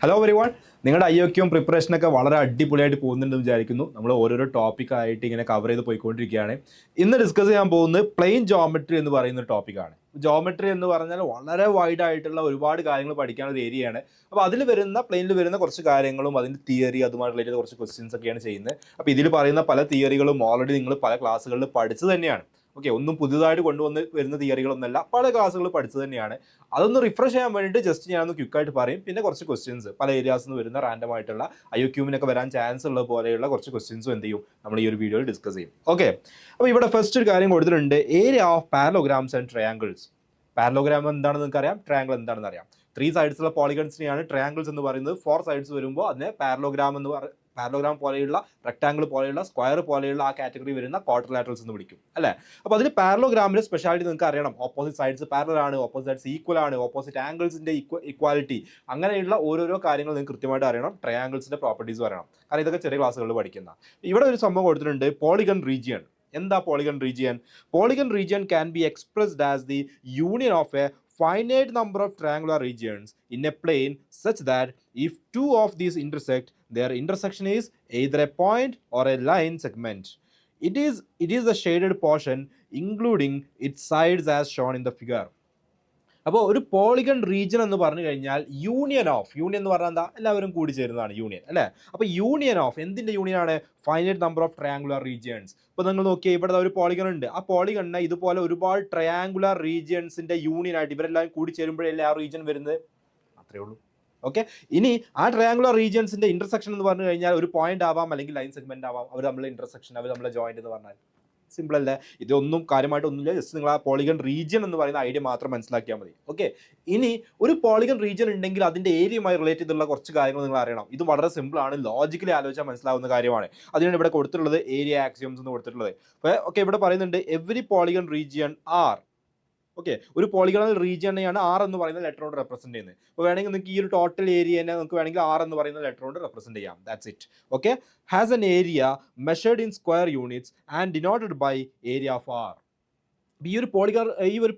Hello everyone, നിങ്ങളുടെ IOQM പ്രിപ്പറേഷനൊക്കെ വളരെ അടിപൊളിയായിട്ട് പോകുന്നുണ്ടെന്ന് വിചാരിക്കുന്നു. നമ്മൾ ഓരോരോ ടോപ്പിക്കായിട്ട് ഇങ്ങനെ കവർ ചെയ്ത് പോയിക്കൊണ്ടിരിക്കുകയാണ്. ഇന്ന് ഡിസ്കസ് ചെയ്യാൻ പോകുന്നത് പ്ലെയിൻ ജോമെട്രി എന്ന് പറയുന്ന ടോപ്പിക്കാണ്. ജോമെട്രി എന്ന് പറഞ്ഞാൽ വളരെ വൈഡ് ആയിട്ടുള്ള ഒരുപാട് കാര്യങ്ങൾ പഠിക്കാനുള്ള ഒരു ഏരിയയാണ്. അപ്പോൾ അതിൽ വരുന്ന പ്ലെയിനിൽ വരുന്ന കുറച്ച് കാര്യങ്ങളും അതിൻ്റെ തിയറി അതുമായി റിലേറ്റഡ് കുറച്ച് ക്വസ്റ്റ്യൻസ് ഒക്കെയാണ് ചെയ്യുന്നത്. അപ്പോൾ ഇതിൽ പറയുന്ന പല തിയറികളും ഓൾറെഡി നിങ്ങൾ പല ക്ലാസ്സുകളിൽ പഠിച്ചു തന്നെയാണ്. ഓക്കെ, ഒന്നും പുതുതായിട്ട് കൊണ്ടുവന്ന് വരുന്ന തിയറികളൊന്നുമല്ല, പല ക്ലാസ്സുകൾ പഠിച്ചു തന്നെയാണ്. അതൊന്ന് റിഫ്രഷ് ചെയ്യാൻ വേണ്ടിയിട്ട് ജസ്റ്റ് ഞാനൊന്ന് ക്വിക്കായിട്ട് പറയും. പിന്നെ കുറച്ച് ക്വസ്റ്റ്യൻസ് പല ഏരിയാസിൽ നിന്ന് വരുന്ന റാൻഡം ആയിട്ടുള്ള IOQമിനൊക്കെ വരാൻ ചാൻസ് ഉള്ള പോലെയുള്ള കുറച്ച് ക്വസ്റ്റ്യൻസും എന്ത് ചെയ്യും നമ്മൾ ഈ ഒരു വീഡിയോയിൽ ഡിസ്കസ് ചെയ്യും. ഓക്കെ, അപ്പോൾ ഇവിടെ ഫസ്റ്റ് ഒരു കാര്യം കൊടുത്തിട്ടുണ്ട്, area of parallelograms and triangles. Parallelogram എന്താണെന്ന് നിങ്ങൾക്ക് അറിയാം, ട്രയാങ്കിൾ എന്താണെന്ന് അറിയാം. 3 സൈഡ്സുള്ള പോളിഗൺസിനെയാണ് ട്രയാങ്കിൾസ് എന്ന് പറയുന്നത്. 4 സൈഡ്സ് വരുമ്പോൾ അതിനെ പാരലോഗ്രാം എന്ന് പാരലോഗ്രാം പോലെയുള്ള റെക്ടാങ്കിൾ പോലെയുള്ള സ്ക്വയർ പോലെയുള്ള ആ കാറ്റഗറി വരുന്ന ക്വാഡ്രിലാറ്ററൽസ് എന്ന് വിളിക്കും അല്ലേ. അപ്പോൾ അതിൽ പാരലോഗ്രാമിന്റെ സ്പെഷ്യാലിറ്റി നിങ്ങൾക്ക് അറിയണം. ഓപ്പോസിറ്റ് സൈഡ്സ് പാരലൽ ആണ്, ഓപ്പോസിറ്റ് സൈഡ്സ് ഈക്വൽ ആണ്, ഓപ്പോസിറ്റ് ആംഗിൾസിന്റെ ഇക്വാലിറ്റി, അങ്ങനെയുള്ള ഓരോരോ കാര്യങ്ങൾ നിങ്ങൾക്ക് കൃത്യമായിട്ട് അറിയണം. ട്രയാങ്കിൾസിന്റെ പ്രോപ്പർട്ടീസ് അറിയണം, കാരണം ഇതൊക്കെ ചെറിയ ക്ലാസ്സുകളിൽ പഠിക്കുന്ന. ഇവിടെ ഒരു സംഭവം കൊടുത്തിട്ടുണ്ട്, പോളിഗൺ റീജിയൻ. എന്താ polygon region? Polygon region can be expressed as the union of A finite number of triangular regions in a plane such that if two of these intersect, their intersection is either a point or a line segment. It is the shaded portion including its sides as shown in the figure. അപ്പോൾ ഒരു polygon region എന്ന് പറഞ്ഞു കഴിഞ്ഞാൽ union എന്ന് പറഞ്ഞാൽ എന്താ, എല്ലാവരും കൂടി ചേരുന്നതാണ് യൂണിയൻ അല്ലേ. അപ്പോൾ യൂണിയൻ ഓഫ് എന്തിൻ്റെ യൂണിയൻ ആണ്? Finite number of triangular regions. ഇപ്പോൾ നിങ്ങൾ നോക്കിയാൽ ഇവിടെ ഒരു പോളിഗൺ ഉണ്ട്, ആ പോളിഗണിനെ ഇതുപോലെ ഒരുപാട് ട്രയാങ്കുലർ റീജിയൻസിന്റെ യൂണിയൻ ആയിട്ട് ഇവരെല്ലാം കൂടി ചേരുമ്പോഴല്ലേ ആ റീജിയൻ വരുന്നത്. അത്രേ ഉള്ളൂ. ഓക്കെ, ഇനി ആ ട്രയാങ്കുലർ റീജിയൻസിന്റെ ഇന്റർസെക്ഷൻ എന്ന് പറഞ്ഞു കഴിഞ്ഞാൽ ഒരു പോയിന്റ് ആവാം, അല്ലെങ്കിൽ ലൈൻ സെഗ്മെന്റ് ആവാം. അവർ നമ്മളെ ഇന്റർസെക്ഷൻ, അവർ നമ്മളെ ജോയിന്റ് എന്ന് പറഞ്ഞാൽ സിമ്പിൾ അല്ലേ. ഇതൊന്നും കാര്യമായിട്ടൊന്നുമില്ല, ജസ്റ്റ് നിങ്ങൾ ആ പോളിഗൺ റീജിയൻ എന്ന് പറയുന്ന ഐഡിയ മാത്രം മനസ്സിലാക്കിയാൽ മതി. ഓക്കെ, ഇനി ഒരു പോളിഗൺ റീജിയൻ ഉണ്ടെങ്കിൽ അതിന്റെ ഏരിയയുമായി റിലേറ്റ് ചെയ്തുള്ള കുറച്ച് കാര്യങ്ങൾ നിങ്ങൾ അറിയണം. ഇത് വളരെ സിമ്പിൾ ആണ്, ലോജിക്കലി ആലോചിച്ചാൽ മനസ്സിലാവുന്ന കാര്യമാണ്. അതിനാണ് ഇവിടെ കൊടുത്തിട്ടുള്ളത് ഏരിയ ആക്സിയംസ് എന്ന് കൊടുത്തിട്ടുള്ളത്. ഓക്കെ, ഇവിടെ പറയുന്നുണ്ട് every polygon region R. Okay, ഒരു പോളിഗണൽ റീജിയനെയാണ് ആർ എന്ന് പറയുന്ന ലെറ്റർ കൊണ്ട് റെപ്രസെന്റ് ചെയ്യുന്നത്. അപ്പോൾ വേണമെങ്കിൽ നിങ്ങൾക്ക് ഈ ഒരു ടോട്ടൽ ഏരിയനെ നമുക്ക് വേണമെങ്കിൽ ആർ എന്ന് പറയുന്ന ലെറ്റർ കൊണ്ട് റെപ്രസെന്റ് ചെയ്യാം. That's it. Okay, has an area measured in square units and denoted by area of R. ഈ ഒരു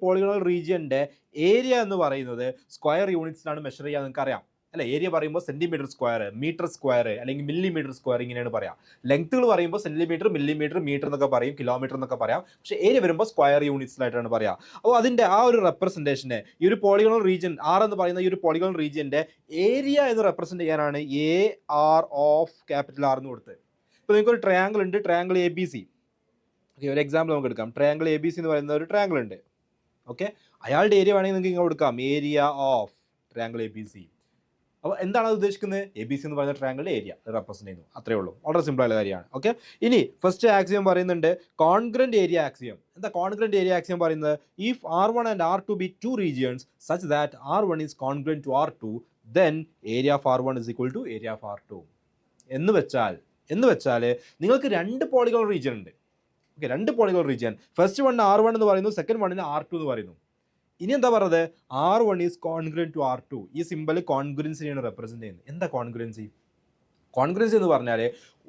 പോളിഗണൽ റീജിയന്റെ ഏരിയ എന്ന് പറയുന്നത് സ്ക്വയർ യൂണിറ്റ്സിലാണ് മെഷർ ചെയ്യുക. നിങ്ങൾക്ക് അറിയാം അല്ലെ. ഏരിയ പറയുമ്പോൾ സെന്റിമീറ്റർ സ്ക്വയർ, മീറ്റർ സ്ക്വയർ അല്ലെങ്കിൽ മില്ലിമീറ്റർ സ്ക്വയർ ഇങ്ങനെയാണ് പറയാം. ലെങ്ത്തുകൾ പറയുമ്പോൾ സെന്റിമീറ്റർ, മില്ലിമീറ്റർ, മീറ്റർ എന്നൊക്കെ പറയും, കിലോമീറ്റർ എന്നൊക്കെ പറയാം. പക്ഷേ ഏരിയ വരുമ്പോൾ സ്ക്വയർ യൂണിറ്റ്സിലായിട്ടാണ് പറയാം. അപ്പോൾ അതിന്റെ ആ ഒരു റെപ്രസെന്റേഷനെ ഈ ഒരു പോളിഗണൽ റീജിയൻ ആർ എന്ന് പറയുന്ന ഈ ഒരു പോളിഗണൽ റീജിയന്റെ ഏരിയ എന്ന് റെപ്രസെന്റ് ചെയ്യാനാണ് AR ഓഫ് ക്യാപിറ്റൽ ആർ എന്ന് കൊടുത്തത്. ഇപ്പോൾ നിങ്ങൾക്ക് ഒരു ട്രയാങ്കിൾ ഉണ്ട്, ട്രയാങ്കിൾ ABC. ഓക്കെ, ഒരു എക്സാമ്പിൾ നമുക്ക് എടുക്കാം. ട്രയാങ്കിൾ ABC എന്ന് പറയുന്ന ഒരു ട്രയാങ്കിൾ ഉണ്ട്. ഓക്കെ, അയാളുടെ ഏരിയ വേണമെങ്കിൽ നിങ്ങൾക്ക് ഇങ്ങനെ കൊടുക്കാം, ഏരിയ ഓഫ് ട്രയാങ്കിൾ ABC. അപ്പോൾ എന്താണ് അത് ഉദ്ദേശിക്കുന്നത്? ABC എന്ന് പറയുന്ന ട്രയാങ്കിളിന്റെ ഏരിയ റെപ്രസെന്റ് ചെയ്യുന്നു. അത്രേ ഉള്ളൂ, വളരെ സിമ്പിൾ ആയ കാര്യമാണ്. ഓക്കെ, ഇനി ഫസ്റ്റ് ആക്സിയം പറയുന്നുണ്ട് കോൺഗ്രന്റ് ഏരിയ ആക്സിയം. എന്താ കോൺഗ്രന്റ് ഏരിയ ആക്സിയം പറയുന്നത്? If R1 and R2 be two regions such that R1 is congruent to R2, then area of R1 is equal to area of R2. എന്ന് വെച്ചാൽ നിങ്ങൾക്ക് രണ്ട് polygonal region ഉണ്ട്. Okay, രണ്ട് polygonal region. First one R1 എന്ന് പറയുന്നു, second വണ്ണിന് R2 എന്ന് പറയുന്നു. ഇനി എന്താ പറയുന്നത്? R1 is congruent to R2. ഈ സിമ്പിൾ കോൺഗ്രൻസിനെയാണ് റെപ്രസെന്റ് ചെയ്യുന്നത്. എന്താ കോൺഗ്രൻസി? കോൺഗ്രൻസി എന്ന് പറഞ്ഞാൽ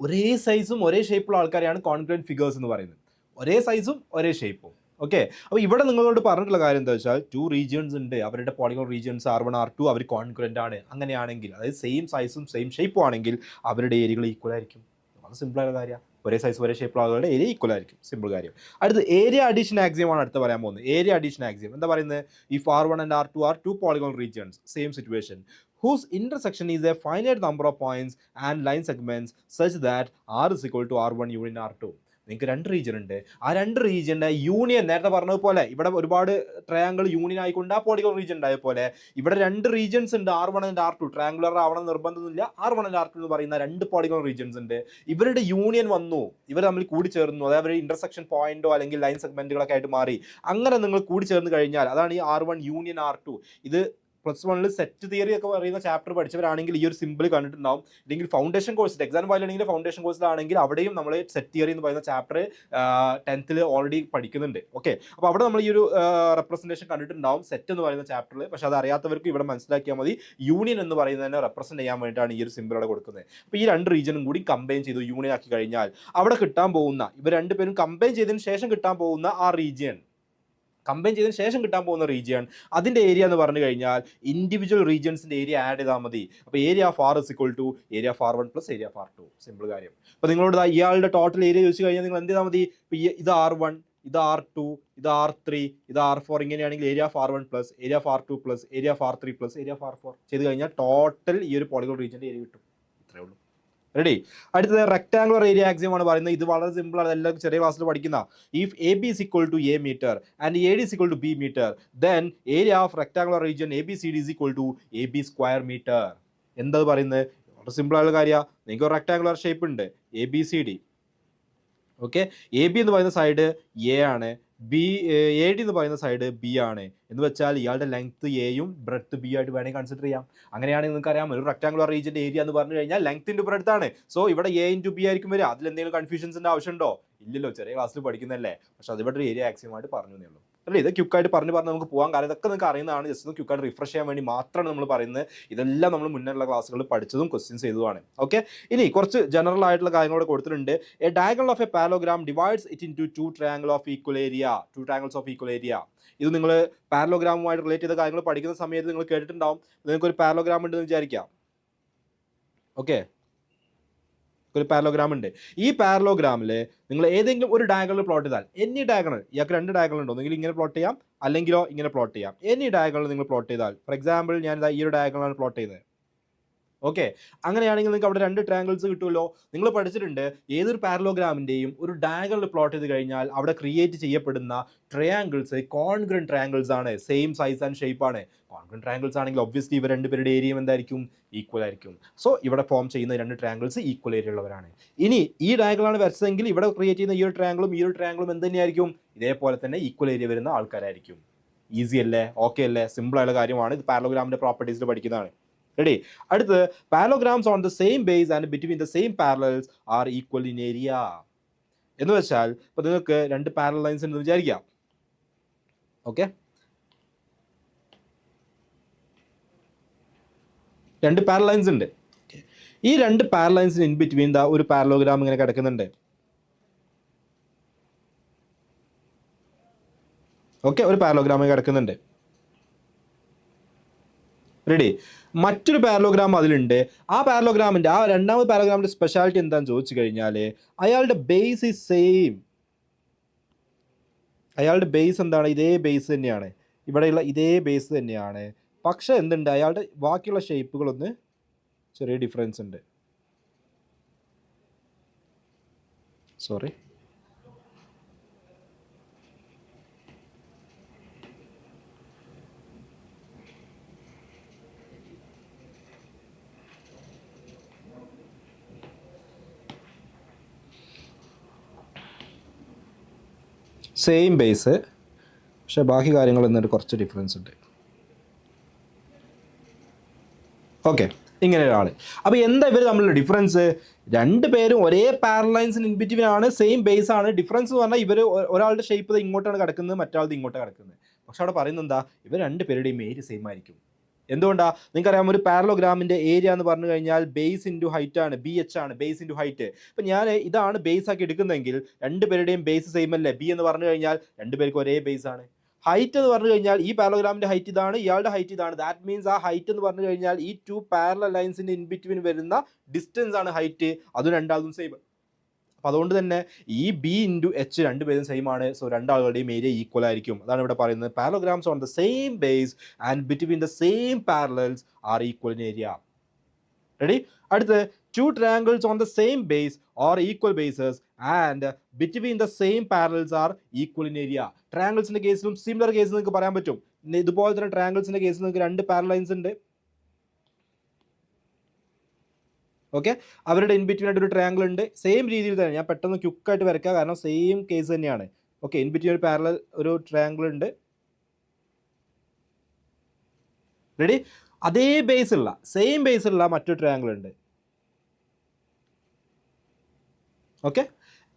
ഒരേ സൈസും ഒരേ ഷേപ്പുള്ള ആൾക്കാരെയാണ് കോൺഗ്രന്റ് ഫിഗേഴ്സ് എന്ന് പറയുന്നത്. ഒരേ സൈസും ഒരേ ഷേപ്പും. ഓക്കെ, അപ്പോൾ ഇവിടെ നിങ്ങളോട് പറഞ്ഞിട്ടുള്ള കാര്യം എന്താ വെച്ചാൽ 2 റീജിയൻസ് ഉണ്ട്, അവരുടെ പോളിഗണൽ റീജിയൻസ് R1 R2 അവർ കോൺഗ്രന്റ് ആണ്. അങ്ങനെയാണെങ്കിൽ, അതായത് സെയിം സൈസും സെയിം ഷേപ്പും ആണെങ്കിൽ അവരുടെ ഏരിയകൾ ഈക്വൽ ആയിരിക്കും. വളരെ സിമ്പിളായ കാര്യമാണ്. ഒരേ സൈസ് ഒരേ ഷേപ്പുള്ള ആളുകളുടെ ഏരിയ ഈക്വൽ ആയിരിക്കും. സിമ്പിൾ കാര്യം. അടുത്ത് ഏരിയ അഡീഷൻ ആക്സിയം ആണ് അടുത്ത് പറയാൻ പോകുന്നത്. ഏരിയ അഡീഷൻ ആക്സിയം എന്താ പറയുന്നത്? If R1 and R2 are two polygonal regions, same situation, whose intersection is a finite number of points and line segments such that R is equal to R1 union R2. നിങ്ങൾക്ക് രണ്ട് region ഉണ്ട്. ആ രണ്ട് റീജിയന്റെ union, നേരത്തെ പറഞ്ഞതുപോലെ ഇവിടെ ഒരുപാട് triangle union ആയിക്കൊണ്ട് ആ പോളിഗണൽ റീജിയൻ ഉണ്ടായ പോലെ ഇവിടെ രണ്ട് റീജിയൻസ് ഉണ്ട്, R1 and R2. ട്രയാങ്കുലർ ആവണം നിർബന്ധമൊന്നുമില്ല. R1 and R2 എന്ന് പറയുന്ന രണ്ട് പോളിഗണൽ റീജിയൻസ് ഉണ്ട്. ഇവരുടെ യൂണിയൻ വന്നു, ഇവർ തമ്മിൽ കൂടി ചേർന്നു, അതായത് അവരുടെ ഇന്റർസെക്ഷൻ പോയിന്റോ അല്ലെങ്കിൽ ലൈൻ സെഗ്മെന്റുകളൊക്കെ ആയിട്ട് മാറി. അങ്ങനെ നിങ്ങൾ കൂടി ചേർന്ന് കഴിഞ്ഞാൽ അതാണ് ഈ R1 യൂണിയൻ R2. ഇത് +1 സെറ്റ് തിയറി ഒക്കെ പറയുന്ന ചാപ്റ്റർ പഠിച്ചവരാണെങ്കിൽ ഈ ഒരു സിമ്പിൾ കണ്ടിട്ടുണ്ടാവും. അല്ലെങ്കിൽ ഫൗണ്ടേഷൻ കോഴ്സിൽ എക്സാം ഫയലാണെങ്കിൽ ഫൗണ്ടേഷൻ കോഴ്സിലാണെങ്കിൽ അവിടെയും നമ്മൾ സെറ്റ് തിയറി എന്ന് പറയുന്ന ചാപ്റ്റർ 10th ഓൾറെഡി പഠിക്കുന്നുണ്ട്. ഓക്കെ, അപ്പോൾ അവിടെ നമ്മൾ ഈ ഒരു റെപ്രസെന്റേഷൻ കണ്ടിട്ടുണ്ടാവും സെറ്റ് എന്ന് പറയുന്ന ചാപ്റ്ററിൽ. പക്ഷേ അത് അറിയാത്തവർക്ക് ഇവിടെ മനസ്സിലാക്കിയാൽ മതി, യൂണിയൻ എന്ന് പറയുന്നതിനെ റെപ്രസെന്റ് ചെയ്യാൻ വേണ്ടിയിട്ടാണ് ഈ ഒരു സിമ്പിൾ അവിടെ കൊടുക്കുന്നത്. അപ്പോൾ ഈ രണ്ട് റീജിയനും കൂടി കമ്പൈൻ ചെയ്തു യൂണിയൻ ആക്കി കഴിഞ്ഞാൽ അവിടെ കിട്ടാൻ പോകുന്ന, ഇവർ രണ്ടുപേരും കമ്പൈൻ ചെയ്തതിന് ശേഷം കിട്ടാൻ പോകുന്ന ആ റീജിയൻ കമ്പൈൻ ചെയ്തതിന് ശേഷം കിട്ടാൻ പോകുന്ന റീജിയൻ, അതിൻ്റെ ഏരിയ എന്ന് പറഞ്ഞു കഴിഞ്ഞാൽ ഇൻഡിവിജ്വൽ റീജിയൻസിൻ്റെ ഏരിയ ആഡ് ചെയ്താൽ മതി. അപ്പോൾ area of R is equal to area of R1 plus area of R2. Simple കാര്യം. അപ്പോൾ നിങ്ങളോട് ഇയാളുടെ ടോട്ടൽ ഏരിയ ചോദിച്ചു കഴിഞ്ഞാൽ നിങ്ങൾ എന്ത് ചെയ്താൽ മതി? ഇത് R1, ഇത് R2, ഇത് R3, ഇത് R4, ഇങ്ങനെയാണെങ്കിൽ area of R1 plus area of R2 plus area of R3 plus area of R4 ചെയ്ത് കഴിഞ്ഞാൽ ടോട്ടൽ ഈ ഒരു പോളിഗോൺ റീജിയൻ്റെ ഏരിയ കിട്ടും. ഇത്രയേ ഉള്ളൂ. റെഡി. അടുത്തത് റെക്ടാങ്കുലർ ഏരിയ ആക്സിയം ആണ് പറയുന്നത്. ഇത് വളരെ സിമ്പിൾ ആണ്, എല്ലാവർക്കും ചെറിയ ക്ലാസ്സിൽ പഠിക്കുന്ന. If A B is equal to A metre and A D is equal to B metre, then area of rectangular region A B C D is equal to A B square metre. എന്താ പറയുന്നത്? വളരെ simple ആയുള്ള കാര്യമാണ്. നിങ്ങൾക്ക് rectangular shape ഉണ്ട്, A B C D. Okay, A B എന്ന് പറയുന്ന side A ആണ്, എ ഡി എന്ന് പറയുന്ന സൈഡ് ബി ആണ്. എന്ന് വെച്ചാൽ ഇയാളുടെ ലെങ്ത് എയും ബ്രെഡ്ത്ത് ബി ആയിട്ട് വേണമെങ്കിൽ കൺസിഡർ ചെയ്യാം. അങ്ങനെയാണെങ്കിൽ നിങ്ങൾക്ക് അറിയാം ഒരു റെക്ടാങ്കുലർ റീജിയന്റെ ഏരിയ എന്ന് പറഞ്ഞു കഴിഞ്ഞാൽ ലെങ്ത് ഇൻറ്റു ബ്രെഡ്ത്ത് ആണ്. സോ ഇവിടെ എ ഇൻറ്റു ബി ആയിരിക്കും വരിക. അതിൽ എന്തെങ്കിലും കൺഫ്യൂഷൻസിന്റെ ആവശ്യമുണ്ടോ? ഇല്ലല്ലോ, ചെറിയ ക്ലാസ്സിൽ പഠിക്കുന്നതല്ലേ. പക്ഷെ അതിവിടെ ഒരു ഏരിയ ആക്സിയമായിട്ട് പറഞ്ഞു എന്നേ ഉള്ളൂ. അല്ലേ, ഇത് ക്യുക്കായിട്ട് പറഞ്ഞ് നമുക്ക് പോകാൻ. കാരണം ഇതൊക്കെ നിങ്ങൾക്ക് അറിയുന്നതാണ്. ജസ്റ്റ് ഒന്ന് ക്യുക്കായിട്ട് റിഫ്രഷ് ചെയ്യാൻ വേണ്ടി മാത്രമാണ് നമ്മൾ പറയുന്നത്. ഇതെല്ലാം നമ്മൾ മുന്നേയുള്ള ക്ലാസ്സുകളിൽ പഠിച്ചതും ക്വസ്റ്റ്യൻസ് ചെയ്തതുമാണ്. ഓക്കെ, ഇനി കുറച്ച് ജനറൽ ആയിട്ടുള്ള കാര്യങ്ങളോട് കൊടുത്തിട്ടുണ്ട്. A diagonal of a parallelogram divides it into two triangle of equal area, two triangles of equal area. ഇത് നിങ്ങൾ പാരലോഗ്രാമുമായിട്ട് റിലേറ്റ് ചെയ്ത കാര്യങ്ങൾ പഠിക്കുന്ന സമയത്ത് നിങ്ങൾ കേട്ടിട്ടുണ്ടാവും. നിങ്ങൾക്ക് ഒരു പാരലോഗ്രാം ഉണ്ടെന്ന് വിചാരിക്കാം. ഓക്കെ, ഒരു പാരലോഗ്രാം ഉണ്ട്. ഈ പാരലോഗ്രാമിൽ നിങ്ങൾ ഏതെങ്കിലും ഒരു ഡയഗണൽ പ്ലോട്ട് ചെയ്താൽ, എനി ഡയഗണൽ, ഇയാൾക്ക് രണ്ട് ഡയഗണൽ ഉണ്ടോ, ഒന്നെങ്കിൽ ഇങ്ങനെ പ്ലോട്ട് ചെയ്യാം അല്ലെങ്കിലോ ഇങ്ങനെ പ്ലോട്ട് ചെയ്യാം. എനി ഡയഗണൽ നിങ്ങൾ പ്ലോട്ട് ചെയ്താൽ, ഫോർ എക്സാമ്പിൾ ഞാൻ ഈ ഒരു ഡയഗണലാണ് പ്ലോട്ട് ചെയ്തത്. ഓക്കെ, അങ്ങനെയാണെങ്കിൽ നിങ്ങൾക്ക് അവിടെ രണ്ട് ട്രയാങ്കിൾസ് കിട്ടുമല്ലോ. നിങ്ങൾ പഠിച്ചിട്ടുണ്ട് ഏതൊരു പാരലോഗ്രാമിൻ്റെയും ഒരു ഡയഗണൽ പ്ലോട്ട് ചെയ്ത് കഴിഞ്ഞാൽ അവിടെ ക്രിയേറ്റ് ചെയ്യപ്പെടുന്ന ട്രയാങ്കിൾസ് കോൺഗ്രന്റ് ട്രയാങ്കിൾസ് ആണ്, സെയിം സൈസ് ആൻഡ് ഷേപ്പ് ആണ്. കോൺഗ്രന്റ് ട്രയാങ്കിൾസ് ആണെങ്കിൽ ഒബ്വിയസ്ലി ഇവർ രണ്ടുപേരുടെ ഏരിയയും എന്തായിരിക്കും? ഈക്വൽ ആയിരിക്കും. സോ ഇവിടെ ഫോം ചെയ്യുന്ന രണ്ട് ട്രയാങ്കിൾസ് ഈക്വൽ ഏരിയ ഉള്ളവരാണ്. ഇനി ഈ ഡയഗണലാണ് വരച്ചതെങ്കിൽ ഇവിടെ ക്രിയേറ്റ് ചെയ്യുന്ന ഈ ഒരു ട്രയാങ്കിളും എന്ത് തന്നെയായിരിക്കും? ഇതേപോലെ തന്നെ ഈക്വൽ ഏരിയ വരുന്ന ആൾക്കാരായിരിക്കും. ഈസി അല്ലേ? ഓക്കെ അല്ലേ? സിമ്പിൾ ആയുള്ള കാര്യമാണ്. ഇത് പാരലോഗ്രാമിന്റെ പ്രോപ്പർട്ടീസിൽ പഠിക്കുന്നതാണ്. റെഡി. അടുത്ത് parallelograms on the same base and between the same parallels are equal in area. എന്ന് വെച്ചാൽ ഇപ്പൊ നിങ്ങൾക്ക് രണ്ട് പാരലൽ ലൈൻസ് ഉണ്ടെന്ന് വിചാരിക്കാം. ഓക്കെ, രണ്ട് പാരലൽ ലൈൻസ് ഉണ്ട്. ഈ രണ്ട് പാരലൽ ലൈൻസിന് ഇൻ ബിറ്റ്വീൻ ദ ഒരു പാരലോഗ്രാം ഇങ്ങനെ കിടക്കുന്നുണ്ട്. ഓക്കെ, ഒരു പാരലോഗ്രാം കിടക്കുന്നുണ്ട്. റെഡി. മറ്റൊരു പാരലോഗ്രാം അതിലുണ്ട്. ആ പാരലോഗ്രാമിന്റെ ആ രണ്ടാമത് പാരലോഗ്രാമിന്റെ സ്പെഷ്യാലിറ്റി എന്താണെന്ന് ചോദിച്ചു കഴിഞ്ഞാൽ അയാളുടെ ബേസ് ഈസ് സെയിം. അയാളുടെ ബേസ് എന്താണ്? ഇതേ ബേസ് തന്നെയാണ്, ഇവിടെയുള്ള ഇതേ ബേസ് തന്നെയാണ്. പക്ഷെ എന്തുണ്ട്? അയാളുടെ ബാക്കിയുള്ള ഷേപ്പുകളൊന്ന് ചെറിയ ഡിഫറൻസ് ഉണ്ട്. സോറി, സെയിം ബേസ് പക്ഷെ ബാക്കി കാര്യങ്ങൾ എന്നിട്ട് കുറച്ച് ഡിഫറൻസ് ഉണ്ട്. ഓക്കെ, ഇങ്ങനെ ഒരാൾ. അപ്പോൾ എന്താ ഇവർ തമ്മിലുള്ള ഡിഫറൻസ്? രണ്ട് പേരും ഒരേ പാരലൈൻസിന് ഇൻബിറ്റ്വീൻ ആണ്, സെയിം ബേസ് ആണ്. ഡിഫറൻസ് എന്ന് പറഞ്ഞാൽ ഇവർ ഒരാളുടെ ഷേപ്പ് ഇങ്ങോട്ടാണ് കിടക്കുന്നത്, മറ്റാളുടെ ഇങ്ങോട്ടാണ് കിടക്കുന്നത്. പക്ഷെ അവിടെ പറയുന്നത് എന്താ? ഇവർ രണ്ട് പേരുടെയും ഏരിയ സെയിം ആയിരിക്കും. എന്തുകൊണ്ടാ? നിങ്ങൾക്കറിയാം ഒരു പാരലോഗ്രാമിന്റെ ഏരിയ എന്ന് പറഞ്ഞു കഴിഞ്ഞാൽ ബേസ് ഇൻറ്റു ഹൈറ്റ് ആണ്, BH ആണ്, ബേസ് ഇൻറ്റു ഹൈറ്റ്. ഇപ്പം ഞാൻ ഇതാണ് ബേസ് ആക്കി എടുക്കുന്നതെങ്കിൽ രണ്ടുപേരുടെയും ബേസ് സെയിം അല്ലേ? B എന്ന് പറഞ്ഞു കഴിഞ്ഞാൽ രണ്ടുപേർക്കും ഒരേ ബേസ് ആണ്. ഹൈറ്റ് എന്ന് പറഞ്ഞു കഴിഞ്ഞാൽ ഈ പാരലോഗ്രാമിന്റെ ഹൈറ്റ് ഇതാണ്, ഇയാളുടെ ഹൈറ്റ് ഇതാണ്. ദാറ്റ് മീൻസ് ആ ഹൈറ്റ് എന്ന് പറഞ്ഞു കഴിഞ്ഞാൽ ഈ ടു പാരലൽ ലൈൻസിന്റെ ഇൻ ബിറ്റ്വീൻ വരുന്ന ഡിസ്റ്റൻസ് ആണ് ഹൈറ്റ്. അതും രണ്ടാളും സെയിം. അപ്പം അതുകൊണ്ട് തന്നെ ഈ B ഇൻറ്റു H രണ്ടുപേരും സെയിം ആണ്. സോ രണ്ടാളുകളുടെയും ഏരിയ ഈക്വൽ ആയിരിക്കും. അതാണ് ഇവിടെ പറയുന്നത്. Parallelograms on the same base and between the same parallels are equal in area. Ready. അടുത്ത് two triangles on the same base or equal bases and between the same parallels are equal in area. ട്രയാങ്കിൾസിന്റെ കേസിലും similar കേസിൽ നിങ്ങൾക്ക് പറയാൻ പറ്റും. ഇതുപോലെ തന്നെ ട്രയാങ്കിൾസിന്റെ കേസിൽ നിങ്ങൾക്ക് രണ്ട് പാരലൈൻസ് ഉണ്ട്. ഓക്കെ, അവരുടെ ഇൻ ബിറ്റ്വീൻ ആയിട്ട് ഒരു ട്രയാങ്കിൾ ഉണ്ട്. സെയിം രീതിയിൽ തന്നെ ഞാൻ പെട്ടെന്ന് ക്യുക്കായിട്ട് വരയ്ക്കുക, കാരണം സെയിം കേസ് തന്നെയാണ്. ഓക്കെ, ഇൻ ബിറ്റ്വീൻ ഒരു പാരലൽ ഒരു ട്രയാങ്കിൾ ഉണ്ട്. റെഡി. അതേ ബേസ് ഉള്ള സെയിം ബേസ് ഉള്ള മറ്റൊരു ട്രയാങ്കിൾ ഉണ്ട്. ഓക്കെ,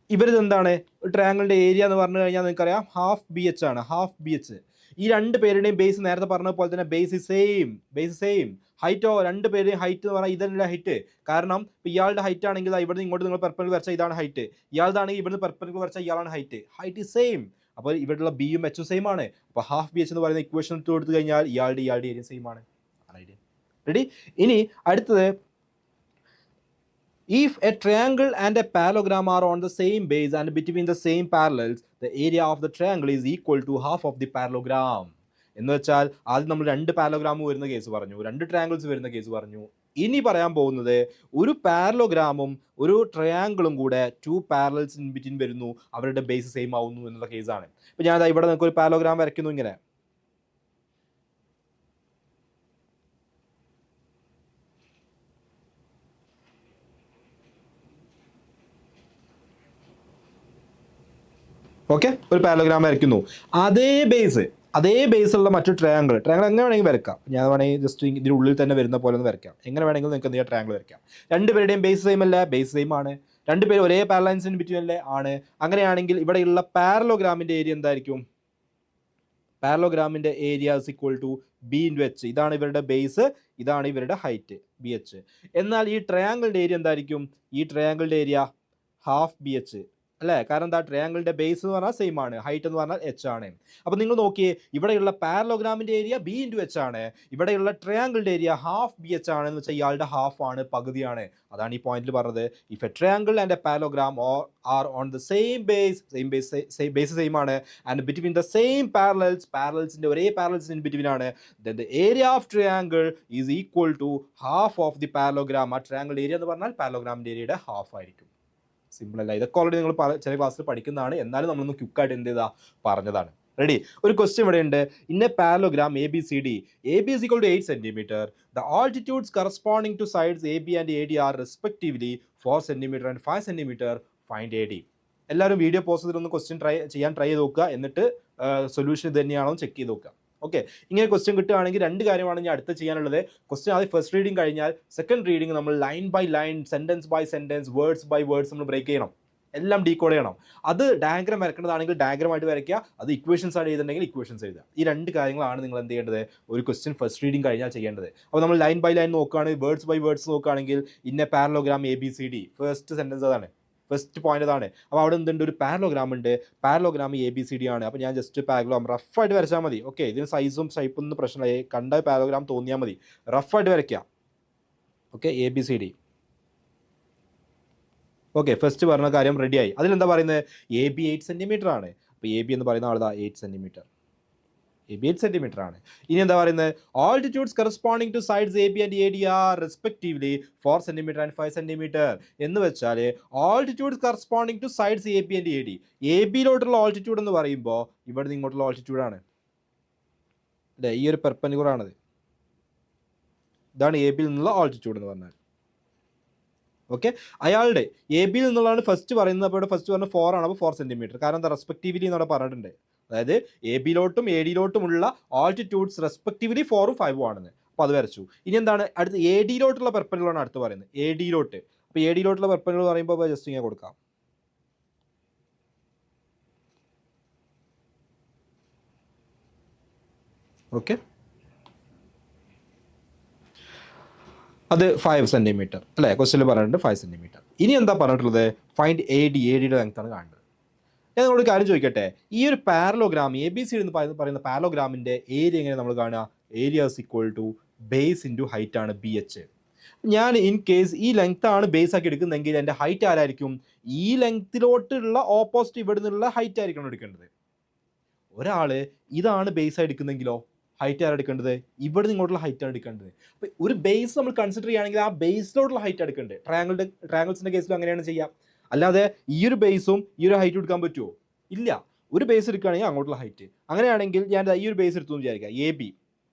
ഇവരിത് എന്താണ്? ട്രയാങ്കിളിന്റെ ഏരിയ എന്ന് പറഞ്ഞു കഴിഞ്ഞാൽ നിങ്ങൾക്കറിയാം ഹാഫ് BH ആണ്, ഹാഫ് BH. ഈ രണ്ട് പേരുടെയും ബേസ് നേരത്തെ പറഞ്ഞ പോലെ തന്നെ ബേസ് സെയിം. ഹൈറ്റോ രണ്ട് പേരുടെയും ഹൈറ്റ് എന്ന് പറഞ്ഞാൽ ഇതല്ല ഹൈറ്റ്. കാരണം ഇയാളുടെ ഹൈറ്റ് ആണെങ്കിൽ ഇവിടുന്ന് ഇങ്ങോട്ട് നിങ്ങൾ പെർപെൻഡിക്കുലർ വരച്ചാൽ ഇതാണ് ഹൈറ്റ്, ഇയാളുടെ ആണെങ്കിൽ ഇവിടുന്ന് പെർപെൻഡിക്കുലർ വരച്ചാൽ ഇയാളാണ് ഹൈറ്റ് ഈസ് സെയിം. അപ്പോൾ ഇവിടെയുള്ള ബിയും എച്ചും സെയിം ആണ്. അപ്പോൾ ഹാഫ് ബി എച്ച് എന്ന് പറയുന്ന ഇക്വേഷൻ ഇട്ട് കൊടുത്തു കഴിഞ്ഞാൽ ഇയാളുടെ ഏരിയ സെയിം ആണ്. റെഡി? ഇനി അടുത്തത്, if a triangle and a parallelogram are on the same base and between the same parallels, the area of the triangle is equal to half of the parallelogram. എന്ന് വെച്ചാൽ ആദ്യം നമ്മൾ രണ്ട് parallelogram വരുന്ന case പറഞ്ഞു, രണ്ട് ട്രയാങ്കിൾസ് വരുന്ന case പറഞ്ഞു. ഇനി പറയാൻ പോകുന്നത് ഒരു പാരലോഗ്രാമും ഒരു ട്രയാങ്കിളും കൂടെ ടു പാരലൽസ് ഇൻ ബിറ്റ്വീൻ വരുന്നു, അവരുടെ ബേസ് സെയിം ആവുന്നു എന്നുള്ള കേസാണ്. ഇപ്പൊ ഞാൻ ഇവിടെ നിങ്ങൾക്ക് ഒരു പാരലോഗ്രാം വരയ്ക്കുന്നു ഇങ്ങനെ. ഓക്കെ, ഒരു പാരലോഗ്രാം വരയ്ക്കുന്നു. അതേ ബേസുള്ള മറ്റു ട്രയാങ്കിൾ എങ്ങനെ വേണമെങ്കിൽ വരയ്ക്കാം. ഞാൻ വേണമെങ്കിൽ ജസ്റ്റ് ഇതിനുള്ളിൽ തന്നെ വരുന്ന പോലെ ഒന്ന് വരയ്ക്കാം. എങ്ങനെ വേണമെങ്കിലും നിങ്ങൾക്ക് എന്ത് ചെയ്യാം, ട്രയാങ്കിൾ വരയ്ക്കാം. രണ്ടുപേരുടെയും ബേസ് സെയിം അല്ല, ബേസ് സെയിം ആണ്. രണ്ടുപേരും ഒരേ പാരലൽസിന് ബിറ്റ്വീൻ അല്ലേ, ആണ്. അങ്ങനെയാണെങ്കിൽ ഇവിടെയുള്ള പാരലോഗ്രാമിന്റെ ഏരിയ എന്തായിരിക്കും? പാരലോഗ്രാമിന്റെ area is equal to B into H. ഇതാണ് ഇവരുടെ ബേസ്, ഇതാണ് ഇവരുടെ ഹൈറ്റ് ബി എച്ച്. എന്നാൽ ഈ ട്രയാങ്കിളിന്റെ ഏരിയ എന്തായിരിക്കും? ഈ ട്രയാങ്കിളിന്റെ ഏരിയ ഹാഫ് ബി എച്ച് അല്ലേ? കാരണം എന്താ, ട്രയാങ്കിളിന്റെ ബേസ് എന്ന് പറഞ്ഞാൽ സെയിം ആണ്, ഹൈറ്റ് എന്ന് പറഞ്ഞാൽ എച്ച് ആണ്. അപ്പോൾ നിങ്ങൾ നോക്കിയേ, ഇവിടെയുള്ള പാരലോഗ്രാമിന്റെ ഏരിയ ബി ഇൻറ്റു എച്ച് ആണ്, ഇവിടെയുള്ള ട്രയാങ്കിളിന്റെ ഏരിയ ഹാഫ് ബി എച്ച് ആണ്. എന്ന് വെച്ചാൽ ഇയാളുടെ ഹാഫ് ആണ്, പകുതിയാണ്. അതാണ് ഈ പോയിന്റിൽ പറഞ്ഞത്. If a triangle and a parallelogram are on the same base same ആണ്, ആൻഡ് ബിറ്റ്വീൻ ദ സെയിം പാരലൽസിന്റെ ഒരേ പാരലൽസിന് ബിറ്റ്വീൻ ആണ്, then the area of triangle is equal to half of the parallelogram. ആ ട്രയാങ്കിൾ ഏരിയ എന്ന് പറഞ്ഞാൽ പാരലോഗ്രാമിന്റെ ഏരിയയുടെ half ആയിരിക്കും. സിമ്പിൾ അല്ല? ഇതൊക്കെ ഓൾറെഡി നിങ്ങൾ ചില ക്ലാസ്സിൽ പഠിക്കുന്നതാണ്, എന്നാലും നമ്മളൊന്ന് ക്വിക്കായിട്ട് എന്ത് ചെയ്താ പറഞ്ഞതാണ്. റെഡി? ഒരു ക്വസ്റ്റ്യൻ ഇവിടെ ഉണ്ട്. In A parallelogram A B C D, A B is equal to 8 centimeter, the altitudes corresponding to sides A B and AD are respectively 4 centimeter and 5 centimeter. Find AD. എല്ലാവരും video post ചെയ്തിട്ടൊന്ന് question try ചെയ്ത് നോക്കുക, എന്നിട്ട് solution ഇത് തന്നെയാണോ check ചെയ്ത് നോക്കുക. Okay, ഇങ്ങനെ question കിട്ടുകയാണെങ്കിൽ രണ്ട് കാര്യമാണ് ഞാൻ അടുത്ത് ചെയ്യാനുള്ളത്. ക്വസ്റ്റ്യൻ ആദ്യം ഫസ്റ്റ് റീഡിങ് കഴിഞ്ഞാൽ സെക്കൻഡ് റീഡിങ് നമ്മൾ line by line, sentence by sentence, words by words നമ്മൾ ബ്രേക്ക് ചെയ്യണം, എല്ലാം ഡീകോഡ് ചെയ്യണം. അത് ഡയഗ്രാം വരക്കേണ്ടതാണെങ്കിൽ ഡയഗ്രാം ആയിട്ട് വരയ്ക്കുക, അത് ഇക്വേഷൻസ് ആയിട്ട് എഴുതുന്നുണ്ടെങ്കിൽ ഇക്വേഷൻസ് എഴുതുക. ഈ രണ്ട് കാര്യങ്ങളാണ് നിങ്ങൾ എന്ത് ചെയ്യേണ്ടത്, ഒരു ക്വസ്റ്റ്യൻ ഫസ്റ്റ് റീഡിങ് കഴിഞ്ഞാൽ ചെയ്യേണ്ടത്. അപ്പോൾ നമ്മൾ ലൈൻ ബൈ ലൈൻ നോക്കുകയാണെങ്കിൽ, വേർഡ്സ് ബൈ വേർഡ്സ് നോക്കുകയാണെങ്കിൽ, ഇന്ന parallelogram A B C D, first sentence അതാണ്, ഫസ്റ്റ് പോയിന്റ് അതാണ്. അപ്പോൾ അവിടെ എന്തുണ്ട്, ഒരു പാരലോഗ്രാം ഉണ്ട്, parallelogram A B C D ആണ്. അപ്പോൾ ഞാൻ ജസ്റ്റ് പാരലോഗ്രാം റഫായിട്ട് വരച്ചാൽ മതി. ഓക്കെ, ഇതിന് സൈസും ഷേപ്പും ഒന്നും പ്രശ്നമില്ല, കണ്ട പാരലോഗ്രാം തോന്നിയാൽ മതി, റഫായിട്ട് വരയ്ക്കുക. Okay, A B C D. Okay, first പറഞ്ഞ കാര്യം റെഡിയായി. അതിലെന്താ പറയുന്നത്, എ ബി 8 centimeter ആണ്. അപ്പോൾ എ ബി എന്ന് പറയുന്ന ആളതാ 8 centimeter, എ ബി 8 centimeter ആണ്. ഇനി എന്താ പറയുന്നത്, altitudes corresponding to sides A B and A D are respectively 4 centimeter and 5 centimeter. എന്ന് വെച്ചാൽ altitudes corresponding to sides A B and A D, A ബിയിലോട്ടുള്ള ഓൾട്ടിറ്റ്യൂഡ് എന്ന് പറയുമ്പോൾ ഇവിടെ നിന്ന് ഇങ്ങോട്ടുള്ള ഓൾട്ടിറ്റ്യൂഡാണ് അല്ലേ, ഈ ഒരു പെർപെൻഡിക്കുലർ ആണത്. ഇതാണ് എ ബിയിൽ നിന്നുള്ള ഓൾട്ടിറ്റ്യൂഡ് എന്ന് പറഞ്ഞാൽ. ഓക്കെ, അയാളുടെ എ ബിയിൽ നിന്നുള്ളതാണ് ഫസ്റ്റ് പറയുന്നത്. അപ്പോൾ ഇവിടെ ഫസ്റ്റ് പറഞ്ഞ 4 ആണ്, അപ്പോൾ 4 centimeter. കാരണം എന്താ, റെസ്പെക്റ്റീവ്ലി എന്നവിടെ പറഞ്ഞിട്ടുണ്ട്. അതായത് എ ബിയിലോട്ടും എ ഡിയിലോട്ടുമുള്ള ഓൾട്ടിറ്റ്യൂഡ്സ് റെസ്പെക്റ്റീവ്ലി 4ഉം 5ഉം ആണെന്ന്. അപ്പോൾ അത് വരച്ചു. ഇനി എന്താണ് അടുത്ത്, എ ഡിയിലോട്ടുള്ള പെർപെൻഡിക്കുലറാണ് അടുത്ത് പറയുന്നത്, എ ഡിയിലോട്ട്. അപ്പോൾ എ ഡിയിലോട്ടുള്ള പെർപെൻഡിക്കുലർ പറയുമ്പോൾ ജസ്റ്റ് ഇങ്ങനെ കൊടുക്കാം. ഓക്കെ, അത് 5 centimeter അല്ലേ, ക്വസ്റ്റ്യനിൽ പറഞ്ഞിട്ടുണ്ട് 5 centimeter. ഇനി എന്താ പറഞ്ഞിട്ടുള്ളത്, ഫൈൻഡ് എ ഡി, എ ഡിയുടെ ലെങ്ത് ആണ് കാണുന്നത്. ഞാൻ നിങ്ങളോട് കാര്യം ചോദിക്കട്ടെ, ഈ ഒരു പാരലോഗ്രാം എ ബി സി എന്ന് പറയുന്ന പാരലോഗ്രാമിന്റെ ഏരിയ എങ്ങനെ നമ്മൾ കാണുക, area is equal to base into height ആണ് ബി എച്ച്. ഞാൻ ഇൻ കേസ് ഈ ലെങ്ത് ആണ് ബേസ് ആക്കി എടുക്കുന്നതെങ്കിൽ എൻ്റെ ഹൈറ്റ് ആരായിരിക്കും, ഈ ലെങ്ത്തിലോട്ടുള്ള ഓപ്പോസിറ്റ് ഇവിടെ നിന്നുള്ള ഹൈറ്റ് ആയിരിക്കണം എടുക്കേണ്ടത്. ഒരാൾ ഇതാണ് ബേസ് ആയി എടുക്കുന്നെങ്കിലോ ഹൈറ്റ് ആരാണ് എടുക്കേണ്ടത്, ഇവിടെ നിന്ന് ഇങ്ങോട്ടുള്ള ഹൈറ്റ് ആണ് എടുക്കേണ്ടത്. അപ്പോൾ ഒരു ബേസ് നമ്മൾ കൺസിഡർ ചെയ്യുകയാണെങ്കിൽ ആ ബേസിലോട്ടുള്ള ഹൈറ്റ് എടുക്കേണ്ടത്. ട്രയാങ്കിൾസിൻ്റെ കേസിലും അങ്ങനെയാണ് ചെയ്യുക. അല്ലാതെ ഈ ഒരു ബേസും ഈ ഒരു ഹൈറ്റ് എടുക്കാൻ പറ്റുമോ, ഇല്ല. ഒരു ബേസ് എടുക്കുകയാണെങ്കിൽ അങ്ങോട്ടുള്ള ഹൈറ്റ്. അങ്ങനെയാണെങ്കിൽ ഞാൻ ഈ ഒരു ബേസ് എടുത്തു എന്ന് വിചാരിക്കുക, എ ബി.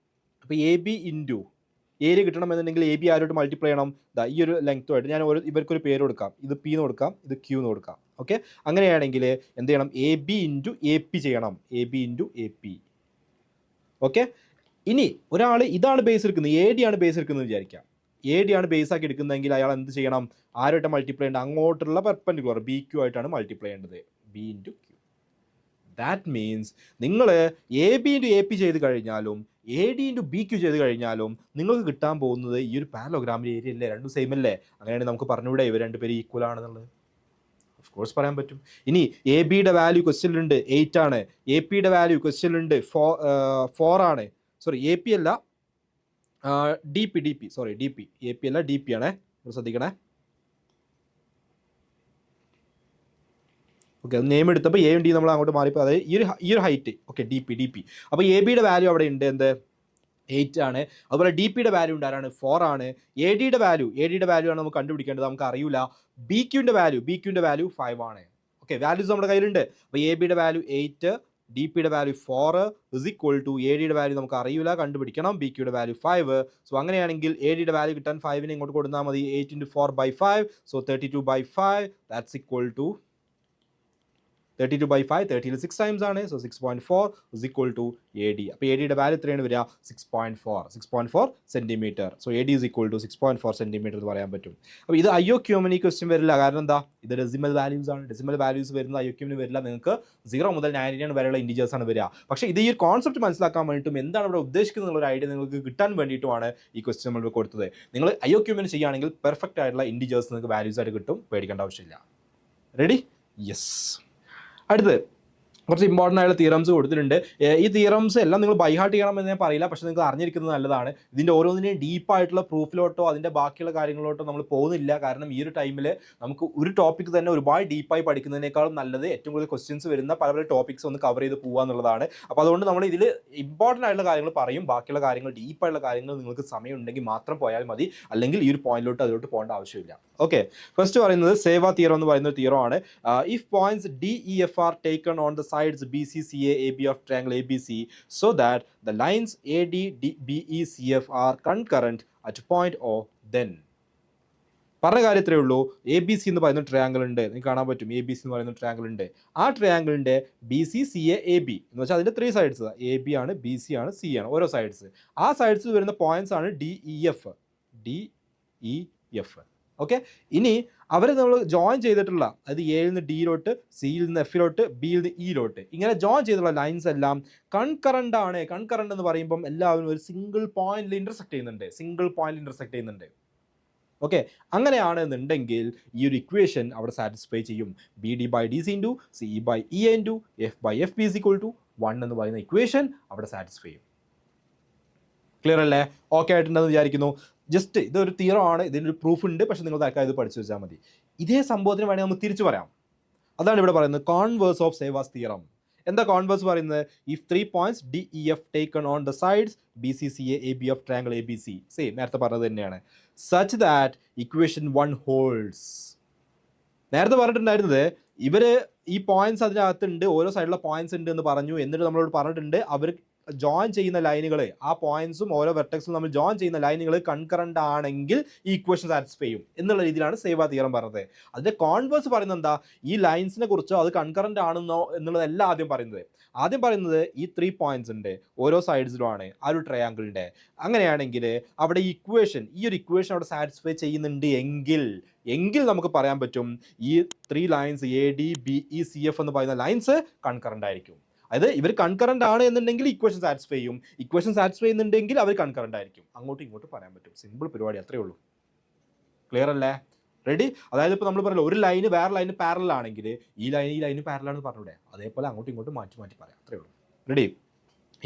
അപ്പോൾ എ ബി ഇൻറ്റു ഏരിയ കിട്ടണമെന്നുണ്ടെങ്കിൽ എ ബി ആരോട്ട് മൾട്ടിപ്ലൈ ചെയ്യണം, ഈ ഒരു ലെങ്ത്തുമായിട്ട്. ഞാൻ ഇവർക്കൊരു പേര് കൊടുക്കാം, ഇത് പി എന്ന് കൊടുക്കാം, ഇത് ക്യൂ എന്ന് കൊടുക്കാം. ഓക്കെ, അങ്ങനെയാണെങ്കിൽ എന്ത് ചെയ്യണം, A B into A P ചെയ്യണം, A B into A P. Okay, ഇനി ഒരാൾ ഇതാണ് ബേസ് എടുക്കുന്നത്, എ ഡി ആണ് ബേസ് എടുക്കുന്നത് വിചാരിക്കാം. എ ഡി ആണ് ബേസ് ആക്കി എടുക്കുന്നതെങ്കിൽ അയാൾ എന്ത് ചെയ്യണം, ആരുമായിട്ട് മൾട്ടിപ്ലൈ ചെയ്യേണ്ടത്, അങ്ങോട്ടുള്ള പെർപെൻഡിക്കുലർ ബി ക്യൂ ആയിട്ടാണ് മൾട്ടിപ്ലൈ ചെയ്യേണ്ടത്, B into Q. That means നിങ്ങൾ A B into A P ചെയ്ത് കഴിഞ്ഞാലും A D into B Q ചെയ്ത് കഴിഞ്ഞാലും നിങ്ങൾക്ക് കിട്ടാൻ പോകുന്നത് ഈ ഒരു പാരലോഗ്രാമിൻ്റെ ഏരിയ അല്ലേ, രണ്ടും സെയിം അല്ലേ. അങ്ങനെയാണെങ്കിൽ നമുക്ക് പറഞ്ഞുകൂടെ ഇവർ രണ്ടുപേരും ഈക്വൽ ആണെന്നുള്ളത്. ഓഫ് കോഴ്സ് പറയാൻ പറ്റും. ഇനി എ ബിയുടെ വാല്യൂ ക്വസ്റ്റ്യനിലുണ്ട് 8 ആണ്, എ പിയുടെ വാല്യൂ ക്വസ്റ്റ്യനിലുണ്ട് 4 ആണ്. സോറി എ പി അല്ല, D P sorry D P, A P അല്ല ഡി പി ആണേ, ശ്രദ്ധിക്കണേ. ഓക്കെ, നെയിം എടുത്തപ്പോൾ എയും ഡി നമ്മൾ അങ്ങോട്ട് മാറിപ്പോൾ, അതായത് ഈ ഒരു ഹൈറ്റ്. Okay, D P. അപ്പോൾ എ ബിയുടെ വാല്യൂ അവിടെ ഉണ്ട്, എന്ത് 8 ആണ്. അതുപോലെ ഡി പിയുടെ വാല്യൂ ഉണ്ടാരാണ് 4 ആണ്. എ ഡിയുടെ വാല്യൂ ആണ് നമുക്ക് കണ്ടുപിടിക്കേണ്ടത്, നമുക്ക് അറിയില്ല. ബി ക്യൂൻ്റെ വാല്യൂ 5 ആണ്. ഓക്കെ, വാല്യൂസ് നമ്മുടെ കയ്യിലുണ്ട്. അപ്പോൾ എ ബിയുടെ വാല്യൂ 8, ഡി പിയുടെ value 4 is equal to A ഡിയുടെ വാല്യൂ നമുക്ക് അറിയില്ല, കണ്ടുപിടിക്കണം. ബി ക്യൂയുടെ വാല്യൂ 5. സോ അങ്ങനെയാണെങ്കിൽ എ ഡിയുടെ വാല്യൂ കിട്ടാൻ 5നെ ഇങ്ങോട്ട് കൊടുത്താൽ മതി. 8 into 4/5, so 32/5, that's equal to 32/5, 30 6 times ആണ്. So 6.4 is equal to A D. അപ്പോൾ എ ഡിയുടെ വാല്യൂ എത്രയാണ് വരിക? 6.4 centimetre. So A D is equal to 6.4 centimetre എന്ന് പറയാൻ പറ്റും. അപ്പോൾ ഇത് IOQM ക്വസ്റ്റ്യൻ വരില്ല, കാരണം എന്താ, ഇത് ഡെസിമൽ വാല്യൂസ് ആണ്. ഡെസിമൽ വാല്യൂസ് വരുന്ന IOQM വരില്ല. നിങ്ങൾക്ക് 0 മുതൽ 99 വരെയുള്ള ഇൻഡിജേഴ്സ് ആണ് വരിക. പക്ഷേ ഇത് ഈ ഒരു കോൺസെപ്റ്റ് മനസ്സിലാക്കാൻ വേണ്ടിയിട്ടും എന്താണ് ഇവിടെ ഉദ്ദേശിക്കുന്നത് ഒരു ഐഡിയ നിങ്ങൾക്ക് കിട്ടാൻ വേണ്ടിയിട്ടുമാണ് ഈ ക്വസ്റ്റ്യൻ നമ്മൾ കൊടുത്തത്. നിങ്ങൾ IOQM ചെയ്യുകയാണെങ്കിൽ പെർഫെക്റ്റ് ആയിട്ടുള്ള ഇൻഡിജേഴ്സ് നിങ്ങൾക്ക് വാല്യൂസ് ആയിട്ട് കിട്ടും, പേടിക്കേണ്ട ആവശ്യമില്ല. റെഡി? യെസ്. അടുത്ത് കുറച്ച് ഇമ്പോർട്ടൻ്റ് ആയിട്ടുള്ള തിയറംസ് കൊടുത്തിട്ടുണ്ട്. ഈ തിയറംസ് എല്ലാം നിങ്ങൾ ബൈ ഹാർട്ട് ചെയ്യണമെന്ന് ഞാൻ പറയില്ല, പക്ഷേ നിങ്ങൾക്ക് അറിഞ്ഞിരിക്കുന്നത് നല്ലതാണ്. ഇതിൻ്റെ ഓരോന്നിനെയും ഡീപ്പായിട്ടുള്ള പ്രൂഫിലോട്ടോ അതിൻ്റെ ബാക്കിയുള്ള കാര്യങ്ങളിലോട്ടോ നമ്മൾ പോകുന്നില്ല. കാരണം ഈ ഒരു ടൈമിൽ നമുക്ക് ഒരു ടോപ്പിക് തന്നെ ഒരുപാട് ഡീപ്പായി പഠിക്കുന്നതിനേക്കാളും നല്ലത് ഏറ്റവും കൂടുതൽ ക്വസ്റ്റ്യൻസ് വരുന്ന പല പല ടോപ്പിക്സ് ഒന്ന് കവർ ചെയ്ത് പോകുക എന്നുള്ളതാണ്. അപ്പോൾ അതുകൊണ്ട് നമ്മൾ ഇതിൽ ഇമ്പോർട്ടൻ്റ് ആയിട്ടുള്ള കാര്യങ്ങൾ പറയും, ബാക്കിയുള്ള കാര്യങ്ങൾ ഡീപ്പായിട്ടുള്ള കാര്യങ്ങൾ നിങ്ങൾക്ക് സമയം ഉണ്ടെങ്കിൽ മാത്രം പോയാൽ മതി, അല്ലെങ്കിൽ ഈ ഒരു പോയിന്റിലോട്ട് അതിലോട്ട് പോകേണ്ട ആവശ്യമില്ല. ഓക്കെ, ഫസ്റ്റ് പറയുന്നത് സേവ തിയറം എന്ന് പറയുന്ന ഒരു തിയറം ആണ്. If points D E F are taken on the sides BCCA AB of triangle ABC so that the lines AD BECF are concurrent at point O, then പറഞ്ഞ കാര്യം ഇത്രയേ ഉള്ളൂ. ABC എന്ന് പറയുന്ന ട്രയാങ്കിൾ ഉണ്ട്, നിങ്ങൾക്ക് കാണാൻ പറ്റും. ABC എന്ന് പറയുന്ന ട്രയാങ്കിൾ ഉണ്ട്. ആ ട്രയാങ്കിളിൻ്റെ BCCA AB എന്ന് വെച്ചാൽ അതിൻ്റെ 3 സൈഡ്സ്, AB ആണ്, BC ആണ്, C ആണ്, ഓരോ സൈഡ്സ്. ആ സൈഡ്സിൽ വരുന്ന പോയിന്റ്സ് ആണ് DEF. ഓക്കെ, ഇനി അവരെ നമ്മൾ ജോയിൻ ചെയ്തിട്ടുള്ള, അതായത് എയിൽ നിന്ന് ഡിയിലോട്ട്, സിയിൽ നിന്ന് എഫിലോട്ട്, ബിയിൽ നിന്ന് ഇയിലോട്ട്, ഇങ്ങനെ ജോയിൻ ചെയ്തിട്ടുള്ള ലൈൻസ് എല്ലാം കൺകറന്റ് ആണ്. കൺകറന്റ് എന്ന് പറയുമ്പം എല്ലാവരും ഒരു സിംഗിൾ പോയിന്റിൽ ഇന്റർസെക്ട് ചെയ്യുന്നുണ്ട്. ഓക്കെ, അങ്ങനെയാണ് എന്നുണ്ടെങ്കിൽ ഈ ഒരു ഇക്വേഷൻ അവിടെ സാറ്റിസ്ഫൈ ചെയ്യും. BD/DC into CE/EA into F/FB is equal to 1 എന്ന് പറയുന്ന ഇക്വേഷൻ അവിടെ സാറ്റിസ്ഫൈ ചെയ്യും. ക്ലിയർ അല്ലേ? ഓക്കെ ആയിട്ടുണ്ടെന്ന് വിചാരിക്കുന്നു. ജസ്റ്റ് ഇതൊരു തിയറം ആണ്, ഇതിനൊരു പ്രൂഫ് ഉണ്ട്, പക്ഷെ നിങ്ങൾ തൽക്കാലം ഇത് പഠിച്ചു വെച്ചാൽ മതി. ഇതേ സംഭവത്തിന് വേണമെങ്കിൽ നമുക്ക് തിരിച്ചു പറയാം. അതാണ് ഇവിടെ പറയുന്നത് കോൺവേഴ്സ് ഓഫ് സേവാസ് തിയറം. എന്താ കോൺവേഴ്സ് പറയുന്നത്? If 3 points DEF taken on the sides BCCA AB of triangle ABC, same നേരത്തെ പറഞ്ഞത് തന്നെയാണ്, സച്ച് ദാറ്റ് ഇക്വേഷൻ 1 ഹോൾഡ്സ്. നേരത്തെ പറഞ്ഞിട്ടുണ്ടായിരുന്നത് ഇവര് ഈ പോയിന്റ്സ് അതിനകത്തുണ്ട്, ഓരോ സൈഡിലുള്ള പോയിന്റ്സ് ഉണ്ട് എന്ന് പറഞ്ഞു. എന്നിട്ട് നമ്മളോട് പറഞ്ഞിട്ടുണ്ട് അവർ ജോയിൻ ചെയ്യുന്ന ലൈനുകൾ, ആ പോയിന്റ്സും ഓരോ വെർട്ടെക്സും നമ്മൾ ജോയിൻ ചെയ്യുന്ന ലൈനുകൾ കൺകറന്റ് ആണെങ്കിൽ ഈ ഇക്വേഷൻ സാറ്റിസ്ഫൈ ചെയ്യും എന്നുള്ള രീതിയിലാണ് സേവ തിയറം പറഞ്ഞത്. അതിന്റെ കോൺവേഴ്സ് പറയുന്നത് എന്താ? ഈ ലൈൻസിനെ കുറിച്ചോ അത് കൺകറന്റ് ആണെന്നോ എന്നുള്ളതല്ല ആദ്യം പറയുന്നത് ഈ 3 പോയിന്റ്സ് ഉണ്ട്, ഓരോ സൈഡ്സിലുമാണ് ആ ഒരു ട്രയാങ്കിളിന്റെ. അങ്ങനെയാണെങ്കിൽ അവിടെ ഈ ഒരു ഇക്വേഷൻ അവിടെ സാറ്റിസ്ഫൈ ചെയ്യുന്നുണ്ട് എങ്കിൽ നമുക്ക് പറയാൻ പറ്റും ഈ 3 ലൈൻസ് ADBECF എന്ന് പറയുന്ന ലൈൻസ് കൺകറന്റ് ആയിരിക്കും. അതായത് ഇവർ കൺകറന്റ് ആണ് എന്നുണ്ടെങ്കിൽ ഇക്വേഷൻ സാറ്റിസ്ഫൈ ചെയ്യുന്നുണ്ടെങ്കിൽ അവർ കൺകറന്റ് ആയിരിക്കും. അങ്ങോട്ടും ഇങ്ങോട്ടും പറയാൻ പറ്റും. സിമ്പിൾ പരിപാടി, അത്രേ ഉള്ളൂ. ക്ലിയർ അല്ലേ? റെഡി? അതായത് ഇപ്പോൾ നമ്മൾ പറയല്ലോ, ഒരു ലൈന് വേറെ ലൈന് പാരലൽ ആണെങ്കിൽ ഈ ലൈന് പാരലൽ ആണെന്ന് പറഞ്ഞൂടെ, അതേപോലെ അങ്ങോട്ടും ഇങ്ങോട്ടും മാറ്റി പറയാം. അത്രേ ഉള്ളൂ. റെഡി?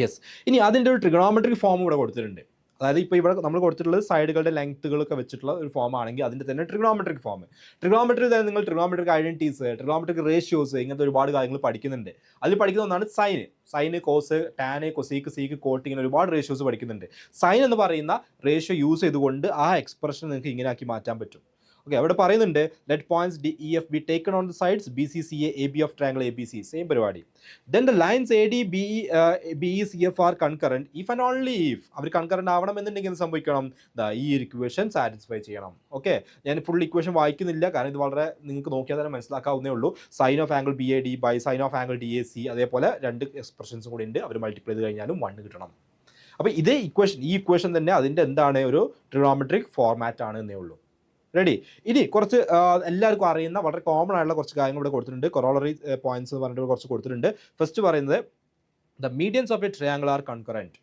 യെസ്. ഇനി അതിൻ്റെ ഒരു ട്രിഗണോമെട്രിക് ഫോം ഇവിടെ കൊടുത്തിട്ടുണ്ട്. അതായത് ഇപ്പോൾ ഇവിടെ നമ്മൾ കൊടുത്തിട്ടുള്ളത് സൈഡുകളുടെ ലെങ്ത്തുകളൊക്കെ വെച്ചിട്ടുള്ള ഒരു ഫോം ആണെങ്കിൽ അതിൻ്റെ തന്നെ ട്രിഗണോമെട്രിക് ഫോം. ട്രിഗണോമെട്രിയിൽ തന്നെ നിങ്ങൾ ട്രിഗണോമെട്രിക് ഐഡന്റിറ്റീസ്, ട്രിഗണോമെട്രിക് റേഷ്യോസ്, ഇങ്ങനത്തെ ഒരുപാട് കാര്യങ്ങൾ പഠിക്കുന്നുണ്ട്. അതിൽ പഠിക്കുന്ന ഒന്നാണ് sine, cos, tan, cosec, sec, cot, ഇങ്ങനെ ഒരുപാട് റേഷ്യോസ് പഠിക്കുന്നുണ്ട്. സൈൻ എന്ന് പറയുന്ന റേഷ്യോ യൂസ് ചെയ്തുകൊണ്ട് ആ എക്സ്പ്രഷൻ നിങ്ങൾക്ക് ഇങ്ങനെ ആക്കി മാറ്റാൻ പറ്റും. ഓക്കെ, അവിടെ പറയുന്നുണ്ട് let points DEF be taken on the sides BCCA AB of triangle ABC, same പരിപാടി. Then the lines AD BECF are concurrent if and only if. അവർ കൺകറന്റ് ആവണം എന്നുണ്ടെങ്കിൽ സംഭവിക്കണം, ഈ ഇക്വേഷൻ സാറ്റിസ്ഫൈ ചെയ്യണം. ഓക്കെ, ഞാൻ ഫുൾ ഇക്വേഷൻ വായിക്കുന്നില്ല, കാരണം ഇത് വളരെ നിങ്ങൾക്ക് നോക്കിയാൽ തന്നെ മനസ്സിലാക്കാവുന്നേ ഉള്ളൂ. Sine of angle BAD by sine of angle DAC, അതേപോലെ 2 എക്സ്പ്രഷൻസും കൂടി ഉണ്ട്, അവർ മൾട്ടിപ്ലൈ ചെയ്ത് കഴിഞ്ഞാലും 1 കിട്ടണം. അപ്പോൾ ഈ ഇക്വേഷൻ തന്നെ അതിൻ്റെ എന്താണ്, ഒരു ട്രിഗണോമെട്രിക് ഫോർമാറ്റ് ആണ് എന്നേ ഉള്ളൂ. റെഡി? ഇനി കുറച്ച് എല്ലാവർക്കും അറിയുന്ന വളരെ കോമൺ ആയിട്ടുള്ള കുറച്ച് കാര്യങ്ങൾ ഇവിടെ കൊടുത്തിട്ടുണ്ട്. കൊറോളറി പോയിന്റ്സ് എന്ന് പറഞ്ഞിട്ട് കുറച്ച് കൊടുത്തിട്ടുണ്ട്. ഫസ്റ്റ് പറയുന്നത് the medians of a triangle are concurrent.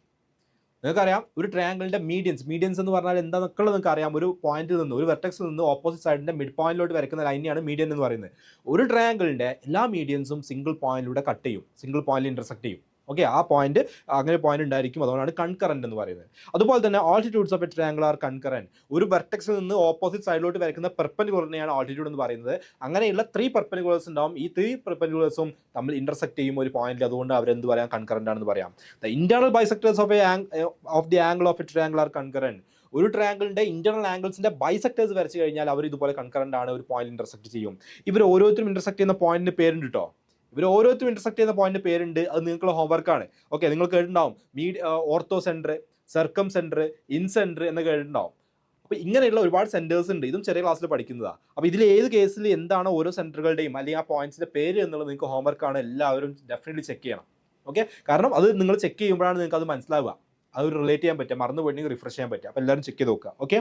നിങ്ങൾക്കറിയാം ഒരു ട്രയാങ്കിളിന്റെ മീഡിയൻസ് എന്ന് പറഞ്ഞാൽ എന്താണെന്നൊക്കെ നിങ്ങൾക്ക് അറിയാം. ഒരു പോയിന്റിൽ നിന്ന്, ഒരു വെർട്ടെക്സിൽ നിന്ന് ഓപ്പോസിറ്റ് സൈഡിന്റെ മിഡ് പോയിന്റിലോട്ട് വരയ്ക്കുന്ന ലൈനെയാണ് മീഡിയൻ എന്ന് പറയുന്നത്. ഒരു ട്രയാങ്കിളിന്റെ എല്ലാ മീഡിയൻസും സിംഗിൾ പോയിന്റിലൂടെ കട്ട് ചെയ്യും, സിംഗിൾ പോയിന്റിൽ ഇന്റർസെക്ട് ചെയ്യും. ഓക്കെ, ആ പോയിന്റ് അങ്ങനെ പോയിന്റ് ഉണ്ടായിരിക്കും, അതുകൊണ്ടാണ് കൺകറന്റ് എന്ന് പറയുന്നത്. അതുപോലെ തന്നെ altitudes of a triangle are concurrent. ഒരു വെർട്ടെക്സിൽ നിന്ന് ഓപ്പോസിറ്റ് സൈഡിലോട്ട് വരയ്ക്കുന്ന പെർപെൻഡിക്കുലറിനെയാണ് ആൾട്ടിറ്റ്യൂഡ് എന്ന് പറയുന്നത്. അങ്ങനെയുള്ള 3 പെർപെൻഡിക്കുലേഴ്സ് ഉണ്ടാവും. ഈ 3 പെർപെൻഡിക്കുലേഴ്സും തമ്മിൽ ഇന്റർസെക്ട് ചെയ്യും ഒരു പോയിന്റിൽ, അതുകൊണ്ട് അവരെന്ത് പറയാം, കൺകറന്റ് ആണെന്ന് പറയാം. The internal bisectors of the angle of a triangle are concurrent. ഒരു ട്രയാങ്കിളിന്റെ ഇന്റർണൽ ആംഗിൾസിന്റെ ബൈസെക്ടേഴ്സ് വരച്ച് കഴിഞ്ഞാൽ അവർ ഇതുപോലെ കൺകറന്റ് ആണ്, ഒരു പോയിന്റ് ഇന്റർസെക്ട് ചെയ്യും. ഇവർ ഓരോരുത്തരും ഇന്റർസെക്ട് ചെയ്യുന്ന പോയിന്റിന് പേരുണ്ട് കേട്ടോ. ഇവർ ഓരോരുത്തരും ഇന്റർസെക്ട് ചെയ്യുന്ന പോയിന്റ് പേരുണ്ട്, അത് നിങ്ങൾക്കുള്ള ഹോംവർക്കാണ്. ഓക്കെ, നിങ്ങൾ കേട്ടിട്ടുണ്ടാവും orthocentre, circumcentre, incentre എന്ന് കേട്ടിട്ടുണ്ടാവും. അപ്പോൾ ഇങ്ങനെയുള്ള ഒരുപാട് സെന്റേഴ്സ് ഉണ്ട്, ഇതും ചെറിയ ക്ലാസ്സിൽ പഠിക്കുന്നതാണ്. അപ്പോൾ ഇതിൽ ഏത് കേസിൽ എന്താണ് ഓരോ സെന്ററുകളുടെയും അല്ലെങ്കിൽ ആ പോയിന്റ്സിന്റെ പേര് എന്നുള്ളത് നിങ്ങൾക്ക് ഹോംവർക്കാണ്, എല്ലാവരും ഡെഫിനറ്റ്ലി ചെക്ക് ചെയ്യണം. ഓക്കെ, കാരണം അത് നിങ്ങൾ ചെക്ക് ചെയ്യുമ്പോഴാണ് നിങ്ങൾക്ക് അത് മനസ്സിലാവുക, അത് റിലേറ്റ് ചെയ്യാൻ പറ്റുക, മറന്നു പോയിട്ടുണ്ടെങ്കിൽ റിഫ്രഷ് ചെയ്യാൻ പറ്റുക. അപ്പോൾ എല്ലാവരും ചെക്ക് ചെയ്ത് നോക്കുക. ഓക്കെ,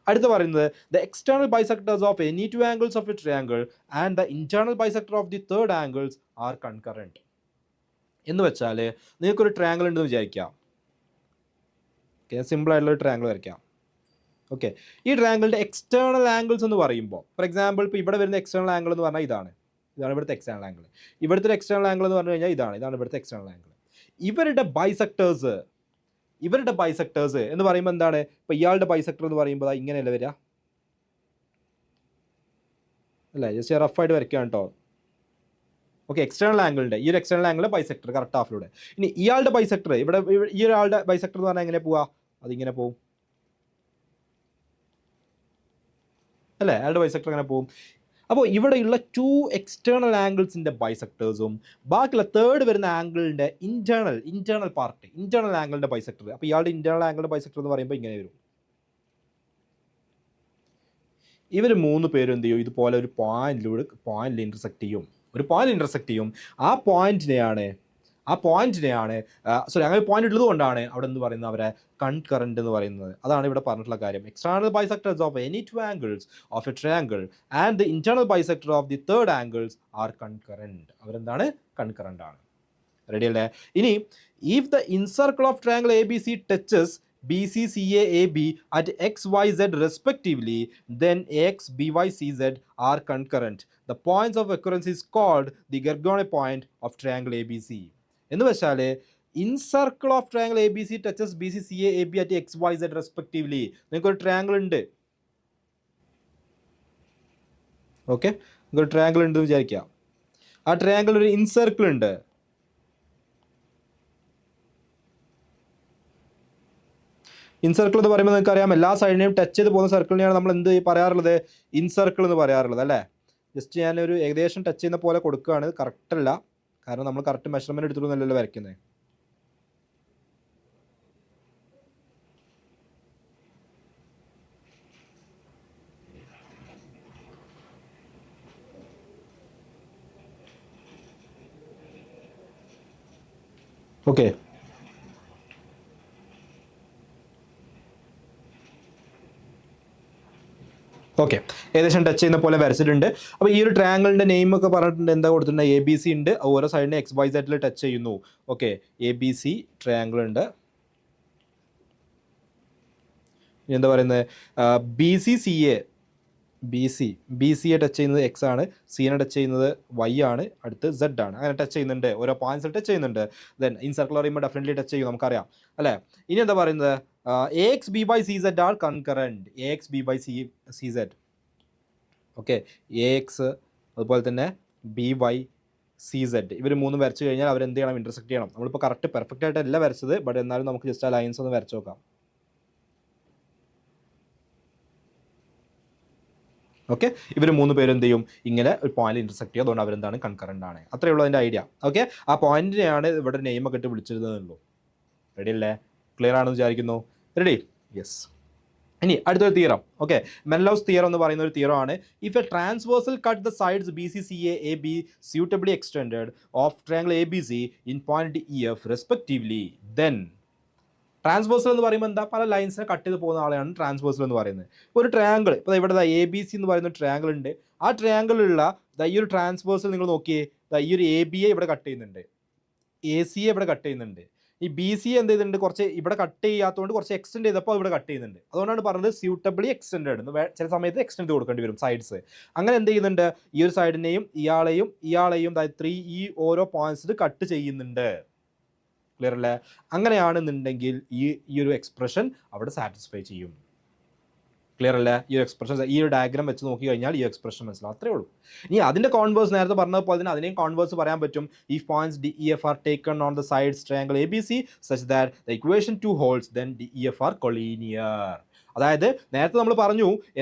അടുത്ത് പറയുന്നത് the external bisectors of any 2 angles of a triangle and the internal bisector of the third angles are concurrent. എന്ന് വെച്ചാൽ നിങ്ങൾക്കൊരു ട്രയാങ്കിൾ ഉണ്ടെന്ന് വിചാരിക്കാം. ഓക്കെ, സിമ്പിൾ ആയിട്ടുള്ള ഒരു ട്രയാങ്കിൾ വരയ്ക്കാം. ഓക്കെ, ഈ ട്രയാങ്കിളിൻ്റെ എക്സ്റ്റേണൽ ആംഗിൾസ് എന്ന് പറയുമ്പോൾ, ഫോർ എക്സാമ്പിൾ ഇപ്പോൾ ഇവിടെ വരുന്ന എക്സ്റ്റേണൽ ആംഗിൾ എന്ന് പറഞ്ഞാൽ ഇതാണ് ഇവിടുത്തെ എക്സ്റ്റേണൽ ആംഗിൾ. ഇവിടുത്തെ എക്സ്റ്റേണൽ ആംഗിൾ എന്ന് പറഞ്ഞു കഴിഞ്ഞാൽ ഇതാണ് ഇവിടുത്തെ എക്സ്റ്റേണൽ ആംഗിൾ. ഇവരുടെ ബൈസെക്ടേഴ്സ് എന്ന് പറയുമ്പോൾ എന്താണ്, ഇപ്പോൾ ഇയാളുടെ ബൈസെക്ടർ എന്ന് പറയുമ്പോൾ ഇങ്ങനെയല്ല വരിക അല്ലേ, ജസ്റ്റ് റഫായിട്ട് വരയ്ക്കുകയാണ് കേട്ടോ. ഓക്കെ, എക്സ്റ്റേണൽ ആംഗിളിൻ്റെ ഈ ഒരു എക്സ്റ്റേണൽ ആംഗിളിലെ ബൈസെക്ടർ കറക്റ്റ് ഹാഫിലൂടെ. ഇനി ഇയാളുടെ ബൈസെക്ടർ ഇവിടെ ഈ ഒരാളുടെ ബൈസെക്ടർ എന്ന് പറഞ്ഞാൽ എങ്ങനെ പോവാ, അതിങ്ങനെ പോവും അല്ലേ, അയാളുടെ ബൈസെക്ടർ അങ്ങനെ പോവും. അപ്പോൾ ഇവിടെയുള്ള 2 എക്സ്റ്റേണൽ ആംഗിൾസിൻ്റെ ബൈസെക്ടേഴ്സും ബാക്കിയുള്ള തേർഡ് വരുന്ന ആംഗിളിൻ്റെ ഇന്റേണൽ പാർട്ട്, ഇന്റേണൽ ആംഗിളിൻ്റെ ബൈസെക്ടർ. അപ്പോൾ ഇയാളുടെ ഇന്റേണൽ ആംഗിളിൻ്റെ ബൈസെക്ടർ എന്ന് പറയുമ്പോൾ ഇങ്ങനെ വരും. ഇവർ 3 പേരും എന്ത് ചെയ്യും, ഇതുപോലെ ഒരു പോയിന്റിൽ ഇന്റർസെക്ട് ചെയ്യും. ആ പോയിന്റിനെയാണ് അങ്ങനെ പോയിന്റ് ഉള്ളതുകൊണ്ടാണ് അവിടെ എന്ത് പറയുന്നത്, അവരെ കൺകറന്റ് എന്ന് പറയുന്നത്. അതാണ് ഇവിടെ പറഞ്ഞിട്ടുള്ള കാര്യം. External bisectors of any 2 angles of a triangle and the internal bisector of the third angles are concurrent. അവരെന്താണ്, കൺകറന്റ് ആണ്. റെഡി അല്ലേ? ഇനി if the incircle of triangle A B C touches BCCAAB at XYZ respectively, then AXBYCZ are concurrent. The points of occurrence is called the Gergone point of triangle ABC. എന്ന് വെച്ചാൽ incircle of triangle A B C touches BCCAAB at XYZ respectively. നിങ്ങൾക്കൊരു triangle ഉണ്ട്, okay, നിങ്ങൾക്കൊരു triangle ഉണ്ട് വിചാരിക്കുക. ആ triangle ഒരു incircle ഉണ്ട്. ഇൻസർക്കിൾ എന്ന് പറയുമ്പോൾ നിങ്ങൾക്ക് അറിയാം, എല്ലാ സൈഡിനെയും ടച്ച് ചെയ്ത് പോകുന്ന സർക്കിളിനെയാണ് നമ്മൾ എന്ത് പറയാറുള്ളത്, ഇൻസർക്കിൾ എന്ന് പറയാറുള്ളത് അല്ലേ. ജസ്റ്റ് ഞാനൊരു ഏകദേശം ടച്ച് ചെയ്യുന്ന പോലെ കൊടുക്കുകയാണ്, കറക്റ്റ് അല്ല, കാരണം നമ്മൾ കറക്റ്റ് മെഷർമെൻറ്റ് എടുത്തിട്ടൊന്നുമല്ലല്ലോ വരയ്ക്കുന്നത്. ഓക്കെ, ഓക്കെ, ഏകദേശം ടച്ച് ചെയ്യുന്ന പോലെ വരച്ചിട്ടുണ്ട്. അപ്പോൾ ഈ ഒരു ട്രയാങ്കിളിൻ്റെ നെയിം ഒക്കെ പറഞ്ഞിട്ടുണ്ട്, എന്താ കൊടുത്തിട്ടുണ്ട്, ABC ഉണ്ട്, ഓരോ സൈഡിനെ XYZ ടച്ച് ചെയ്യുന്നു. ഓക്കെ, ABC ട്രയാങ്കിൾ ഉണ്ട്. എന്താ പറയുന്നത്, BCCA ടച്ച് ചെയ്യുന്നത് X ആണ്, സിനെ ടച്ച് ചെയ്യുന്നത് Y ആണ്, അടുത്ത് Z ആണ്. അങ്ങനെ ടച്ച് ചെയ്യുന്നുണ്ട്, ഓരോ പോയിന്റ്സിൽ ടച്ച് ചെയ്യുന്നുണ്ട്. ദെൻ ഇൻ സർക്കിൾ പറയുമ്പോൾ ഡെഫിനറ്റ്ലി ടച്ച് ചെയ്യും, നമുക്കറിയാം അല്ലേ. ഇനി എന്താ പറയുന്നത്, AXB/CZ R concurrent. AXB/CZ, okay, AX അതുപോലെ തന്നെ BY/CZ ഇവർ 3 വരച്ച് കഴിഞ്ഞാൽ അവർ എന്ത് ചെയ്യണം, ഇന്റർസെക്ട് ചെയ്യണം. നമ്മളിപ്പോൾ കറക്റ്റ് പെർഫെക്റ്റ് ആയിട്ടല്ല വരച്ചത്, ബട്ട് എന്നാലും നമുക്ക് ജസ്റ്റ് ആ ലൈൻസ് ഒന്ന് വരച്ച് നോക്കാം. ഓക്കെ, ഇവർ 3 പേരും എന്ത് ചെയ്യും, ഇങ്ങനെ ഒരു പോയിന്റ് ഇന്റർസെക്ട് ചെയ്യും, അതുകൊണ്ട് അവരെന്താണ്, കൺകറന്റ് ആണ്. അത്രയേ ഉള്ളൂ അതിൻ്റെ ഐഡിയ. ഓക്കെ, ആ പോയിന്റിനെയാണ് ഇവിടെ നെയിമൊക്കെ ഇട്ട് വിളിച്ചിരുന്നതുള്ളൂ. റെഡി അല്ലേ, ക്ലിയർ ആണെന്ന് വിചാരിക്കുന്നു. Ready, yes. ഇനി അടുത്തൊരു തിയറം. ഓക്കെ, മെൻലോസ് തിയറം എന്ന് പറയുന്ന ഒരു തിയറം ആണ്. If A transversal cut the sides BCCAAB suitably extended of triangle ABC in point EF respectively, then transversal എന്ന് പറയുമ്പോൾ എന്താ, പല ലൈൻസിനെ കട്ട് ചെയ്ത് പോകുന്ന ആളെയാണ് ട്രാൻസ്വേഴ്സൽ എന്ന് പറയുന്നത്. ഒരു ട്രയാങ്കിൾ, ഇപ്പോൾ ഇവിടെ ABC എന്ന് പറയുന്ന ട്രയാങ്കിൾ ഉണ്ട്. ആ ട്രയാങ്കിളിലുള്ള ഈ ഒരു ട്രാൻസ്വേഴ്സൽ നിങ്ങൾ നോക്കിയേ, ഈ ഒരു ABയെ ഇവിടെ കട്ട് ചെയ്യുന്നുണ്ട്, ACയെ ഇവിടെ കട്ട് ചെയ്യുന്നുണ്ട്. ഈ ബി സി എന്ത് ചെയ്തിട്ടുണ്ട്, കുറച്ച് ഇവിടെ കട്ട് ചെയ്യാത്തതുകൊണ്ട് കുറച്ച് എക്സ്റ്റെൻഡ് ചെയ്തപ്പോൾ ഇവിടെ കട്ട് ചെയ്യുന്നുണ്ട്. അതുകൊണ്ടാണ് പറഞ്ഞത് സ്യൂട്ടബിളി എക്സ്റ്റെൻഡ്. ചില സമയത്ത് എക്സ്റ്റെൻഡ് കൊടുക്കേണ്ടി വരും സൈഡ്സ്. അങ്ങനെ എന്ത് ചെയ്യുന്നുണ്ട്, ഈ ഒരു സൈഡിനെയും ഇയാളെയും അതായത് 3 ഈ ഓരോ പോയിന്റ്സിൽ കട്ട് ചെയ്യുന്നുണ്ട്. ക്ലിയർ അല്ലേ? അങ്ങനെയാണെന്നുണ്ടെങ്കിൽ ഈ ഒരു എക്സ്പ്രഷൻ അവിടെ സാറ്റിസ്ഫൈ ചെയ്യും. ക്ലിയർ അല്ലേ? ഈ ഒരു എക്സ്പ്രഷൻ, ഈ ഒരു ഡയഗ്രാം വെച്ച് നോക്കി കഴിഞ്ഞാൽ ഈ എക്സ്പ്രഷൻ മനസ്സിലാവും. അത്രേ ഉള്ളൂ. ഇനി അതിന്റെ കോൺവേഴ്സ് നേരത്തെ പറഞ്ഞതുപോലെ തന്നെ അതിനെയും കോൺവേഴ്സ് പറയാൻ പറ്റും. If points D E F are taken on the sides triangle A B C such that the equation 2 holds then D E F are collinear. അതായത് നേരത്തെ നമ്മൾ പറഞ്ഞു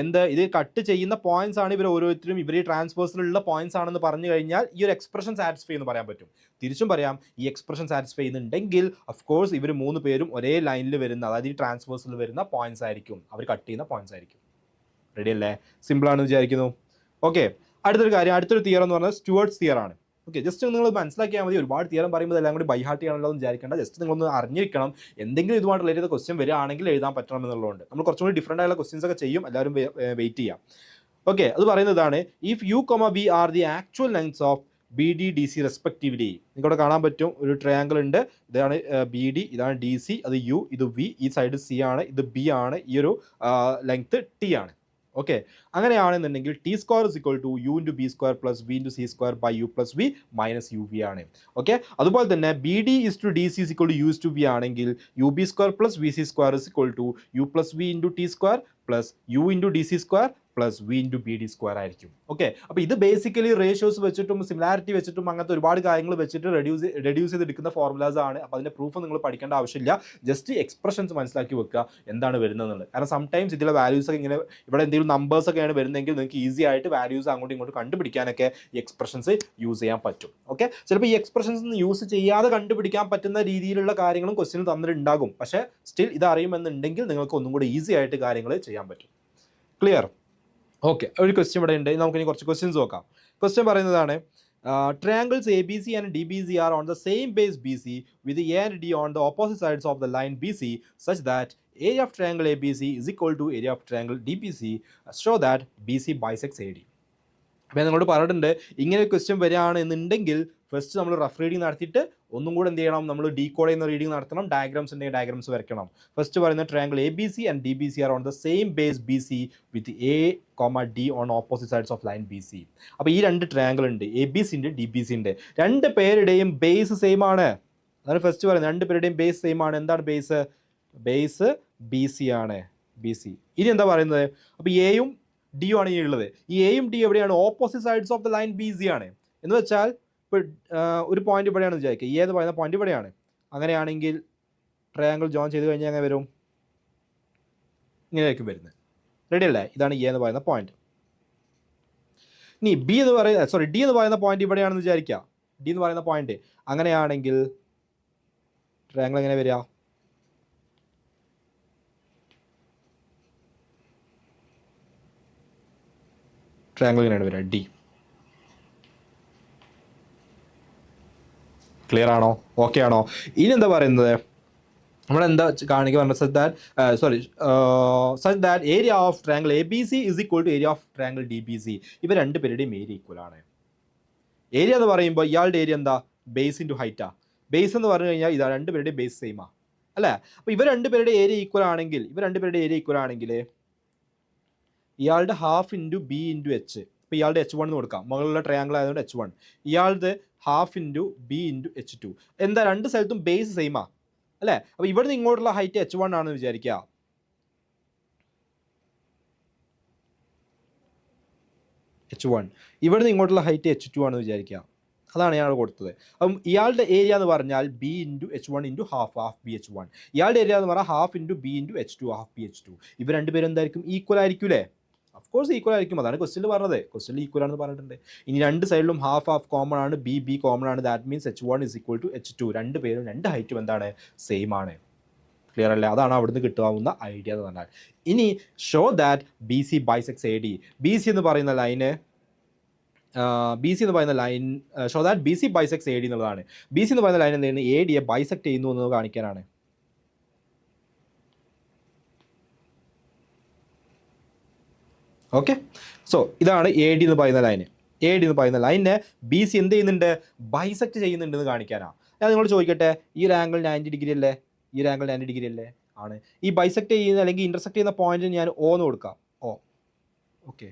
ഇത് കട്ട് ചെയ്യുന്ന പോയിന്റ്സ് ആണ് ഇവർ ഓരോരുത്തരും, ഇവർ ഈ ട്രാൻസ്വേഴ്സിലുള്ള പോയിന്റ്സ് ആണെന്ന് പറഞ്ഞു കഴിഞ്ഞാൽ ഈ ഒരു എക്സ്പ്രഷൻ സാറ്റിസ്ഫൈ എന്ന് പറയാൻ പറ്റും. തിരിച്ചും പറയാം, ഈ എക്സ്പ്രഷൻ സാറ്റിസ്ഫൈ ചെയ്യുന്നുണ്ടെങ്കിൽ ഓഫ് കോഴ്സ് ഇവർ 3 പേരും ഒരേ ലൈനിൽ വരുന്ന, അതായത് ഈ ട്രാൻസ്വേഴ്സിൽ വരുന്ന പോയിന്റ്സ് ആയിരിക്കും, അവർ കട്ട് ചെയ്യുന്ന പോയിന്റ്സ് ആയിരിക്കും. റെഡി അല്ലേ? സിമ്പിൾ ആണെന്ന് വിചാരിക്കുന്നു. ഓക്കെ, അടുത്തൊരു തിയറം എന്ന് പറഞ്ഞാൽ സ്റ്റുവർട്ട്സ് തിയർ ആണ്. ഓക്കെ, ജസ്റ്റ് നിങ്ങൾ മനസ്സിലാക്കിയാൽ മതി. ഒരുപാട് തിയറം പറയുമ്പോൾ എല്ലാം കൂടി ബൈഹാർട്ട് ചെയ്യണമല്ലോ എന്ന് വിചാരിക്കേണ്ട. ജസ്റ്റ് നിങ്ങളൊന്ന് അറിഞ്ഞിരിക്കണം. എന്തെങ്കിലും ഇതുമായിട്ട് റിലേറ്റ് ചെയ്ത ക്വസ്റ്റ്യൻ വരികയാണെങ്കിൽ എഴുതാൻ പറ്റണം എന്നുള്ളതുകൊണ്ട് നമ്മൾ കുറച്ചും കൂടി ഡിഫറൻ്റ് ആയുള്ള ക്വസ്റ്റ്യൻസ് ഒക്കെ ചെയ്യും. എല്ലാവരും വെയിറ്റ് ചെയ്യാം. ഓക്കെ, അത് പറയുന്നതാണ് if U comma B are the actual lengths of B D D C respectively. നിങ്ങൾക്കിവിടെ കാണാൻ പറ്റും ഒരു ട്രയാങ്കിൾ ഉണ്ട്. ഇതാണ് ബി ഡി, ഇതാണ് ഡി സി, അത് യു, ഇത് വി, ഈ സൈഡ് സി ആണ്, ഇത് ബി ആണ്, ഈ ഒരു ലെങ്ത് ടി ആണ്. ഓക്കെ, അങ്ങനെയാണെന്നുണ്ടെങ്കിൽ T square is equal to U into B square plus V into C square by U plus V minus U V ആണ്. ഓക്കെ, അതുപോലെ തന്നെ B D is to D C is equal to U is to V ആണെങ്കിൽ U B square plus V C square is equal to U plus V into T square plus U into D C square plus V into B D square ആയിരിക്കും. Okay, അപ്പോൾ ഇത് basically ratios വെച്ചിട്ടും similarity വെച്ചിട്ടും അങ്ങനത്തെ ഒരുപാട് കാര്യങ്ങൾ വെച്ചിട്ട് reduce ചെയ്തെടുക്കുന്ന ഫോർമുലാസ് ആണ്. അപ്പോൾ അതിൻ്റെ പ്രൂഫ് നിങ്ങൾ പഠിക്കേണ്ട ആവശ്യമില്ല. ജസ്റ്റ് എക്സ്പ്രഷൻസ് മനസ്സിലാക്കി വെക്കുക എന്താണ് വരുന്നതെന്നുള്ളത്. കാരണം സംടൈംസ് ഇതിലെ വാല്യൂസ് ഒക്കെ ഇങ്ങനെ ഇവിടെ എന്തെങ്കിലും നമ്പേഴ്സ് ഒക്കെയാണ് വരുന്നതെങ്കിൽ നിങ്ങൾക്ക് ഈസി ആയിട്ട് വാല്യൂസ് അങ്ങോട്ടും ഇങ്ങോട്ടും കണ്ടുപിടിക്കാനൊക്കെ ഈ എക്സ്പ്രഷൻസ് യൂസ് ചെയ്യാൻ പറ്റും. ഓക്കെ, ചിലപ്പോൾ ഈ എക്സ്പ്രഷൻസ് യൂസ് ചെയ്യാതെ കണ്ടുപിടിക്കാൻ പറ്റുന്ന രീതിയിലുള്ള കാര്യങ്ങളും ക്വസ്റ്റ്യൻ തന്നിട്ടുണ്ടാകും. പക്ഷേ സ്റ്റിൽ ഇത് അറിയുമെന്നുണ്ടെങ്കിൽ നിങ്ങൾക്ക് ഒന്നും കൂടി ഈസി ആയിട്ട് കാര്യങ്ങൾ ചെയ്യാൻ പറ്റും. ക്ലിയർ? ഓക്കെ, ഒരു ക്വസ്റ്റ്യൻ ഇവിടെ ഉണ്ട്. നമുക്കിനി കുറച്ച് ക്വസ്റ്റ്യൻസ് നോക്കാം. ക്വസ്റ്റ്യൻ പറയുന്നതാണ് triangles ABC and DBC are on the same base BC with A and D on the opposite sides of the line BC such that area of triangle ABC is equal to area of triangle DBC. Show that BC bisects AD. അപ്പോൾ നിങ്ങളോട് പറഞ്ഞിട്ടുണ്ട് ഇങ്ങനെ ഒരു question വരികയാണെന്നുണ്ടെങ്കിൽ first നമ്മൾ rough reading നടത്തിയിട്ട് ഒന്നും കൂടെ എന്ത് ചെയ്യണം, നമ്മൾ ഡീകോഡ് ചെയ്യുന്ന റീഡിങ് നടത്തണം. ഡയഗ്രാംസ് ഉണ്ടെങ്കിൽ ഡയഗ്രാംസ് വരയ്ക്കണം. ഫസ്റ്റ് പറയുന്ന triangle A B C and D B C R on the same base B C with a comma D on opposite sides of line B C. അപ്പോൾ ഈ രണ്ട് triangle ഉണ്ട്, A B C ഉണ്ട്, D B C ഉണ്ട്. രണ്ട് പേരുടെയും base same ആണ്. അതാണ് ഫസ്റ്റ് പറയുന്നത്, രണ്ട് പേരുടെയും ബേസ് സെയിം ആണ്. എന്താണ് ബേസ്? ബേസ് ബി സി ആണ്, ബി സി. ഇനി എന്താ പറയുന്നത്? അപ്പോൾ എയും ഡിയും ആണ് ഈ ഉള്ളത്. ഈ എയും ഡി എവിടെയാണ്? Opposite sides of the line B C ആണ്. എന്ന് വെച്ചാൽ ഇപ്പോൾ ഒരു പോയിന്റ് ഇവിടെയാണ് വിചാരിക്കുക, ഈ എന്ന് പറയുന്ന പോയിന്റ് ഇവിടെയാണ്. അങ്ങനെയാണെങ്കിൽ ട്രയാങ്കിൾ ജോയിൻ ചെയ്ത് കഴിഞ്ഞാൽ എങ്ങനെ വരും? ഇങ്ങനെയായിരിക്കും വരുന്നത്. റെഡി അല്ലേ? ഇതാണ് എ എന്ന് പറയുന്ന പോയിന്റ്. ഇനി ഡി എന്ന് പറയുന്ന പോയിന്റ് ഇവിടെയാണെന്ന് വിചാരിക്കുക, ഡി എന്ന് പറയുന്ന പോയിന്റ്. അങ്ങനെയാണെങ്കിൽ ട്രയാങ്കിൾ എങ്ങനെ വരിക? ട്രയാങ്കിൾ എങ്ങനെയാണ് വരിക? ഡി. ക്ലിയർ ആണോ? ഓക്കെ ആണോ? ഇനി എന്താ പറയുന്നത്? നമ്മളെന്താ കാണിക്കുക പറഞ്ഞത്? Such that area of triangle A B C is equal to area of triangle D B C. ഇവർ രണ്ട് പേരുടെയും ഏരിയ ഈക്വൽ ആണ്. ഏരിയ എന്ന് പറയുമ്പോൾ ഇയാളുടെ ഏരിയ എന്താ? Base into ഹൈറ്റാ. ബേസ് എന്ന് പറഞ്ഞു കഴിഞ്ഞാൽ ഇതാ രണ്ട് പേരുടെയും ബേസ് സെയിമാ അല്ലേ? അപ്പോൾ ഇവർ രണ്ട് പേരുടെ ഏരിയ ഈക്വൽ ആണെങ്കിൽ ഇയാളുടെ half into B into H. ഇപ്പോൾ ഇയാളുടെ H1 എന്ന് കൊടുക്കാം, മുകളിലുള്ള ട്രയാങ്കിൾ ആയതുകൊണ്ട് H1. ഇയാളുടെ half into B into H2. എന്താ, രണ്ട് സ്ഥലത്തും ബേസ് സെയിമാ അല്ലേ? അപ്പോൾ ഇവിടെ നിന്ന് ഇങ്ങോട്ടുള്ള ഹൈറ്റ് H1 ആണെന്ന് വിചാരിക്കുക. H1. ഇവിടെ നിന്ന് ഇങ്ങോട്ടുള്ള ഹൈറ്റ് H2 ആണെന്ന് വിചാരിക്കുക. അതാണ് ഞാൻ കൊടുത്തത്. അപ്പം ഇയാളുടെ ഏരിയ എന്ന് പറഞ്ഞാൽ B into H1 into half B H1. ഇയാളുടെ ഏരിയ എന്ന് പറഞ്ഞാൽ half into B into H2 half B H2. ഇവർ രണ്ടുപേരും എന്തായിരിക്കും? ഈക്വൽ ആയിരിക്കൂലേ? ഓഫ് കോഴ്സ് ഈക്വൽ ആയിരിക്കും. അതാണ് ക്വസ്റ്റ്യനിൽ പറഞ്ഞത്. ക്വസ്റ്റ്യനിൽ ഈക്വൽ ആണെന്ന് പറഞ്ഞിട്ടുണ്ട്. ഇനി രണ്ട് സൈഡിലും ഹാഫ് കോമൺ ആണ്, ബി കോമൺ ആണ്. That means H1 is equal to H2. രണ്ട് പേരും രണ്ട് ഹൈറ്റും എന്താണ്? സെയിം ആണ്. ക്ലിയർ അല്ലേ? അതാണ് അവിടുന്ന് കിട്ടാവുന്ന ഐഡിയ എന്ന് പറഞ്ഞാൽ. ഇനി show that be C bisects A D. B C എന്ന് പറയുന്ന line show that be C bisects A D എന്നുള്ളതാണ്. ബി സി എന്ന് പറയുന്ന ലൈൻ എന്താണ്? എ ഡിയെ ബൈസെക്ട് ചെയ്യുന്നു എന്ന് കാണിക്കാനാണ്. ഓക്കെ, സോ ഇതാണ് എ ഡി എന്ന് പറയുന്ന ലൈന്. എ ഡി എന്ന് പറയുന്ന ലൈനിനെ ബി സി എന്ത് ചെയ്യുന്നുണ്ട്? ബൈസെക്ട് ചെയ്യുന്നുണ്ടെന്ന് കാണിക്കാനാണ്. ഞാൻ നിങ്ങളോട് ചോദിക്കട്ടെ, ഈ ഒരു ആംഗിൾ 90 ഡിഗ്രി അല്ലേ? ഈ ഒരു ആംഗിൾ 90 ഡിഗ്രി അല്ലേ? ആണ്. ഈ ബൈസെക്ട് ചെയ്യുന്ന അല്ലെങ്കിൽ ഇന്റർസെക്ട് ചെയ്യുന്ന പോയിന്റിന് ഞാൻ O എന്ന് കൊടുക്കാം. O. Okay,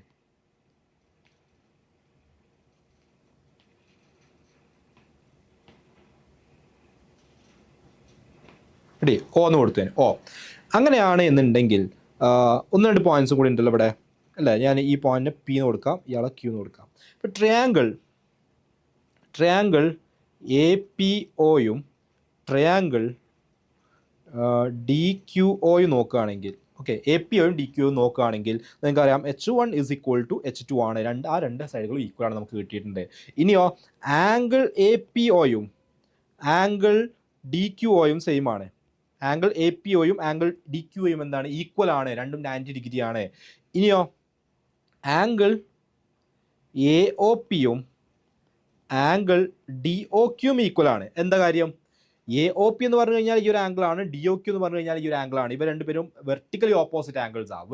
ready? O എന്ന് കൊടുത്തേന്. O അങ്ങനെയാണ് എന്നുണ്ടെങ്കിൽ ഒന്ന് രണ്ട് പോയിന്റ്സും കൂടി ഉണ്ടല്ലോ ഇവിടെ അല്ലേ? ഞാൻ ഈ പോയിന്റിന് P എന്ന് കൊടുക്കാം, ഇയാളെ Q എന്ന് കൊടുക്കാം. ഇപ്പം ട്രയാങ്കിൾ APOയും ട്രയാങ്കിൾ DQOയും നോക്കുകയാണെങ്കിൽ, ഓക്കെ, APOയും DQOയും നോക്കുകയാണെങ്കിൽ നിങ്ങൾക്കറിയാം H1 is equal to H2 ആണ്. ആ രണ്ട് സൈഡുകളും ഈക്വൽ ആണ് നമുക്ക് കിട്ടിയിട്ടുണ്ട്. ഇനിയോ ആംഗിൾ APOയും ആംഗിൾ DQOയും സെയിം ആണ്. ആംഗിൾ APOയും ആംഗിൾ DQOയും എന്താണ്? ഈക്വൽ ആണ്, രണ്ടും 90 ഡിഗ്രി ആണ്. ഇനിയോ ആംഗിൾ AOPയും ആംഗിൾ DOQയും ഈക്വൽ ആണ്. എന്താ കാര്യം? AOP എന്ന് പറഞ്ഞു കഴിഞ്ഞാൽ ഈ ഒരു ആംഗിൾ ആണ്, DOQ എന്ന് പറഞ്ഞു കഴിഞ്ഞാൽ ഈ ഒരു ആംഗിൾ ആണ്. ഇവ രണ്ടുപേരും വെർട്ടിക്കലി ഓപ്പോസിറ്റ് ആംഗിൾസ് ആണ്.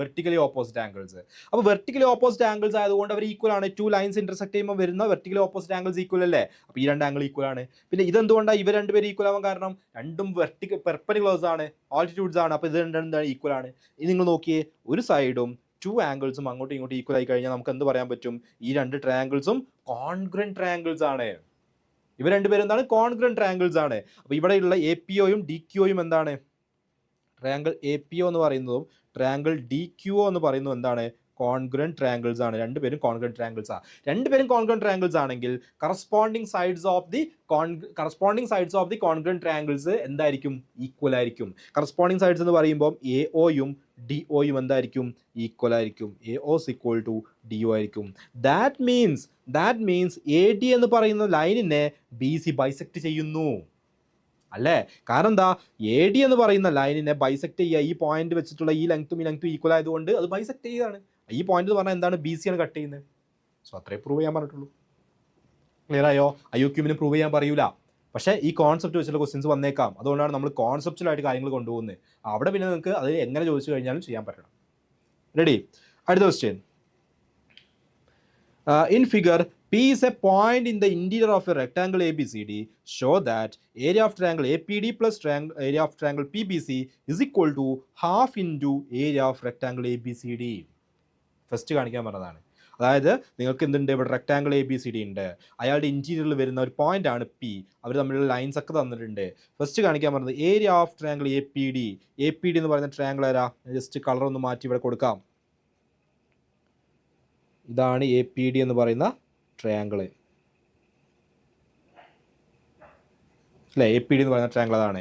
അപ്പോൾ വെർട്ടിക്കലി ഓപ്പോസിറ്റ് ആംഗിൾസ് ആയതുകൊണ്ട് അവർ ഈക്വൽ ആണ്. 2 ലൈൻസ് ഇന്റർസെക്ട് ചെയ്യുമ്പോൾ വരുന്ന വെർട്ടിക്കലി ഓപ്പോസിറ്റ് ആംഗിൾസ് ഈക്വൽ അല്ലേ? അപ്പോൾ ഈ രണ്ട് ആംഗിൾ ഈക്വൽ ആണ്. പിന്നെ ഇതെന്തുകൊണ്ടാണ് ഇവർ രണ്ടുപേരും ഈക്വൽ ആവാൻ കാരണം? രണ്ടും പെർപെൻഡിക്കുലർസ് ആണ്, ആൾട്ടിറ്റ്യൂഡ്സ് ആണ്. അപ്പോൾ ഇത് രണ്ടും ഈക്വൽ ആണ്. ഇനി നിങ്ങൾ നോക്കിയേ, ഒരു സൈഡും 2 ആംഗിൾസും അങ്ങോട്ടും ഇങ്ങോട്ടും ഈക്വൽ ആയി കഴിഞ്ഞാൽ നമുക്ക് എന്ത് പറയാൻ പറ്റും? ഈ രണ്ട് ട്രയാംഗിൾസും കോൺഗ്രന്റ് ട്രയാംഗിൾസ് ആണ്. ഇവർ രണ്ടുപേരും എന്താണ്? കോൺഗ്രന്റ് ട്രയാംഗിൾസ് ആണ്. അപ്പോൾ ഇവിടെയുള്ള APOയും DQOയും എന്താണ്? ട്രയാംഗിൾ APO എന്ന് പറയുന്നതും ട്രയാംഗിൾ DQO എന്ന് പറയുന്നതും എന്താണ്? കോൺഗ്രന്റ് ട്രയാംഗിൾസ് ആണ്. രണ്ടുപേരും കോൺഗ്രന്റ് ട്രയാംഗിൾസ് ആണെങ്കിൽ corresponding sides of the congruent triangles എന്തായിരിക്കും? ഈക്വൽ ആയിരിക്കും. കറസ്പോണ്ടിങ് സൈഡ്സ് എന്ന് പറയുമ്പോൾ AOയും DOയും എന്തായിരിക്കും? ഈക്വൽ ആയിരിക്കും. AO is equal to DO ആയിരിക്കും. ദാറ്റ് മീൻസ് AD എന്ന് പറയുന്ന ലൈനിനെ BC ബൈസെക്ട് ചെയ്യുന്നു അല്ലേ? കാരണം എന്താ? AD എന്ന് പറയുന്ന ലൈനിനെ ബൈസെക്ട് ചെയ്യുക, ഈ പോയിന്റ് വെച്ചിട്ടുള്ള ഈ ലെങ്ത്തും ഈക്വൽ ആയതുകൊണ്ട് അത് ബൈസെക്ട് ചെയ്യുകയാണ്. ഈ പോയിന്റ് എന്ന് പറഞ്ഞാൽ എന്താണ്? BC ആണ് കട്ട് ചെയ്യുന്നത്. സോ അത്രേ പ്രൂവ് ചെയ്യാൻ പറഞ്ഞിട്ടുള്ളൂ. ക്ലിയർ ആയോ? IOQന് പ്രൂവ് ചെയ്യാൻ പറയൂല, പക്ഷേ ഈ കോൺസെപ്റ്റ് വെച്ചുള്ള ക്വസ്റ്റ്യൻസ് വന്നേക്കാം. അതുകൊണ്ടാണ് നമ്മൾ കോൺസെപ്റ്റുകളായിട്ട് കാര്യങ്ങൾ കൊണ്ടുപോകുന്നത്. അവിടെ പിന്നെ നിങ്ങൾക്ക് അത് എങ്ങനെ ചോദിച്ചു കഴിഞ്ഞാലും ചെയ്യാൻ പറ്റണം. റെഡി? അടുത്ത question. In figure, P is a point in the interior of a rectangle ABCD. Show that area of triangle APD plus area of triangle PBC is equal to half into area of rectangle ABCD. First കാണിക്കാൻ പറഞ്ഞതാണ്. അതായത് നിങ്ങൾക്ക് എന്തുണ്ട്? ഇവിടെ rectangle ABCD ഉണ്ട്, അയാളുടെ ഇൻറ്റീരിയറിൽ വരുന്ന ഒരു പോയിന്റ് ആണ് P. അവർ തമ്മിലുള്ള ലൈൻസ് ഒക്കെ തന്നിട്ടുണ്ട്. ഫസ്റ്റ് കാണിക്കാൻ പറഞ്ഞത് ഏരിയ ഓഫ് ട്രയാങ്കിൾ APD എന്ന് പറയുന്ന ട്രയാങ്കിൾ ആരാ? ജസ്റ്റ് കളർ ഒന്ന് മാറ്റി ഇവിടെ കൊടുക്കാം. ഇതാണ് APD എന്ന് പറയുന്ന ട്രയാങ്കിൾ അല്ലേ? APD എന്ന് പറയുന്ന ട്രയാങ്കിൾ അതാണ്.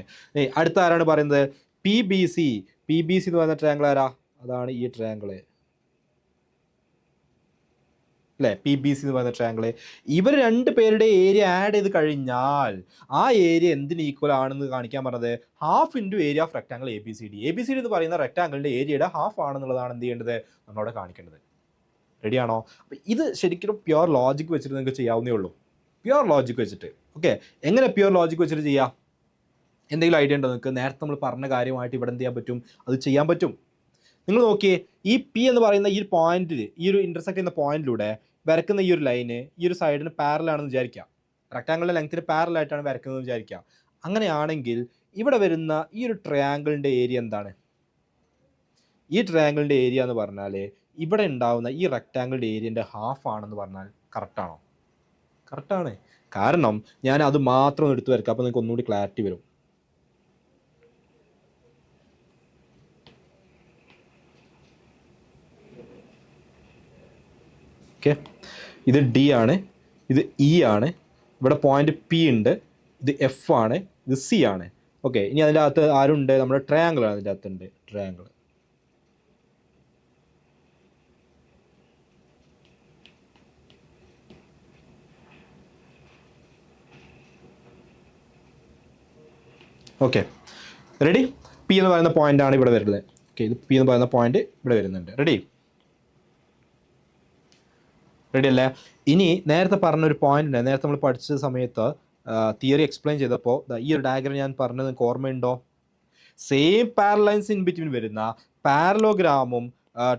അടുത്ത ആരാണ് പറയുന്നത്? PBC എന്ന് പറയുന്ന ട്രയാങ്കിൾ ആരാ? അതാണ് ഈ ട്രയാങ്കിൾ അല്ലേ? PBC എന്ന് പറയുന്ന ട്രയാങ്കിൾ. ഇവർ രണ്ട് പേരുടെ ഏരിയ ആഡ് ചെയ്ത് കഴിഞ്ഞാൽ ആ ഏരിയ എന്തിന് ഈക്വൽ ആണെന്ന് കാണിക്കാൻ പറഞ്ഞത്? Half into area of rectangle ABCD എന്ന് പറയുന്ന റെക്ടാങ്കിളിൻ്റെ ഏരിയയുടെ ഹാഫ് ആണെന്നുള്ളതാണ് എന്ത് ചെയ്യേണ്ടത്? നമ്മളവിടെ കാണിക്കേണ്ടത്. റെഡിയാണോ? അപ്പോൾ ഇത് ശരിക്കും പ്യുവർ ലോജിക് വെച്ചിട്ട് നിങ്ങൾക്ക് ചെയ്യാവുന്നേ ഉള്ളൂ. പ്യുവർ ലോജിക് വെച്ചിട്ട്. ഓക്കെ, എങ്ങനെ പ്യുവർ ലോജിക് വെച്ചിട്ട് ചെയ്യാം? എന്തെങ്കിലും ഐഡിയ ഉണ്ടോ നിങ്ങൾക്ക്? നേരത്തെ നമ്മൾ പറഞ്ഞ കാര്യമായിട്ട് ഇവിടെ എന്ത് ചെയ്യാൻ പറ്റും? അത് ചെയ്യാൻ പറ്റും. നിങ്ങൾ നോക്കിയേ, ഈ P എന്ന് പറയുന്ന ഈ ഒരു പോയിന്റിൽ, ഈ ഒരു ഇന്റർസെക്ട് ചെയ്യുന്ന പോയിന്റിലൂടെ വരക്കുന്ന ഈ ഒരു ലൈന് ഈ ഒരു സൈഡിന് പാരലാണെന്ന് വിചാരിക്കാം. റെക്ടാങ്കിളിൻ്റെ ലെങ്ത്തിന് പാരലായിട്ടാണ് വരക്കുന്നതെന്ന് വിചാരിക്കാം. അങ്ങനെയാണെങ്കിൽ ഇവിടെ വരുന്ന ഈ ഒരു ട്രയാങ്കിളിൻ്റെ ഏരിയ എന്താണ്? ഈ ട്രയാങ്കിളിൻ്റെ ഏരിയ എന്ന് പറഞ്ഞാൽ ഇവിടെ ഉണ്ടാവുന്ന ഈ റെക്ടാങ്കിളിൻ്റെ ഏരിയൻ്റെ ഹാഫ് ആണെന്ന് പറഞ്ഞാൽ കറക്റ്റാണോ? കറക്റ്റാണ്. കാരണം ഞാൻ അത് മാത്രം എടുത്ത് വരയ്ക്കാം. അപ്പോൾ നിങ്ങൾക്ക് ഒന്നുകൂടി ക്ലാരിറ്റി വരും. ഓക്കെ, ഇത് D ആണ്, ഇത് E ആണ്, ഇവിടെ പോയിന്റ് P ഉണ്ട്, ഇത് F ആണ്, ഇത് C ആണ്. ഓക്കെ, ഇനി അതിൻ്റെ അകത്ത് ആരുണ്ട്? നമ്മുടെ ട്രയാങ്കിൾ ആണ് അതിൻ്റെ അകത്തുണ്ട്. Triangle okay, ready? P എന്ന് പറയുന്ന പോയിന്റ് ആണ് ഇവിടെ വരുന്നത്. ഓക്കെ, ഇത് P എന്ന് പറയുന്ന പോയിന്റ് ഇവിടെ വരുന്നുണ്ട്. റെഡി അല്ലേ? ഇനി നേരത്തെ പറഞ്ഞൊരു പോയിന്റ് ഉണ്ട്. നേരത്തെ നമ്മൾ പഠിച്ച സമയത്ത് തിയറി എക്സ്പ്ലെയിൻ ചെയ്തപ്പോൾ ഈ ഒരു ഡയഗ്രം ഞാൻ പറഞ്ഞത് നിങ്ങൾക്ക് ഓർമ്മയുണ്ടോ? സെയിം പാരലൈൻസ് ഇൻ ബിറ്റ്വീൻ വരുന്ന പാരലോഗ്രാമും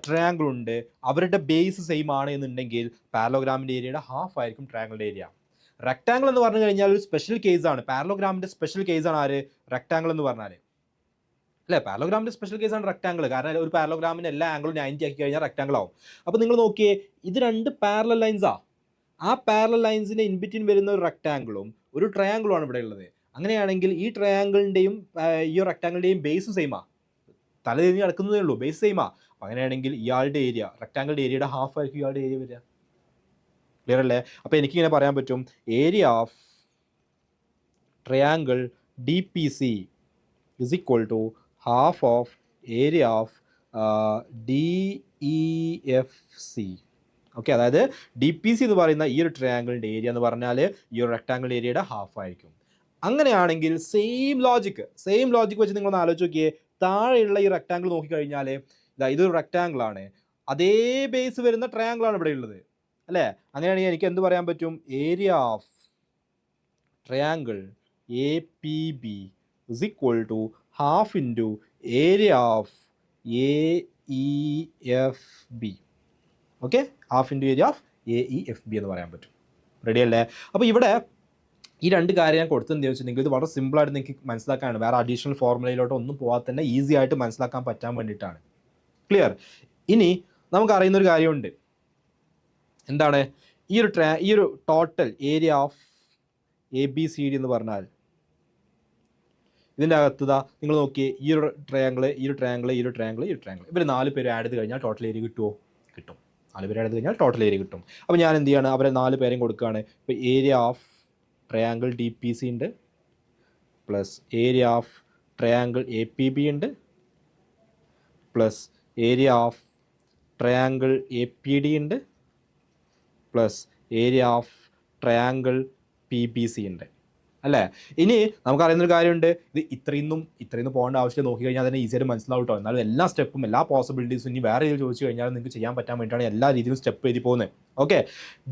ട്രയാങ്കിളും ഉണ്ട്. അവരുടെ ബേസ് സെയിം ആണ് എന്നുണ്ടെങ്കിൽ പാരലോഗ്രാമിൻ്റെ ഏരിയയുടെ ഹാഫ് ആയിരിക്കും ട്രയാങ്കിളിൻ്റെ ഏരിയ. റെക്ടാങ്കിൾ എന്ന് പറഞ്ഞു കഴിഞ്ഞാൽ ഒരു സ്പെഷ്യൽ കേസാണ്, പാരലോഗ്രാമിൻ്റെ സ്പെഷ്യൽ കേസാണ് ആര്, റെക്ടാങ്കിൾ എന്ന് പറഞ്ഞാൽ. അല്ലേ, പാരലോഗ്രാമിൻ്റെ സ്പെഷ്യൽ കേസാണ് റെക്ടാങ്കിൾ. കാരണം ഒരു പാരലോഗ്രാമിൻ്റെ എല്ലാ ആംഗിളും 90 ആക്കി കഴിഞ്ഞാൽ റെക്ടാങ്കിൾ ആവും. അപ്പോൾ നിങ്ങൾ നോക്കിയേ, ഇത് രണ്ട് പാരലൽ ലൈൻസാണ്. ആ പാരലൽ ലൈൻസിൻ്റെ ഇൻബിറ്റ്വീൻ വരുന്ന ഒരു റെക്ടാങ്കിളും ഒരു ട്രയാങ്കിളും ആണ് ഇവിടെ ഉള്ളത്. അങ്ങനെയാണെങ്കിൽ ഈ ട്രയാങ്കിളിൻ്റെയും ഈ റെക്ടാങ്കിളിൻ്റെയും ബേസ് സെയിമാണ്, തല തിരിഞ്ഞ് കിടക്കുന്നതേ ഉള്ളൂ, ബേസ് സെയിമാണ്. അപ്പോൾ അങ്ങനെയാണെങ്കിൽ ഇയാളുടെ ഏരിയ, റെക്ടാങ്കിളിൻ്റെ ഏരിയയുടെ ഹാഫ് ആയിരിക്കും ഇയാളുടെ ഏരിയ വരിക. ക്ലിയർ അല്ലേ? അപ്പോൾ എനിക്കിങ്ങനെ പറയാൻ പറ്റും, area of triangle D P C is equal to half of area of D E F C. Okay, അതായത് ഡി പി സി എന്ന് പറയുന്ന ഈ ഒരു ട്രയാങ്കിളിൻ്റെ ഏരിയ എന്ന് പറഞ്ഞാൽ ഈ ഒരു റെക്ടാങ്കിൾ ഏരിയയുടെ ഹാഫ് ആയിരിക്കും. അങ്ങനെയാണെങ്കിൽ സെയിം ലോജിക്ക് വെച്ച് നിങ്ങളൊന്ന് ആലോചിച്ച് നോക്കിയേ. താഴെയുള്ള ഈ റെക്ടാങ്കിൾ നോക്കിക്കഴിഞ്ഞാൽ ഇതൊരു റെക്ടാങ്കിളാണ്, അതേ ബേസ് വരുന്ന ട്രയാങ്കിളാണ് ഇവിടെ ഉള്ളത് അല്ലേ. അങ്ങനെയാണെങ്കിൽ എനിക്ക് എന്ത് പറയാൻ പറ്റും, area of triangle A P B is equal to half into area of A E F B. Okay, half into area of A E F B എന്ന് പറയാൻ പറ്റും. റെഡി അല്ലേ? അപ്പോൾ ഇവിടെ ഈ രണ്ട് കാര്യം ഞാൻ കൊടുത്തെന്ന് ചോദിച്ചിട്ടുണ്ടെങ്കിൽ ഇത് വളരെ സിമ്പിളായിട്ട് നിങ്ങൾക്ക് മനസ്സിലാക്കാനാണ്, വേറെ അഡീഷണൽ ഫോർമുലയിലോട്ട് ഒന്നും പോകാതെ തന്നെ ഈസി ആയിട്ട് മനസ്സിലാക്കാൻ പറ്റാൻ വേണ്ടിയിട്ടാണ്. ക്ലിയർ? ഇനി നമുക്കറിയുന്നൊരു കാര്യമുണ്ട്, എന്താണ് ഈ ഒരു total area of A B C D എന്ന് പറഞ്ഞാൽ ഇതിൻ്റെ അകത്തുതാ നിങ്ങൾ നോക്കിയേ, ഈ ഒരു ട്രയാങ്കിൾ ഇവർ 4 പേര് ആഡ് ചെയ്ത് കഴിഞ്ഞാൽ ടോട്ടൽ ഏരിയ കിട്ടുമോ? കിട്ടും. 4 പേര് ആഡ് ചെയ്ത് കഴിഞ്ഞാൽ ടോട്ടൽ ഏരിയ കിട്ടും. അപ്പോൾ ഞാൻ എന്ത് ചെയ്യാണ്, അവരെ 4 പേരെയും കൊടുക്കുകയാണ്. ഇപ്പോൾ area of triangle D P C ഉണ്ട്, plus area of triangle A P B ഉണ്ട്, plus area of triangle A P D ഉണ്ട്, plus area of triangle P B C ഉണ്ട് അല്ലേ. ഇനി നമുക്കറിയുന്നൊരു കാര്യമുണ്ട്, ഇത് ഇത്രയൊന്നും പോകേണ്ട ആവശ്യം നോക്കി കഴിഞ്ഞാൽ തന്നെ ഈസിയായിട്ട് മനസ്സിലാവും കേട്ടോ. എന്നാലും എല്ലാ സ്റ്റെപ്പും എല്ലാ പോസിബിലിറ്റീസും ഇനി വേറെ രീതിയിൽ ചോദിച്ചു കഴിഞ്ഞാൽ നിങ്ങൾക്ക് ചെയ്യാൻ പറ്റാൻ വേണ്ടിയിട്ടാണ് എല്ലാ രീതിയിലും സ്റ്റെപ്പ് എഴുതി പോകുന്നത്. ഓക്കെ,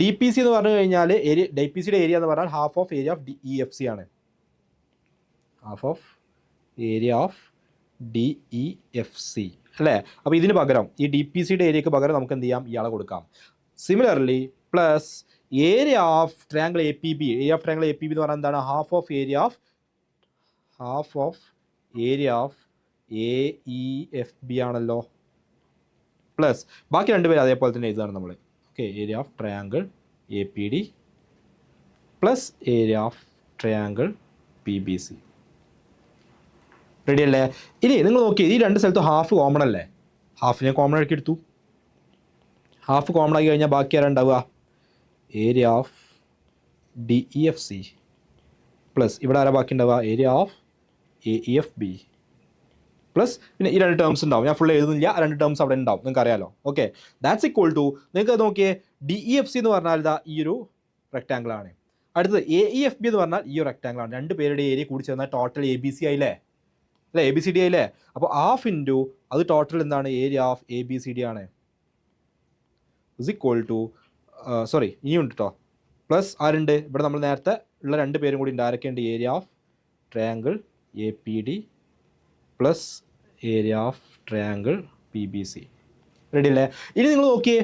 ഡി പി സി എന്ന് പറഞ്ഞു കഴിഞ്ഞാൽ ഡി പി സിയുടെ ഏരിയ എന്ന് പറഞ്ഞാൽ half of area of D E F C ആണ്. Half of area of D E F C അല്ലേ. അപ്പോൾ ഇതിന് പകരം ഈ ഡി പി സിയുടെ ഏരിയക്ക് പകരം നമുക്ക് എന്ത് ചെയ്യാം, ഇയാളെ കൊടുക്കാം. Similarly plus area of triangle A P B. Area of triangle A P B എന്ന് പറഞ്ഞാൽ എന്താണ്, half of area of A E F B ആണല്ലോ. പ്ലസ് ബാക്കി 2 പേര് അതേപോലെ തന്നെ എഴുതാണ് നമ്മൾ. Okay, area of triangle A P D plus area of triangle P B C. Ready അല്ലേ? ഇനി നിങ്ങൾ നോക്കിയേ, ഈ 2 സ്ഥലത്ത് ഹാഫ് കോമൺ അല്ലേ, ഹാഫിനെ കോമൺ ആക്കി എടുത്തു. ഹാഫ് കോമൺ ആക്കി കഴിഞ്ഞാൽ ബാക്കി ആരാ ഉണ്ടാവുക, area of D E F C plus ഇവിടെ ആരാ ബാക്കി ഉണ്ടാവുക, area of A E F B plus പിന്നെ ഈ 2 ടേംസ് ഉണ്ടാവും. ഞാൻ ഫുൾ എഴുതുന്നില്ല, 2 ടേംസ് അവിടെ ഉണ്ടാവും, നിങ്ങൾക്ക് അറിയാലോ. ഓക്കെ, ദാറ്റ്സ് ഈക്വൽ ടു, നിങ്ങൾക്ക് നോക്കിയേ, ഡി ഇ എഫ് സി എന്ന് പറഞ്ഞാൽ ഇതാ ഈ ഒരു റെക്ടാങ്കിളാണ്. അടുത്തത് എ ഇ എഫ് ബി എന്ന് പറഞ്ഞാൽ ഈ ഒരു റെക്ടാങ്കിളാണ്. 2 പേരുടെ ഏരിയ കൂടി ചേർന്നാൽ ടോട്ടൽ എ ബി സി ആയില്ലേ, അല്ലേ, എ ബി സി ഡി ആയില്ലേ. അപ്പോൾ ഹാഫ് ഇൻറ്റു അത് ടോട്ടൽ എന്താണ്, area of A B C D ആണ്. ഇസ് ഈക്വൽ ടു സോറി ഇനിയുണ്ട് കേട്ടോ, പ്ലസ് ആരുണ്ട് ഇവിടെ, നമ്മൾ നേരത്തെ ഉള്ള 2 പേരും കൂടി ഉണ്ട്. ആരൊക്കെയുണ്ട്, area of triangle A P D plus area of triangle P B C. Ready അല്ലേ? ഇനി നിങ്ങൾ നോക്കിയേ,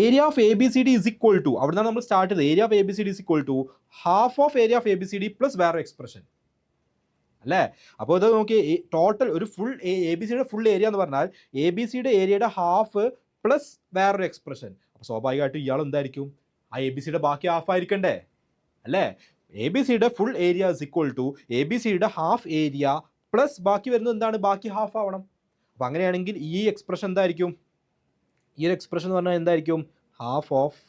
area of A B C D is equal to, അവിടെ നിന്നാണ് നമ്മൾ സ്റ്റാർട്ട് ചെയ്തത്. Area of A B C D is equal to half of area of A B C D plus വേറെ expression അല്ലേ. അപ്പോൾ ഇത് നോക്കിയേ, ടോട്ടൽ ഒരു ഫുൾ എ ബി സിയുടെ ഫുൾ ഏരിയ എന്ന് പറഞ്ഞാൽ എ ബി സിയുടെ ഏരിയയുടെ ഹാഫ് പ്ലസ് വേറൊരു എക്സ്പ്രഷൻ. അപ്പോൾ സ്വാഭാവികമായിട്ടും ഇയാൾ എന്തായിരിക്കും, ആ എ ബി സിയുടെ ബാക്കി ഹാഫ് ആയിരിക്കണ്ടേ അല്ലേ. എ ബി സിയുടെ full area is equal to A B സിയുടെ ഹാഫ് ഏരിയ പ്ലസ് ബാക്കി വരുന്നത് എന്താണ്, ബാക്കി ഹാഫ് ആവണം. അപ്പോൾ അങ്ങനെയാണെങ്കിൽ ഈ എക്സ്പ്രഷൻ എന്തായിരിക്കും, ഈ ഒരു എക്സ്പ്രഷൻ എന്ന് പറഞ്ഞാൽ എന്തായിരിക്കും, half of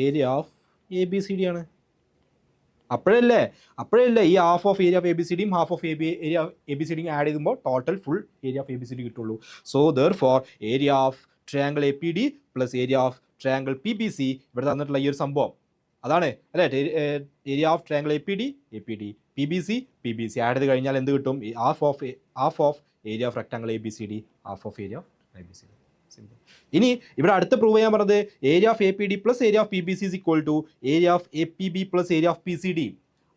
area of A B C D ആണ്. അപ്പോഴല്ലേ ഈ half of area of A B C ഡിയും half of area A B C ഡിയും ആഡ് ചെയ്യുമ്പോൾ total full area of A B C D കിട്ടുള്ളൂ. So therefore area of triangle A P D plus area of triangle P B C ഇവിടെ തന്നിട്ടുള്ള ഈ ഒരു സംഭവം അതാണ് അല്ലേ. Area of triangle A P D P B C add ചെയ്ത് കഴിഞ്ഞാൽ എന്ത് കിട്ടും, half of area of rectangle A B C D half of area of A B C D. Simple. ഇനി ഇവിടെ അടുത്ത പ്രൂവ് ചെയ്യാൻ പറഞ്ഞത് area of A P D plus area of P B C is equal to area of A P B plus area of P C D.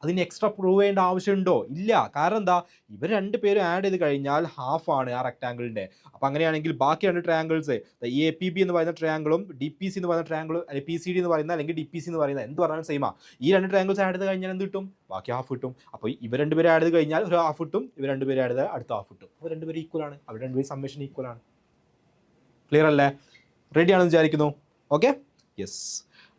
അതിന് extra prove ചെയ്യേണ്ട ആവശ്യമുണ്ടോ? ഇല്ല. കാരണം എന്താ, ഇവർ രണ്ടുപേരും ആഡ് ചെയ്ത് കഴിഞ്ഞാൽ ഹാഫ് ആണ് ആ റെക്ടാങ്കിളിൻ്റെ. അപ്പോൾ അങ്ങനെയാണെങ്കിൽ ബാക്കി രണ്ട് ട്രയാങ്കിൾസ്, ഈ എ പി ബി എന്ന് പറയുന്ന ട്രയാങ്കിളും ഡി പി സി എന്ന് പറയുന്ന ട്രയാങ്കിളും, അല്ലെങ്കിൽ പി സി ഡി എന്ന് പറയുന്ന അല്ലെങ്കിൽ ഡി പി സി എന്ന് പറയുന്ന എന്ത് പറഞ്ഞാലും സെയിമാ. ഈ രണ്ട് ട്രയാങ്കിൾസ് ആഡ് ചെയ്ത് കഴിഞ്ഞാൽ എന്ത് കിട്ടും? ബാക്കി ഹാഫ് കിട്ടും. അപ്പോൾ ഇവർ രണ്ടുപേരും ആഡ് ചെയ്ത് കഴിഞ്ഞാൽ ഒരു ഹാഫ് കിട്ടും, ഇവർ രണ്ടുപേരും ആഡ് ചെയ്താൽ അടുത്ത ഹാഫ് കിട്ടും. അപ്പോൾ രണ്ടുപേരും ഈക്വൽ ആണ്, അവർ രണ്ടുപേരും സമ്മേഷൻ ഈക്വൽ ആണ്. ക്ലിയർ അല്ലേ? റെഡി ആണെന്ന് വിചാരിക്കുന്നു. Okay, yes.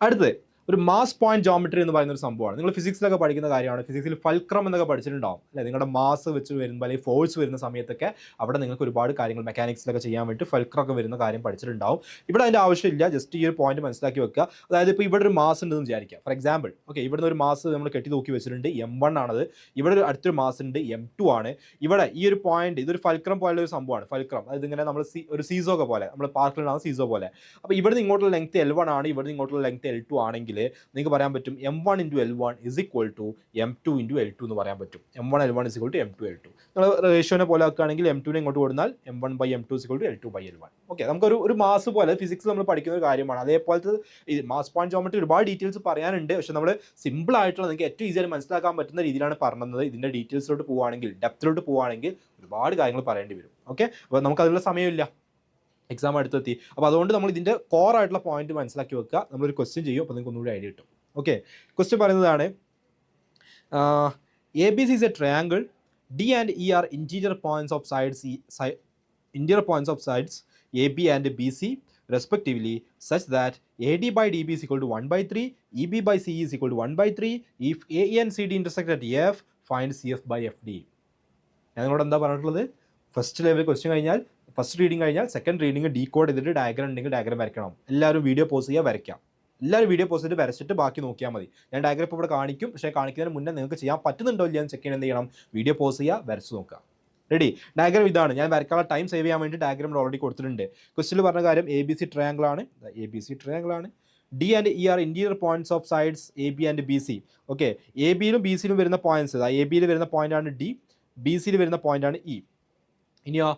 അടുത്ത് ഒരു മാസ് പോയിന്റ് ജോമെട്രി എന്ന് പറയുന്ന ഒരു സംഭവമാണ്. നിങ്ങൾ ഫിസിക്സിലൊക്കെ പഠിക്കുന്ന കാര്യമാണ്. ഫിസിക്സിൽ ഫൾക്രം എന്നൊക്കെ പഠിച്ചിട്ടുണ്ടാവും അല്ലേ? നിങ്ങളുടെ മാസ് വെച്ച് വരുമ്പോൾ അല്ലെങ്കിൽ ഫോഴ്സ് വരുന്ന സമയത്തൊക്കെ അവിടെ നിങ്ങൾക്ക് ഒരുപാട് കാര്യങ്ങൾ മെക്കാനിക്സിലൊക്കെ ചെയ്യാൻ വേണ്ടി ഫൾക്രം ഒക്കെ വരുന്ന കാര്യം പഠിച്ചിട്ടുണ്ടാവും. ഇവിടെ അതിൻ്റെ ആവശ്യമില്ല, ജസ്റ്റ് ഈ ഒരു പോയിന്റ് മനസ്സിലാക്കി വെക്കുക. അതായത് ഇപ്പോൾ ഇവിടെ ഒരു മാസ് ഉണ്ടെന്ന് വിചാരിക്കുക. ഫോർ എക്സാമ്പിൾ, ഓക്കെ, ഇവിടുന്ന് ഒരു മാസ് നമ്മൾ കെട്ടി തൂക്കി വെച്ചിട്ടുണ്ട്, M1 ആണത്. ഇവിടെ ഒരു അടുത്തൊരു മാസ് ഉണ്ട്, M2 ആണ്. ഇവിടെ ഈ ഒരു പോയിന്റ്, ഇതൊരു ഫൾക്രം പോലുള്ള ഒരു സംഭവമാണ്. ഫൾക്രം അതായത് ഇങ്ങനെ നമ്മൾ ഒരു സീസോ ഒക്കെ പോലെ, നമ്മൾ പാർക്കിലുണ്ടാകുന്ന സീസോ പോലെ. അപ്പോൾ ഇവിടുന്ന് ഇങ്ങോട്ടുള്ള ലെങ്ത് L1 ആണ്, ഇവിടുന്ന് ഇങ്ങോട്ടുള്ള ലെങ്ത് L2 ആണെങ്കിൽ നിങ്ങൾക്ക് പറയാൻ പറ്റും M1 × L1 is equal to M2 × L2 എന്ന് പറയാൻ പറ്റും. M1 L1 is equal to M2 L2. നിങ്ങൾ റേഷ്യോനെ പോലെ ആക്കുകയാണെങ്കിൽ M2 ഇങ്ങോട്ട് കൊടുത്താൽ M1/M2 is equal to L2/L1. Okay, നമുക്കൊരു മാസ് പോലെ ഫിസിക്സ് നമ്മൾ പഠിക്കുന്ന ഒരു കാര്യമാണ്. അതേപോലത്തെ ഈ മാസ് പോയിന്റ് ജോമെട്രി ഒരുപാട് ഡീറ്റെയിൽസ് പറയാനുണ്ട്. പക്ഷേ നമ്മൾ സിമ്പിൾ ആയിട്ടുള്ള നിങ്ങൾക്ക് ഏറ്റവും ഈസിയായി മനസ്സിലാക്കാൻ പറ്റുന്ന രീതിയിലാണ് പറഞ്ഞത്. ഇതിൻ്റെ ഡീറ്റെയിൽസിലോട്ട് പോവുകയാണെങ്കിൽ, ഡെപ്തിലോട്ട് പോവുകയാണെങ്കിൽ ഒരുപാട് കാര്യങ്ങൾ പറയേണ്ടി വരും. ഓക്കെ, അപ്പോൾ നമുക്ക് അതിനുള്ള സമയമില്ല, എക്സാം അടുത്തെത്തി. അപ്പോൾ അതുകൊണ്ട് നമ്മൾ ഇതിൻ്റെ കോർ ആയിട്ടുള്ള പോയിന്റ് മനസ്സിലാക്കി വെക്കുക. നമ്മളൊരു ക്വസ്റ്റ്യൻ ചെയ്യും, അപ്പോൾ നിങ്ങൾക്ക് ഒന്നുകൂടി ഐഡിയ കിട്ടും. ഓക്കെ, ക്വസ്റ്റ്യൻ പറയുന്നതാണ്, A B C is a triangle, D and E are interior points of sides A B and B C respectively such that AD by DB is equal to 1/3, EB by CE is equal to 1/3. If AE and CD intersect at F, find CF by FD. ഞാൻ നിങ്ങളോട് എന്താ പറഞ്ഞിട്ടുള്ളത്? First level question കഴിഞ്ഞാൽ, first reading കഴിഞ്ഞാൽ second reading decode ചെയ്തിട്ട് diagram ഉണ്ടെങ്കിൽ diagram വരയ്ക്കണം. എല്ലാവരും വീഡിയോ പോസ് ചെയ്യുക, വരയ്ക്കാം. എല്ലാവരും വീഡിയോ പോസ് ചെയ്തിട്ട് വരച്ചിട്ട് ബാക്കി നോക്കിയാൽ മതി. ഞാൻ ഡയഗ്രാം ഇപ്പോൾ ഇവിടെ കാണിക്കും, പക്ഷേ കാണിക്കുന്നതിന് മുന്നേ നിങ്ങൾക്ക് ചെയ്യാൻ പറ്റുന്നുണ്ടോ ഇല്ല എന്ന് ചെക്ക് ചെയ്യാൻ എന്ത് ചെയ്യണം? വീഡിയോ പോസ് ചെയ്യുക, വരച്ച് നോക്കുക. റെഡി? ഡയഗ്രാം ഇതാണ്. ഞാൻ വരക്കാനുള്ള ടൈം സേവ് ചെയ്യാൻ വേണ്ടി ഡയഗ്രാം ഓൾറെഡി കൊടുത്തിട്ടുണ്ട്. ക്വസ്റ്റ്യനിൽ പറഞ്ഞ കാര്യം എ ബി സി ട്രയാങ്കിൾ ആണ്. D and E are interior points of sides A B and B C. Okay, A ബിയിലും ബി സിയിലും വരുന്ന പോയിന്റ്സ്, എ ബിയിൽ വരുന്ന പോയിന്റ് ആണ് ഡി, ബി സിയിൽ വരുന്ന പോയിന്റ് ആണ് ഇ. ഇനിയോ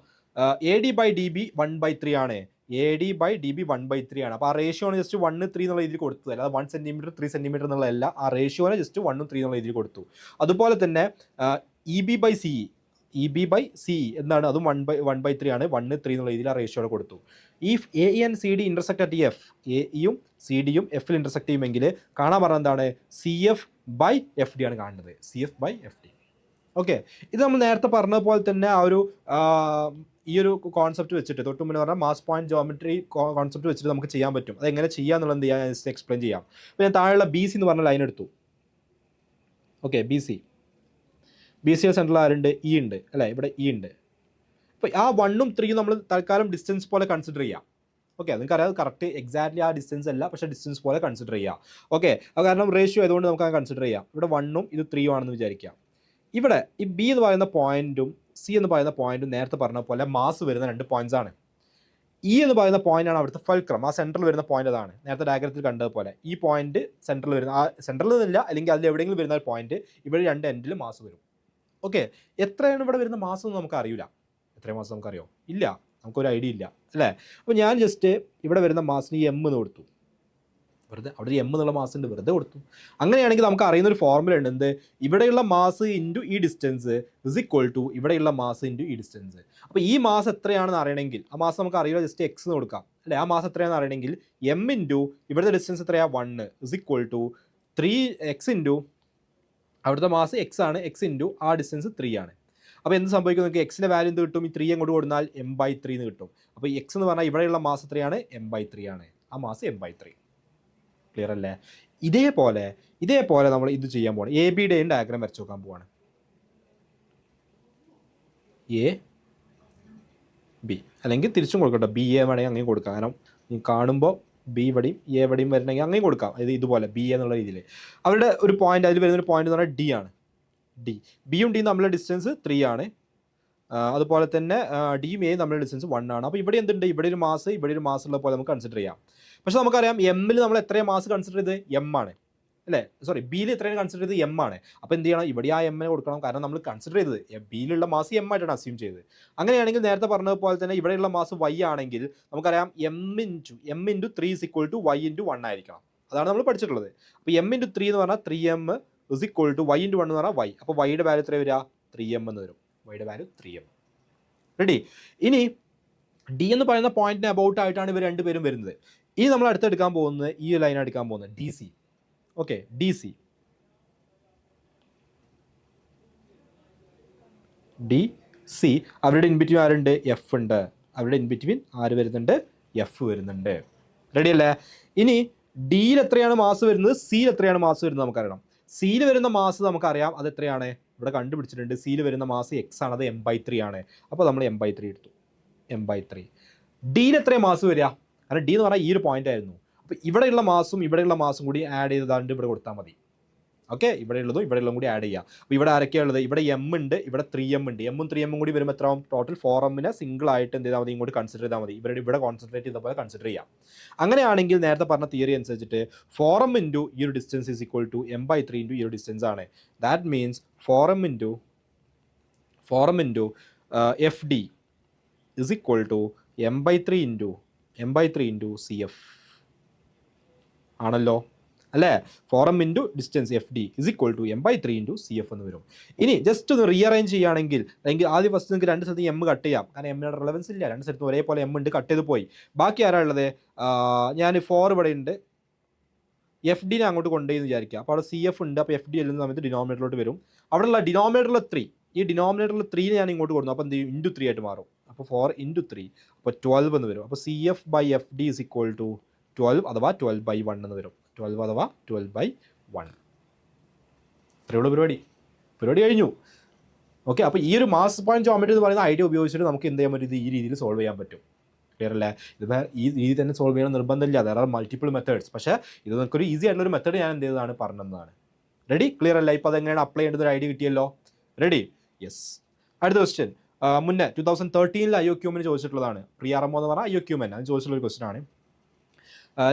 A D by D B 1/3 ആണ്. A D by D B 1/3 ആണ്. അപ്പോൾ ആ റേഷ്യോ ആണ് ജസ്റ്റ് 1:3 എന്നുള്ള രീതിയിൽ കൊടുത്തത്. അല്ലാതെ 1 സെൻറ്റിമീറ്റർ 3 സെൻറ്റിമീറ്റർ എന്നുള്ളതല്ല. ആ റേഷ്യോനെ ജസ്റ്റ് 1 3 എന്നുള്ള രീതിയിൽ കൊടുത്തു. അതുപോലെ തന്നെ ഇ ബി ബൈ സി എന്താണ്, അതും 1/3 ആണ്. 1:3 എന്നുള്ള രീതിയിൽ ആ റേഷ്യോടെ കൊടുത്തു. If A and C D intersect at F, എയും സി ഡിയും എഫിൽ ഇന്റർസെക്ട് ചെയ്യുമെങ്കിൽ കാണാൻ പറഞ്ഞത് എന്താണ്? CF/FD ആണ് കാണുന്നത്. CF/FD. ഓക്കെ, ഇത് നമ്മൾ നേരത്തെ പറഞ്ഞതുപോലെ തന്നെ ആ ഒരു ഈ ഒരു കോൺസെപ്റ്റ് വെച്ചിട്ട്, തൊട്ട് മുന്നേ പറഞ്ഞാൽ മാസ് പോയിന്റ് ജോമെട്രി കോൺസെപ്റ്റ് വെച്ചിട്ട് നമുക്ക് ചെയ്യാൻ പറ്റും. അത് എങ്ങനെ ചെയ്യാന്നുള്ളത് എന്ത് ചെയ്യാൻ ജസ്റ്റ് എക്സ്പ്ലെയിൻ ചെയ്യാം. അപ്പോൾ ഞാൻ താഴെയുള്ള ബി സി എന്ന് പറഞ്ഞ ലൈൻ എടുത്തു. ഓക്കെ, ബി സി സെൻട്രൽ ആരുണ്ട്? ഇ ഉണ്ട് അല്ലേ? ഇവിടെ ഇ ഉണ്ട്. അപ്പോൾ ആ 1ഉം 3ഉം നമ്മൾ തൽക്കാലം ഡിസ്റ്റൻസ് പോലെ കൺസിഡർ ചെയ്യാം. ഓക്കെ, നിങ്ങൾക്ക് അറിയാം കറക്റ്റ് എക്സാക്ട്ലി ആ ഡിസ്റ്റൻസ് അല്ല, പക്ഷേ ഡിസ്റ്റൻസ് പോലെ കൺസിഡർ ചെയ്യാം. ഓക്കെ, അത് കാരണം റേഷ്യോ ആയതുകൊണ്ട് നമുക്ക് അത് കൺസിഡർ ചെയ്യാം. ഇവിടെ 1ഉം ഇത് 3ഉം ആണെന്ന് വിചാരിക്കാം. ഇവിടെ ഈ ബി എന്ന് പറയുന്ന പോയിന്റും സി എന്ന് പറയുന്ന പോയിന്റും നേരത്തെ പറഞ്ഞ പോലെ മാസ് വരുന്ന രണ്ട് പോയിന്റ്സ് ആണ്. ഇ എന്ന് പറയുന്ന പോയിന്റാണ് അവിടുത്തെ ഫൾക്രം, ആ സെൻട്രൽ വരുന്ന പോയിന്റ് അതാണ്. നേരത്തെ ഡയഗ്രത്തിൽ കണ്ടതുപോലെ ഈ പോയിന്റ് സെൻട്രൽ വരുന്ന, ആ സെൻട്രലിൽ നിന്നില്ല അല്ലെങ്കിൽ അതിൽ എവിടെയെങ്കിലും വരുന്ന ഒരു പോയിന്റ്, ഇവിടെ രണ്ട് എൻഡിൽ മാസ് വരും. ഓക്കെ, എത്രയാണ് ഇവിടെ വരുന്ന മാസം എന്ന് നമുക്ക് അറിയില്ല. എത്രയും മാസം നമുക്കറിയോ? ഇല്ല, നമുക്കൊരു ഐഡിയ ഇല്ല അല്ലേ? അപ്പോൾ ഞാൻ ജസ്റ്റ് ഇവിടെ വരുന്ന മാസിന് എം എന്ന് കൊടുത്തു. വെറുതെ അവിടെ ഒരു എം എന്നുള്ള മാസ് ഉണ്ട്, വെറുതെ കൊടുത്തു. അങ്ങനെയാണെങ്കിൽ നമുക്ക് അറിയുന്ന ഒരു ഫോർമുല ഉണ്ട്. എന്ത്? ഇവിടെയുള്ള മാസ് ഇൻറ്റു ഈ ഡിസ്റ്റൻസ് ഇസ് ഈക്വൽ ടു ഇവിടെയുള്ള മാസ് ഇൻറ്റു ഈ ഡിസ്റ്റൻസ്. അപ്പോൾ ഈ മാസ് എത്രയാണെന്ന് അറിയണമെങ്കിൽ, ആ മാസം നമുക്ക് അറിയില്ല, ജസ്റ്റ് എക്സ് എന്ന് കൊടുക്കാം അല്ലേ? ആ മാസം എത്രയാണെന്ന് അറിയണമെങ്കിൽ എം ഇൻറ്റു ഇവിടുത്തെ ഡിസ്റ്റൻസ് എത്രയാണ്? 1 is equal to 3x into അവിടുത്തെ മാസ് എക്സ് ആണ്, എക്സ് ഇൻറ്റു ആ ഡിസ്റ്റൻസ് 3 ആണ്. അപ്പോൾ എന്ത് സംഭവിക്കും? നിങ്ങൾക്ക് എക്സിൻ്റെ വാല്യൂ എന്ത് കിട്ടും? ഈ 3 അങ്ങോട്ട് കൊടുത്താൽ m/3 എന്ന് കിട്ടും. അപ്പോൾ ഈ എക്സ് എന്ന് പറഞ്ഞാൽ ഇവിടെയുള്ള മാസ് എത്രയാണ്? m/3 ആണ്. ആ മാസ് m/3. ക്ലിയർ അല്ലേ? ഇതേപോലെ നമ്മൾ ഇത് ചെയ്യാൻ പോവാണ്. എ ബിയുടെയും ഡയഗ്രാം വരച്ച് നോക്കാൻ പോവാണ്. എ ബി അല്ലെങ്കിൽ തിരിച്ചും കൊടുക്കട്ടെ, ബി എ വേണമെങ്കിൽ അങ്ങനെ കൊടുക്കാം. കാരണം നീ കാണുമ്പോൾ ബി വടിയും എ വടിയും വരണമെങ്കിൽ അങ്ങനെ കൊടുക്കാം. ഇത് ഇതുപോലെ ബി എന്നുള്ള രീതിയിൽ അവരുടെ ഒരു പോയിന്റ്, അതിൽ വരുന്നൊരു പോയിന്റ് എന്ന് പറഞ്ഞാൽ ഡി ആണ്. ബിയും ഡിയും തമ്മിലുള്ള ഡിസ്റ്റൻസ് 3 ആണ്. അതുപോലെ തന്നെ ഡിയും എയും തമ്മിലുള്ള ഡിസ്റ്റൻസ് 1 ആണ്. അപ്പോൾ ഇവിടെ എന്തുണ്ട്? ഇവിടെ ഒരു മാസ് ഉള്ള പോലെ നമുക്ക് കൺസിഡർ ചെയ്യാം. പക്ഷെ നമുക്കറിയാം എമ്മിൽ നമ്മൾ എത്രയും മാസ് കൺസിഡർ ചെയ്ത് എം ആണ് അല്ലേ? സോറി, ബിയിൽ എത്രയും കൺസിഡർ ചെയ്ത് എം ആണ്. അപ്പോൾ എന്ത് ചെയ്യണം? ഇവിടെ ആ എമ്മിനെ കൊടുക്കണം. കാരണം നമ്മൾ കൺസിഡർ ചെയ്തത് ബിയിലുള്ള മാസ് എം ആയിട്ടാണ് അസ്യൂം ചെയ്തത്. അങ്ങനെയാണെങ്കിൽ നേരത്തെ പറഞ്ഞതുപോലെ തന്നെ ഇവിടെയുള്ള മാസ് വൈ ആണെങ്കിൽ നമുക്കറിയാം M into 3 is equal to y into 1 ആയിരിക്കണം. അതാണ് നമ്മൾ പഠിച്ചിട്ടുള്ളത്. അപ്പോൾ m ഇൻറ്റു 3 എന്ന് പറഞ്ഞാൽ 3m is equal to y into 1 എന്ന് പറഞ്ഞാൽ y. അപ്പോൾ വൈയുടെ വാല്യൂ എത്ര വരിക? 3m എന്ന് വരും. വൈയുടെ വാല്യൂ 3m. റെഡി? ഇനി ഡി എന്ന് പറയുന്ന പോയിന്റിന് അബൌട്ട് ആയിട്ടാണ് ഇവർ രണ്ടുപേരും വരുന്നത്. ഇനി നമ്മൾ അടുത്തെടുക്കാൻ പോകുന്നത് ഈ ലൈൻ എടുക്കാൻ പോകുന്നത് D C. Okay, D C D C അവരുടെ ഇൻബിറ്റ്വീൻ ആരുണ്ട്? എഫ് ഉണ്ട്. അവരുടെ ഇൻബിറ്റ്വീൻ ആര് വരുന്നുണ്ട്? എഫ് വരുന്നുണ്ട്. റെഡി അല്ലേ? ഇനി ഡിയിൽ എത്രയാണ് മാസ് വരുന്നത്, സിയിൽ എത്രയാണ് മാസ് വരുന്നത് നമുക്കറിയണം. സിയിൽ വരുന്ന മാസ് നമുക്കറിയാം, അത് എത്രയാണ്? ഇവിടെ കണ്ടുപിടിച്ചിട്ടുണ്ട്. സിയിൽ വരുന്ന മാസ് എക്സ് ആണ്, അത് m/3 ആണ്. അപ്പോൾ നമ്മൾ m/3 എടുത്തു. m/3. ഡിയിൽ എത്രയാണ് മാസ് വരിക? കാരണം ഡി എന്ന് പറഞ്ഞാൽ ഈ ഒരു പോയിന്റ് ആയിരുന്നു. അപ്പോൾ ഇവിടെയുള്ള മാസും ഇവിടെയുള്ള മാസും കൂടി ആഡ് ചെയ്താണ്ട് ഇവിടെ കൊടുത്താൽ മതി. ഓക്കെ, ഇവിടെയുള്ളതും ഇവിടെയുള്ളതും കൂടി ആഡ് ചെയ്യുക. അപ്പോൾ ഇവിടെ ആരൊക്കെയാണ് ഉള്ളത്? ഇവിടെ എം ഉണ്ട്, ഇവിടെ 3m ഉണ്ട്. എമ്മും 3m കൂടി വരുമ്പോൾ എത്ര ആവും? ടോട്ടൽ 4m സിംഗിൾ ആയിട്ട് എന്ത് ചെയ്താൽ മതി? ഇങ്ങോട്ട് കൺസിഡർ ചെയ്താൽ മതി. ഇവിടെ കോൺസെൻട്രേറ്റ് ചെയ്ത പോലെ കൺസിഡർ ചെയ്യാം. അങ്ങനെയാണെങ്കിൽ നേരത്തെ പറഞ്ഞ തിയറി അനുസരിച്ചിട്ട് 4m ഇൻറ്റു ഈ ഒരു distance is equal to m/3 into ഈ ഒരു ഡിസ്റ്റൻസ് ആണ്. That means 4m into F D is equal to m/3 into C F ആണല്ലോ അല്ലേ? 4m into distance F D is equal to m/3 into C F എന്ന് വരും. ഇനി just ഒന്ന് rearrange ചെയ്യുകയാണെങ്കിൽ, അല്ലെങ്കിൽ ആദ്യം ഫസ്റ്റ് നിങ്ങൾക്ക് രണ്ട് സ്ഥലത്ത് എം കട്ട് ചെയ്യാം. കാരണം എമ്മിനോട് റിലവൻസ് ഇല്ല, രണ്ട് സ്ഥലത്തും ഒരേപോലെ എം ഉണ്ട്, കട്ട് ചെയ്ത് പോയി. ബാക്കി ആരാ ഉള്ളത്? ഞാൻ 4 ഇവിടെ ഉണ്ട്, എഫ് ഡിനെ അങ്ങോട്ട് കൊണ്ടുപോയി വിചാരിക്കുക. അപ്പോൾ അവിടെ സി എഫ് ഉണ്ട്. അപ്പോൾ എഫ് ഡി എല്ലുന്ന സമയത്ത് ഡിനോമിനേറ്ററിലോട്ട് വരും. അവിടെയുള്ള ഡിനോമിനേറ്ററിൽ 3, ഈ ഡിനോമിനേറ്ററിൽ 3 ഞാൻ ഇങ്ങോട്ട് കൊടുക്കുന്നു. അപ്പോൾ എന്ത് ചെയ്യും? ഇൻറ്റു 3 ആയിട്ട് മാറും. അപ്പോൾ 4 ഇൻറ്റു 3 അപ്പോൾ 12 എന്ന് വരും. അപ്പോൾ C F by F D is equal to 12 അഥവാ 12/1 എന്ന് വരും. 12 അഥവാ 12/1. ഇത്രയുള്ള പരിപാടി കഴിഞ്ഞു. ഓക്കെ, അപ്പോൾ ഈ ഒരു മാസ് പോയിന്റ് ജോമെട്രി എന്ന് പറയുന്ന ഐഡിയ ഉപയോഗിച്ചിട്ട് നമുക്ക് എന്ത് ചെയ്യാൻ പറ്റും? ഈ രീതിയിൽ സോൾവ് ചെയ്യാൻ പറ്റും. ക്ലിയർ അല്ലേ? ഇത് ഈ രീതി തന്നെ സോൾവ് ചെയ്യണം നിർബന്ധമില്ല. There are multiple methods. പക്ഷേ ഇത് നമുക്കൊരു ഈസി ആയിട്ടുള്ള ഒരു മെത്തേഡ് ഞാൻ എന്ത് ചെയ്തതാണ് പറഞ്ഞതാണ്. റെഡി? ക്ലിയർ അല്ല? ഇപ്പോൾ അതെങ്ങനെയാണ് അപ്ലൈ ചെയ്യേണ്ടത് ഒരു ഐഡിയ കിട്ടിയല്ലോ. റെഡി? യെസ്. അടുത്ത ക്വസ്റ്റ്യൻ മുന്നേ 2013 IOQM ചോദിച്ചിട്ടുള്ളതാണ്. പ്രിയാറമോ എന്ന് പറഞ്ഞാൽ IOQM അത് ചോദിച്ചിട്ടുള്ള ഒരു ക്വസ്റ്റ്യൻ ആണ്.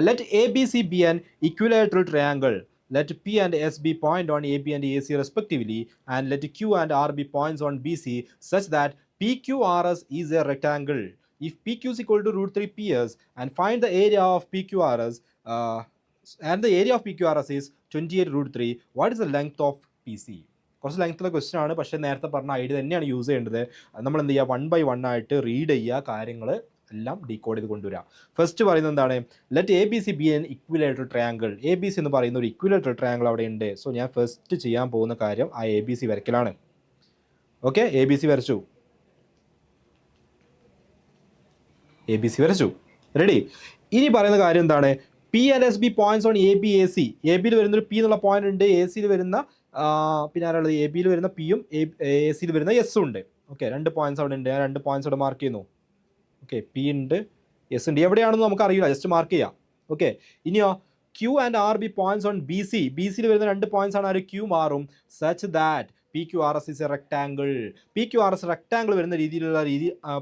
Let ABC be an equilateral triangle. Let P and S be point on AB and AC respectively, and let Q and R be points on BC such that PQRS is a rectangle. If PQ is equal to root 3 PS and find the area of PQRS and the area of PQRS is 28 root 3, what is the length of PC? കുറച്ച് ലെങ്ത്തുള്ള question ആണ്. പക്ഷേ നേരത്തെ പറഞ്ഞ idea തന്നെയാണ് use ചെയ്യേണ്ടത്. നമ്മൾ എന്ത് ചെയ്യുക? 1 by 1 ആയിട്ട് റീഡ് ചെയ്യുക, കാര്യങ്ങൾ എല്ലാം ഡീകോഡ് ചെയ്ത് കൊണ്ടുവരിക. ഫസ്റ്റ് പറയുന്നത് എന്താണ്? Let A B C B N ഇക്വിലേറ്റർ triangle. A B C എന്ന് പറയുന്ന ഒരു ഇക്വിലേറ്റർ ട്രയാങ്കിൾ അവിടെ ഉണ്ട്. സോ ഞാൻ ഫസ്റ്റ് ചെയ്യാൻ പോകുന്ന കാര്യം ആ എ ബി സി വരയ്ക്കലാണ്. ഓക്കെ, എ ബി സി വരച്ചു. റെഡി? ഇനി പറയുന്ന കാര്യം എന്താണ്? P and S be points on A B A C. A ബിയിൽ വരുന്നൊരു പി എന്നുള്ള പോയിന്റ് ഉണ്ട്, എ സിയിൽ വരുന്ന പിന്നെ ആരാളുള്ളത്? എ ബിയിൽ വരുന്ന പിയും എ സിയിൽ വരുന്ന എസ്സും ഉണ്ട്. ഓക്കെ, 2 പോയിന്റ്സ് അവിടെ ഉണ്ട്. ഞാൻ 2 പോയിന്റ്സ് അവിടെ മാർക്ക് ചെയ്യുന്നു. ഓക്കെ, പി ഉണ്ട്, എസ് ഉണ്ട്. എവിടെയാണെന്ന് നമുക്ക് അറിയില്ല, ജസ്റ്റ് മാർക്ക് ചെയ്യാം. ഓക്കെ, ഇനിയോ Q and R be points on B C. B സിയിൽ വരുന്ന 2 പോയിന്റ്സ് ആണ്, ഒരു ക്യൂ മാറും. Such that P Q R S is a rectangle. P Q R S rectangle വരുന്ന രീതിയിലുള്ള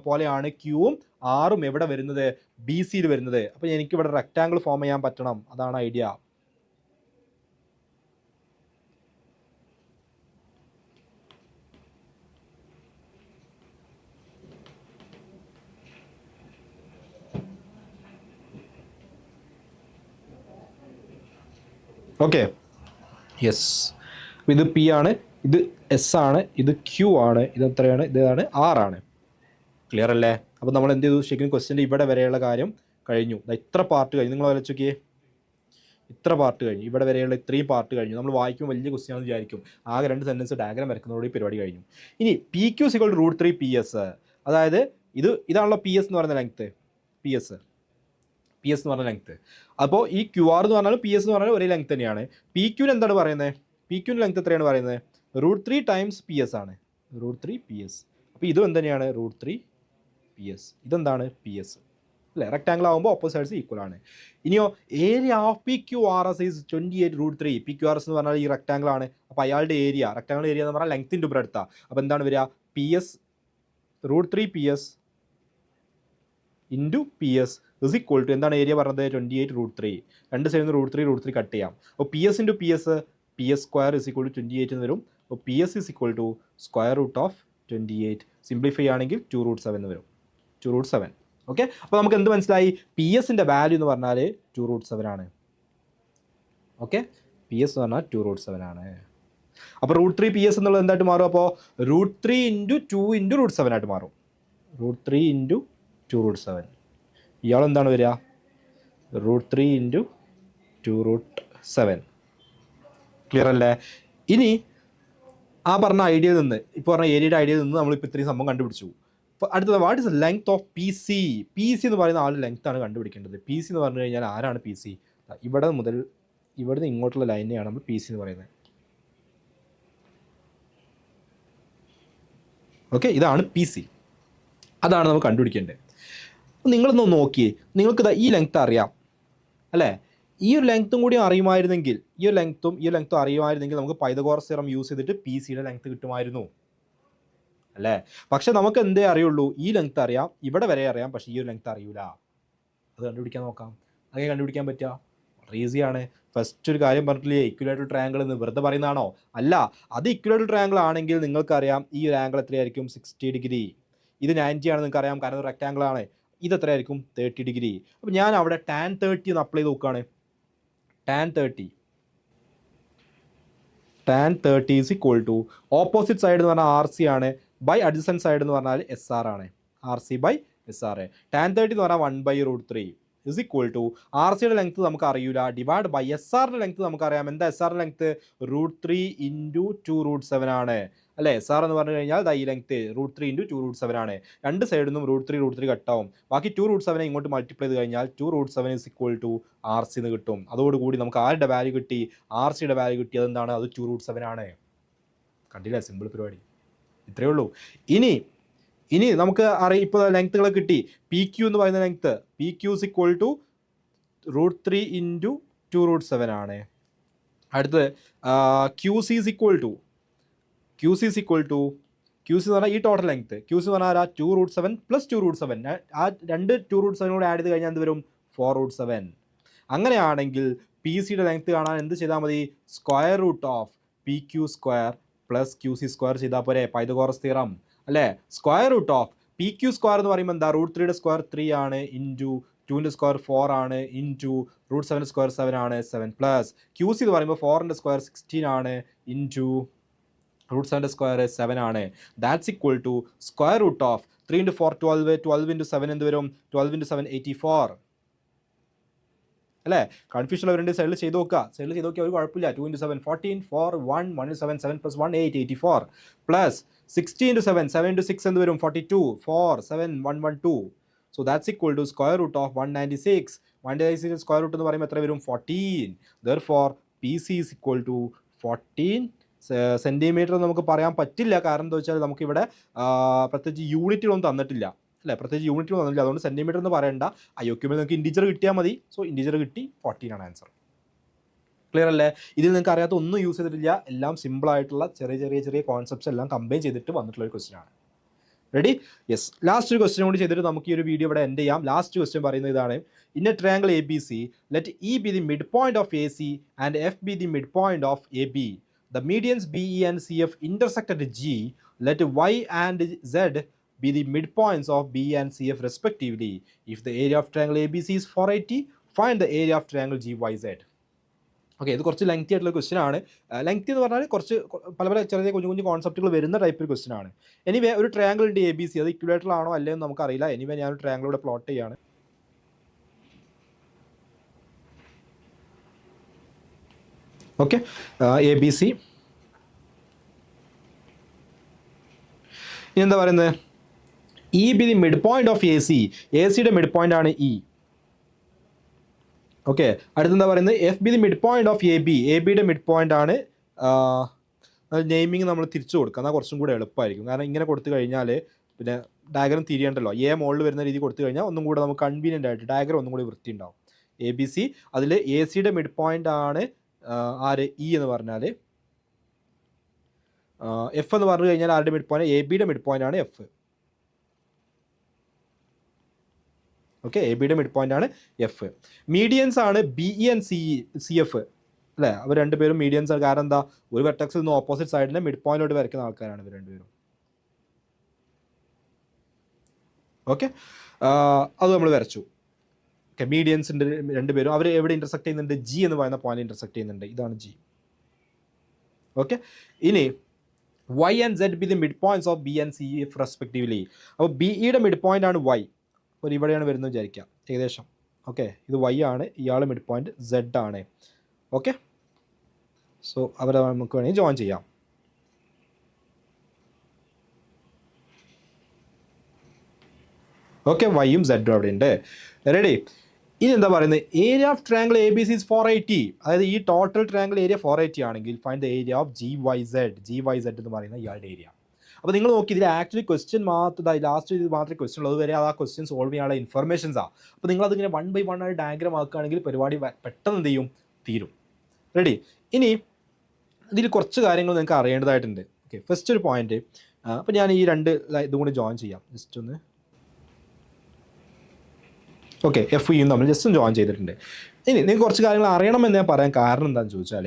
പോലെയാണ് ക്യൂവും ആറും എവിടെ വരുന്നത്? ബി സിയിൽ വരുന്നത്. അപ്പോൾ എനിക്ക് ഇവിടെ റെക്ടാങ്കിൾ ഫോം ചെയ്യാൻ പറ്റണം, അതാണ് ഐഡിയ. Okay, yes. ഇത് പി ആണ്, ഇത് എസ് ആണ്, ഇത് ക്യൂ ആണ്, ഇത് എത്രയാണ്? ഇതാണ് ആറാണ്. ക്ലിയർ അല്ലേ? അപ്പോൾ നമ്മൾ എന്ത് ചെയ്തു? ശരിക്കും ക്വസ്റ്റ്യൻ്റെ ഇവിടെ വരെയുള്ള കാര്യം കഴിഞ്ഞു. ഇത്ര പാർട്ട് കഴിഞ്ഞു. നിങ്ങൾ വരച്ച് നോക്കിയേ, ഇത്ര പാർട്ട് കഴിഞ്ഞു. ഇവിടെ വരെയുള്ള ഇത്രയും പാർട്ട് കഴിഞ്ഞു. നമ്മൾ വായിക്കുമ്പോൾ വലിയ ക്വസ്റ്റ്യൻ ആണെന്ന് വിചാരിക്കും. ആകെ 2 സെൻറ്റൻസ് ഡയഗ്രാം വരക്കുന്നതോടെ പരിപാടി കഴിഞ്ഞു. ഇനി P Q is equal to √3 PS. അതായത് ഇതാണല്ലോ പി എസ് എന്ന് പറയുന്ന ലെങ്ത്ത്. പി എസ് എന്ന് പറഞ്ഞ ലെങ്ത്ത്. അപ്പോൾ ഈ ക്യു ആർ എന്ന് പറഞ്ഞാലും പി എസ് എന്ന് പറഞ്ഞാലും ഒരേ ലെങ്ത്ത് തന്നെയാണ്. പി ക്യൂന് എന്താണ് പറയുന്നത്? പി ക്യൂന് ലെങ്ത്ത് എത്രയാണ് പറയുന്നത്? √3 ടൈംസ് പി എസ് ആണ്. √3 PS. അപ്പോൾ ഇതും എന്ത് √3 PS. ഇതെന്താണ്? പി എസ് അല്ലേ? റെക്ടാങ്കിൾ ആകുമ്പോൾ ഓപ്പോസിറ്റ് സൈഡ്സ് ഈക്വൽ ആണ്. ഇനിയോ area of P Q R S is 28 √3. P Q R S എന്ന് പറഞ്ഞാൽ ഈ റെക്ടാങ്കിൾ ആണ്. അപ്പോൾ അയാളുടെ ഏരിയ, റെക്ടാങ്കിൾ ഏരിയ എന്ന് പറഞ്ഞാൽ ലെങ്ത്തിൻ്റെ ഉപരി എടുത്താൽ. അപ്പോൾ എന്താണ് വരിക? P S √3 PS into P S is equal to എന്താണ് ഏരിയ പറഞ്ഞത്? 28 √3. 2 സൈഡിൽ നിന്ന് √3 കട്ട് ചെയ്യാം. അപ്പോൾ P S into P S square is equal to 28 എന്ന് വരും. അപ്പോൾ P S is equal to square root of 28. Simplify ആണെങ്കിൽ 2√7 എന്ന് വരും. 2√7. ഓക്കെ, അപ്പോൾ നമുക്ക് എന്ത് മനസ്സിലായി? പി എസിൻ്റെ വാല്യൂ എന്ന് പറഞ്ഞാൽ 2√7 ആണ്. ഓക്കെ, പി എസ് എന്ന് പറഞ്ഞാൽ 2√7 ആണ്. അപ്പോൾ √3 PS എന്നുള്ളത് എന്തായിട്ട് മാറും? അപ്പോൾ √3 × 2 × √7 ആയിട്ട് മാറും. √3 × 2√7. ഇയാൾ എന്താണ് വരിക? √3 × 2√7. ക്ലിയർ അല്ലേ? ഇനി ആ പറഞ്ഞ ഐഡിയയിൽ നിന്ന്, ഇപ്പോൾ പറഞ്ഞ ഏരിയയുടെ ഐഡിയയിൽ നിന്ന് നമ്മളിപ്പോൾ ഇത്രയും സംഭവം കണ്ടുപിടിച്ചു. അപ്പോൾ അടുത്തത് what is length of PC? PC എന്ന് പറയുന്ന ആൾ ലെങ്ത്താണ് കണ്ടുപിടിക്കേണ്ടത്. PC എന്ന് പറഞ്ഞു കഴിഞ്ഞാൽ ആരാണ് PC? ഇവിടെ മുതൽ ഇവിടുന്ന് ഇങ്ങോട്ടുള്ള ലൈനെയാണ് നമ്മൾ PC എന്ന് പറയുന്നത്. ഓക്കെ, ഇതാണ് PC. അതാണ് നമുക്ക് കണ്ടുപിടിക്കേണ്ടത്. നിങ്ങളൊന്ന് നോക്കിയേ, നിങ്ങൾക്ക് ഈ ലെങ്ത് അറിയാം അല്ലേ? ഈ ഒരു ലെങ്ത്തും കൂടി അറിയുമായിരുന്നെങ്കിൽ, ഈ ഒരു ലെങ്ത്തും അറിയുമായിരുന്നെങ്കിൽ നമുക്ക് പൈതഗോറസ് തിയറം യൂസ് ചെയ്തിട്ട് PCയുടെ ലെങ്ത് കിട്ടുമായിരുന്നു അല്ലേ? പക്ഷെ നമുക്ക് എന്തേ അറിയുള്ളൂ? ഈ ലെങ്ത് അറിയാം, ഇവിടെ വരെ അറിയാം, പക്ഷേ ഈ ഒരു ലെങ്ത് അറിയൂല. അത് കണ്ടുപിടിക്കാൻ നോക്കാം. അങ്ങനെ കണ്ടുപിടിക്കാൻ പറ്റുക? വളരെ ഈസിയാണ്. ഫസ്റ്റ് ഒരു കാര്യം പറഞ്ഞിട്ടില്ലേ, ഇക്വലേറ്ററൽ ട്രയാങ്കിൾ എന്ന് വെറുതെ പറയുന്നതാണോ? അല്ല, അത് ഇക്വലേറ്ററൽ ട്രയാങ്കിൾ ആണെങ്കിൽ നിങ്ങൾക്കറിയാം ഈ ഒരു ആംഗിൾ എത്രയായിരിക്കും? 60 ഡിഗ്രി. ഇത് 90 ആണ് നിങ്ങൾക്കറിയാം, കാരണം റെക്റ്റാങ്കിൾ ആണ്. ഇത് എത്രയായിരിക്കും? 30 ഡിഗ്രി. അപ്പോൾ ഞാൻ അവിടെ tan 30 എന്ന് അപ്ലൈ ചെയ്ത് നോക്കുകയാണ്. tan 30 is equal to opposite side എന്ന് പറഞ്ഞാൽ RC ആണ്, ബൈ അഡ്ജസൻറ്റ് സൈഡ് എന്ന് പറഞ്ഞാൽ SR ആണ്. RC by SR. tan 30 എന്ന് പറഞ്ഞാൽ 1/√3 ഇസ് ഈക്വൽ ടു RCയുടെ ലെങ്ത് നമുക്ക് അറിയില്ല, ഡിവൈഡ് ബൈ SRയുടെ ലെങ്ത് നമുക്കറിയാം. എന്താ SRയുടെ ലെങ്ത്? √3 × 2√7 ആണ് അല്ലേ? SR എന്ന് പറഞ്ഞു കഴിഞ്ഞാൽ ഈ ലെങ്ത് √3 × 2√7 ആണ്. രണ്ട് സൈഡിൽ നിന്നും √3 കട്ടാവും. ബാക്കി 2√7 ഇങ്ങോട്ട് മൾട്ടിപ്ലൈ ചെയ്ത് കഴിഞ്ഞാൽ 2√7 ഇസ് ഈക്വൽ ടു RC എന്ന് കിട്ടും. അതോടുകൂടി നമുക്ക് ആരുടെ വാല്യൂ കിട്ടി? RCയുടെ വാല്യൂ കിട്ടി. അതെന്താണ്? അത് 2√7 ആണ്. കണ്ടില്ല? സിമ്പിൾ പരിപാടി, ഇത്രയേ ഉള്ളൂ. ഇനി നമുക്ക് അറിയാം, ഇപ്പോൾ ലെങ്ത്തുകൾ കിട്ടി. PQ എന്ന് പറയുന്ന length PQ is equal to √3 × 2√7 ആണ്. അടുത്തത് QC is equal to QC എന്ന് പറഞ്ഞാൽ ഈ ടോട്ടൽ ലെങ്ത്ത്. QC എന്ന് പറഞ്ഞാൽ 2√7 + 2√7. ആ രണ്ട് 2√7 കൂടെ ആഡ് ചെയ്ത് കഴിഞ്ഞാൽ എന്ത് വരും? 4√7. അങ്ങനെയാണെങ്കിൽ PCയുടെ ലെങ്ത്ത് കാണാൻ എന്ത് ചെയ്താൽ മതി? √² PQ² + QC² ചെയ്താൽ പോരെ? പൈതഗോറസ് തിയറം അല്ലേ? √² PQ² എന്ന് പറയുമ്പോൾ എന്താ? √3യുടെ സ്ക്വയർ 3 ആണ്, ഇൻറ്റു 2ൻ്റെ സ്ക്വയർ 4 ആണ്, ഇൻറ്റു √7ൻ്റെ സ്ക്വയർ 7 ആണ്, 7 പ്ലസ് QC എന്ന് പറയുമ്പോൾ 4ൻ്റെ സ്ക്വയർ 16 ആണ്, ഇൻറ്റു √7ൻ്റെ സ്ക്വയർ 7 ആണ്. ദാറ്റ്സ് ഈക്വൽ ടു √3 × 4 12, 12 × 7 എന്ത് വരും? 12 × 7 84 അല്ലേ? കൺഫ്യൂഷൻ ഉള്ളവരുടെ സൈഡിൽ ചെയ്ത് നോക്കുക. ഒരു കുഴപ്പമില്ല. 2 × 7 14, 4 1 1 × 7 7 + 1 8 84 പ്ലസ് 16 × 7 7 × 6 എന്ത് വരും? 42 4 7 1 1 2. So that's equal to √196. 196 square root എന്ന് പറയുമ്പോൾ എത്ര വരും? 14. Therefore PC is equal to 14 centimetre നമുക്ക് പറയാൻ പറ്റില്ല. കാരണം എന്താ വെച്ചാൽ നമുക്കിവിടെ പ്രത്യേകിച്ച് യൂണിറ്റുകളൊന്നും തന്നിട്ടില്ല അല്ലേ? അതുകൊണ്ട് സെൻറ്റിമീറ്റർ എന്ന് പറയണ്ട. IOQയിൽ നിങ്ങൾക്ക് ഇൻഡിജർ കിട്ടിയാൽ മതി. സോ ഇൻഡിജർ കിട്ടി, 14 ആണ് ആൻസർ. ക്ലിയർ അല്ലേ? ഇതിൽ നിങ്ങൾക്ക് അറിയാത്ത ഒന്നും യൂസ് ചെയ്തിട്ടില്ല. എല്ലാം സിമ്പിളായിട്ടുള്ള ചെറിയ കോൺസെപ്റ്റ്സ് എല്ലാം കമ്പൈൻ ചെയ്തിട്ട് വന്നിട്ടുള്ള ഒരു ക്വസ്റ്റ്യൻ ആണ്. റെഡി? യെസ്. ലാസ്റ്റ് ഒരു ക്വസ്റ്റ്യൻ കൂടി ചെയ്തിട്ട് നമുക്ക് ഈ ഒരു വീഡിയോ ഇവിടെ എൻഡ് ചെയ്യാം. ലാസ്റ്റ് ക്വസ്റ്റ്യൻ പറയുന്നത് ഇതാണ്. In A triangle ABC, let E be the midpoint of AC and F be the midpoint of AB. The medians BE and CF intersect at G. Let Y and Z be the midpoints of BE and CF respectively. If the area of triangle ABC is 480, find the area of triangle GYZ. Okay, ഇത് കുറച്ച് lengthy ആയിട്ടുള്ള question ആണ്. Lengthy എന്ന് പറഞ്ഞാൽ കുറച്ച് പല ചെറിയ കുഞ്ഞു കോൺസെപ്റ്റുകൾ വരുന്ന ടൈപ്പ് ഒരു ക്വസ്റ്റ്യൻ ആണ്. എനിവേ ഒരു ട്രയാങ്കിൾ ഉണ്ട് ABC, അത് ഇക്വലേറ്ററൽ ആണോ അല്ലയെന്ന് നമുക്കറിയില്ല. എനിവേ ഞാനൊരു ട്രയാങ്കിൾ ഇവിടെ പ്ലോട്ട് ചെയ്യാണ്. Okay, ABC. ഇനി എന്താ പറയുന്നത്? E be the midpoint of AC. ACയുടെ മിഡ് പോയിന്റ് ആണ് E. ഓക്കെ, അടുത്തെന്താ പറയുന്നത്? F be the midpoint of AB. ABയുടെ മിഡ് പോയിന്റ് ആണ്. നെയിമിങ് നമ്മൾ തിരിച്ചു കൊടുക്കുക, എന്നാൽ കുറച്ചും കൂടെ എളുപ്പമായിരിക്കും. കാരണം ഇങ്ങനെ കൊടുത്തു കഴിഞ്ഞാൽ പിന്നെ ഡയഗ്രം തിരിയണ്ടല്ലോ. മുകളിൽ വരുന്ന രീതി കൊടുത്തു കഴിഞ്ഞാൽ ഒന്നും കൂടെ നമുക്ക് കൺവീനിയൻ്റ് ആയിട്ട് ഡയഗ്രം ഒന്നും കൂടി വൃത്തി ഉണ്ടാവും. ABC, അതിൽ ACയുടെ മിഡ് പോയിന്റ് ആണ് ആര്? E എന്ന് പറഞ്ഞാൽ. F എന്ന് പറഞ്ഞു കഴിഞ്ഞാൽ ആരുടെ മിഡ് പോയിന്റ്? ABയുടെ മിഡ് പോയിന്റ് ആണ് F. ഓക്കെ, ABയുടെ മിഡ് പോയിന്റ് ആണ് F. മീഡിയൻസ് ആണ് BE ആൻഡ് CF അല്ലേ? അവർ രണ്ടുപേരും മീഡിയൻസ് ആണ്. കാരണം എന്താ? ഒരു വെർട്ടെക്സിൽ നിന്ന് ഓപ്പോസിറ്റ് സൈഡിനെ മിഡ് പോയിന്റോട്ട് വരയ്ക്കുന്ന ആൾക്കാരാണ് ഇവർ രണ്ടുപേരും. ഓക്കെ, അത് നമ്മൾ വരച്ചു. ഓക്കെ, ഓക്കെ, ഇനി Y and Z be the mid points of B and C F respectively. അപ്പോൾ ബിഇയുടെ മിഡ് പോയിന്റ് ആണ് വൈ, അപ്പോൾ ഇവിടെയാണ് വരുന്നത് വിചാരിക്കാം ഏകദേശം. ഓക്കെ, ഇത് വൈ ആണ്, ഇയാൾ മിഡ് പോയിന്റ് സെഡ് ആണ്. ഓക്കെ, സോ അവരെ നമുക്ക് വേണമെങ്കിൽ ജോയിൻ ചെയ്യാം. ഓക്കെ, വൈയും സെഡും അവിടെ ഉണ്ട്. റെഡി? ഇനി എന്താ പറയുന്നത്, area of triangle A B C is 480. അതായത് ഈ ടോട്ടൽ ട്രയാങ്കിൾ ഏരിയ 480 ആണെങ്കിൽ find the area of G Y Z എന്ന് പറയുന്ന ഇയാളുടെ ഏരിയ. അപ്പോൾ നിങ്ങൾ നോക്കി, ഇതിൽ ആക്ച്വലി ക്വസ്റ്റ്യൻ മാത്രം ലാസ്റ്റ് ഇത് മാത്രമേ ക്വസ്റ്റ്യൻ ഉള്ളൂ, അതുവരെ ആ ക്വസ്റ്റ്യൻ സോൾവ് ചെയ്യാനുള്ള ഇൻഫർമേഷൻസാണ്. അപ്പോൾ നിങ്ങളതിങ്ങനെ 1 by 1 ആയി ഡയഗ്രാം ആക്കുകയാണെങ്കിൽ പരിപാടി പെട്ടെന്ന് എന്ത് ചെയ്യും, തീരും. റെഡി? ഇനി ഇതിൽ കുറച്ച് കാര്യങ്ങൾ നിങ്ങൾക്ക് അറിയേണ്ടതായിട്ടുണ്ട്. ഓക്കെ, ഫസ്റ്റ് ഒരു പോയിന്റ്, അപ്പോൾ ഞാൻ ഈ രണ്ട് ഇതും കൂടി ജോയിൻ ചെയ്യാം ജസ്റ്റ് ഒന്ന്. ഓക്കെ, എഫ് ഇയും നമ്മൾ ജസ്റ്റ് ജോയിൻ ചെയ്തിട്ടുണ്ട്. ഇനി നിങ്ങൾക്ക് കുറച്ച് കാര്യങ്ങൾ അറിയണമെന്ന് ഞാൻ പറയാൻ കാരണം എന്താണെന്ന് ചോദിച്ചാൽ,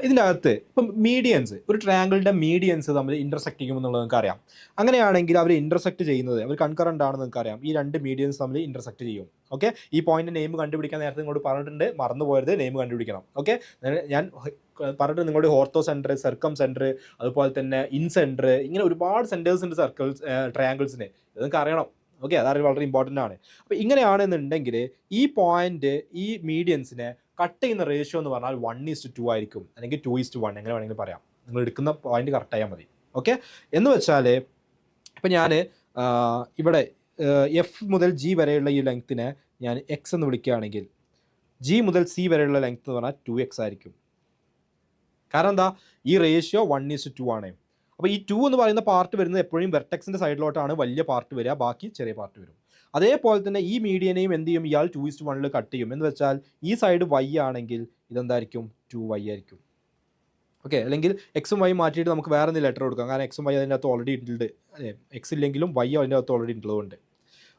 ഇതിൻ്റെ അകത്ത് ഇപ്പം മീഡിയൻസ്, ഒരു ട്രയാങ്കിളിൻ്റെ മീഡിയൻസ് തമ്മിൽ ഇൻ്റർസെക്ട് ചെയ്യുമെന്നുള്ളത് നിങ്ങൾക്ക് അറിയാം. അങ്ങനെയാണെങ്കിൽ അവർ ഇൻ്റർസെക്ട് ചെയ്യുന്നത്, അവർ കൺകറൻ്റ് ആണെന്ന് നിങ്ങൾക്ക് അറിയാം. ഈ രണ്ട് മീഡിയൻസ് തമ്മിൽ ഇൻ്റർസെക്ട് ചെയ്യും. ഓക്കെ, ഈ പോയിന്റ് നെയിം കണ്ടുപിടിക്കാൻ നേരത്തെ നിങ്ങളോട് പറഞ്ഞിട്ടുണ്ട്, മറന്നു പോയത് നെയിം കണ്ടുപിടിക്കണം. ഓക്കെ, ഞാൻ പറഞ്ഞിട്ട് നിങ്ങളുടെ ഓർത്തോ സെൻറ്റർ, സെർക്കം സെൻറ്റർ, അതുപോലെ തന്നെ ഇൻ സെൻറ്റർ, ഇങ്ങനെ ഒരുപാട് സെൻറ്റേഴ്സ് ഉണ്ട് സർക്കിൾസ് ട്രയാങ്കിൾസിന്, ഇത് നിങ്ങൾക്ക് അറിയണം. ഓക്കെ, അതറിവ് വളരെ ഇമ്പോർട്ടൻ്റ് ആണ്. അപ്പോൾ ഇങ്ങനെയാണെന്നുണ്ടെങ്കിൽ ഈ പോയിന്റ്, ഈ മീഡിയൻസിനെ കട്ട് ചെയ്യുന്ന റേഷ്യോ എന്ന് പറഞ്ഞാൽ 1:2 ആയിരിക്കും, അല്ലെങ്കിൽ 2:1, എങ്ങനെ വേണമെങ്കിലും പറയാം. നിങ്ങൾ എടുക്കുന്ന പോയിന്റ് കറക്റ്റ് ആയാൽ മതി. ഓക്കെ, എന്ന് വെച്ചാൽ ഇപ്പം ഞാൻ ഇവിടെ എഫ് മുതൽ ജി വരെയുള്ള ഈ ലെങ്ത്തിനെ ഞാൻ എക്സ് എന്ന് വിളിക്കുകയാണെങ്കിൽ ജി മുതൽ സി വരെയുള്ള ലെങ്ത്ത് എന്ന് പറഞ്ഞാൽ 2x ആയിരിക്കും. കാരണം എന്താ, ഈ റേഷ്യോ 1:2 ആണ്. അപ്പോൾ ഈ 2 എന്ന് പറയുന്ന പാർട്ട് വരുന്നത് എപ്പോഴും വെർട്ടെക്സിൻ്റെ സൈഡിലോട്ടാണ് വലിയ പാർട്ട് വരിക, ബാക്കി ചെറിയ പാർട്ട് വരും. അതേപോലെ തന്നെ ഈ മീഡിയനെയും എന്ത് ചെയ്യും, ഇയാൾ 2:1 കട്ട് ചെയ്യും. എന്ന് വെച്ചാൽ ഈ സൈഡ് y ആണെങ്കിൽ ഇതെന്തായിരിക്കും, 2y ആയിരിക്കും. ഓക്കെ, അല്ലെങ്കിൽ എക്സും വൈ മാറ്റിയിട്ട് നമുക്ക് വേറെ എന്തെങ്കിലും ലെറ്റർ കൊടുക്കാം, കാരണം എക്സും വൈ അതിൻ്റെ അകത്ത് ഓൾറെഡി ഉണ്ട്. എക്സ് ഇല്ലെങ്കിലും y അതിൻ്റെ അകത്ത് ഓൾറെഡി ഉള്ളതുകൊണ്ട്.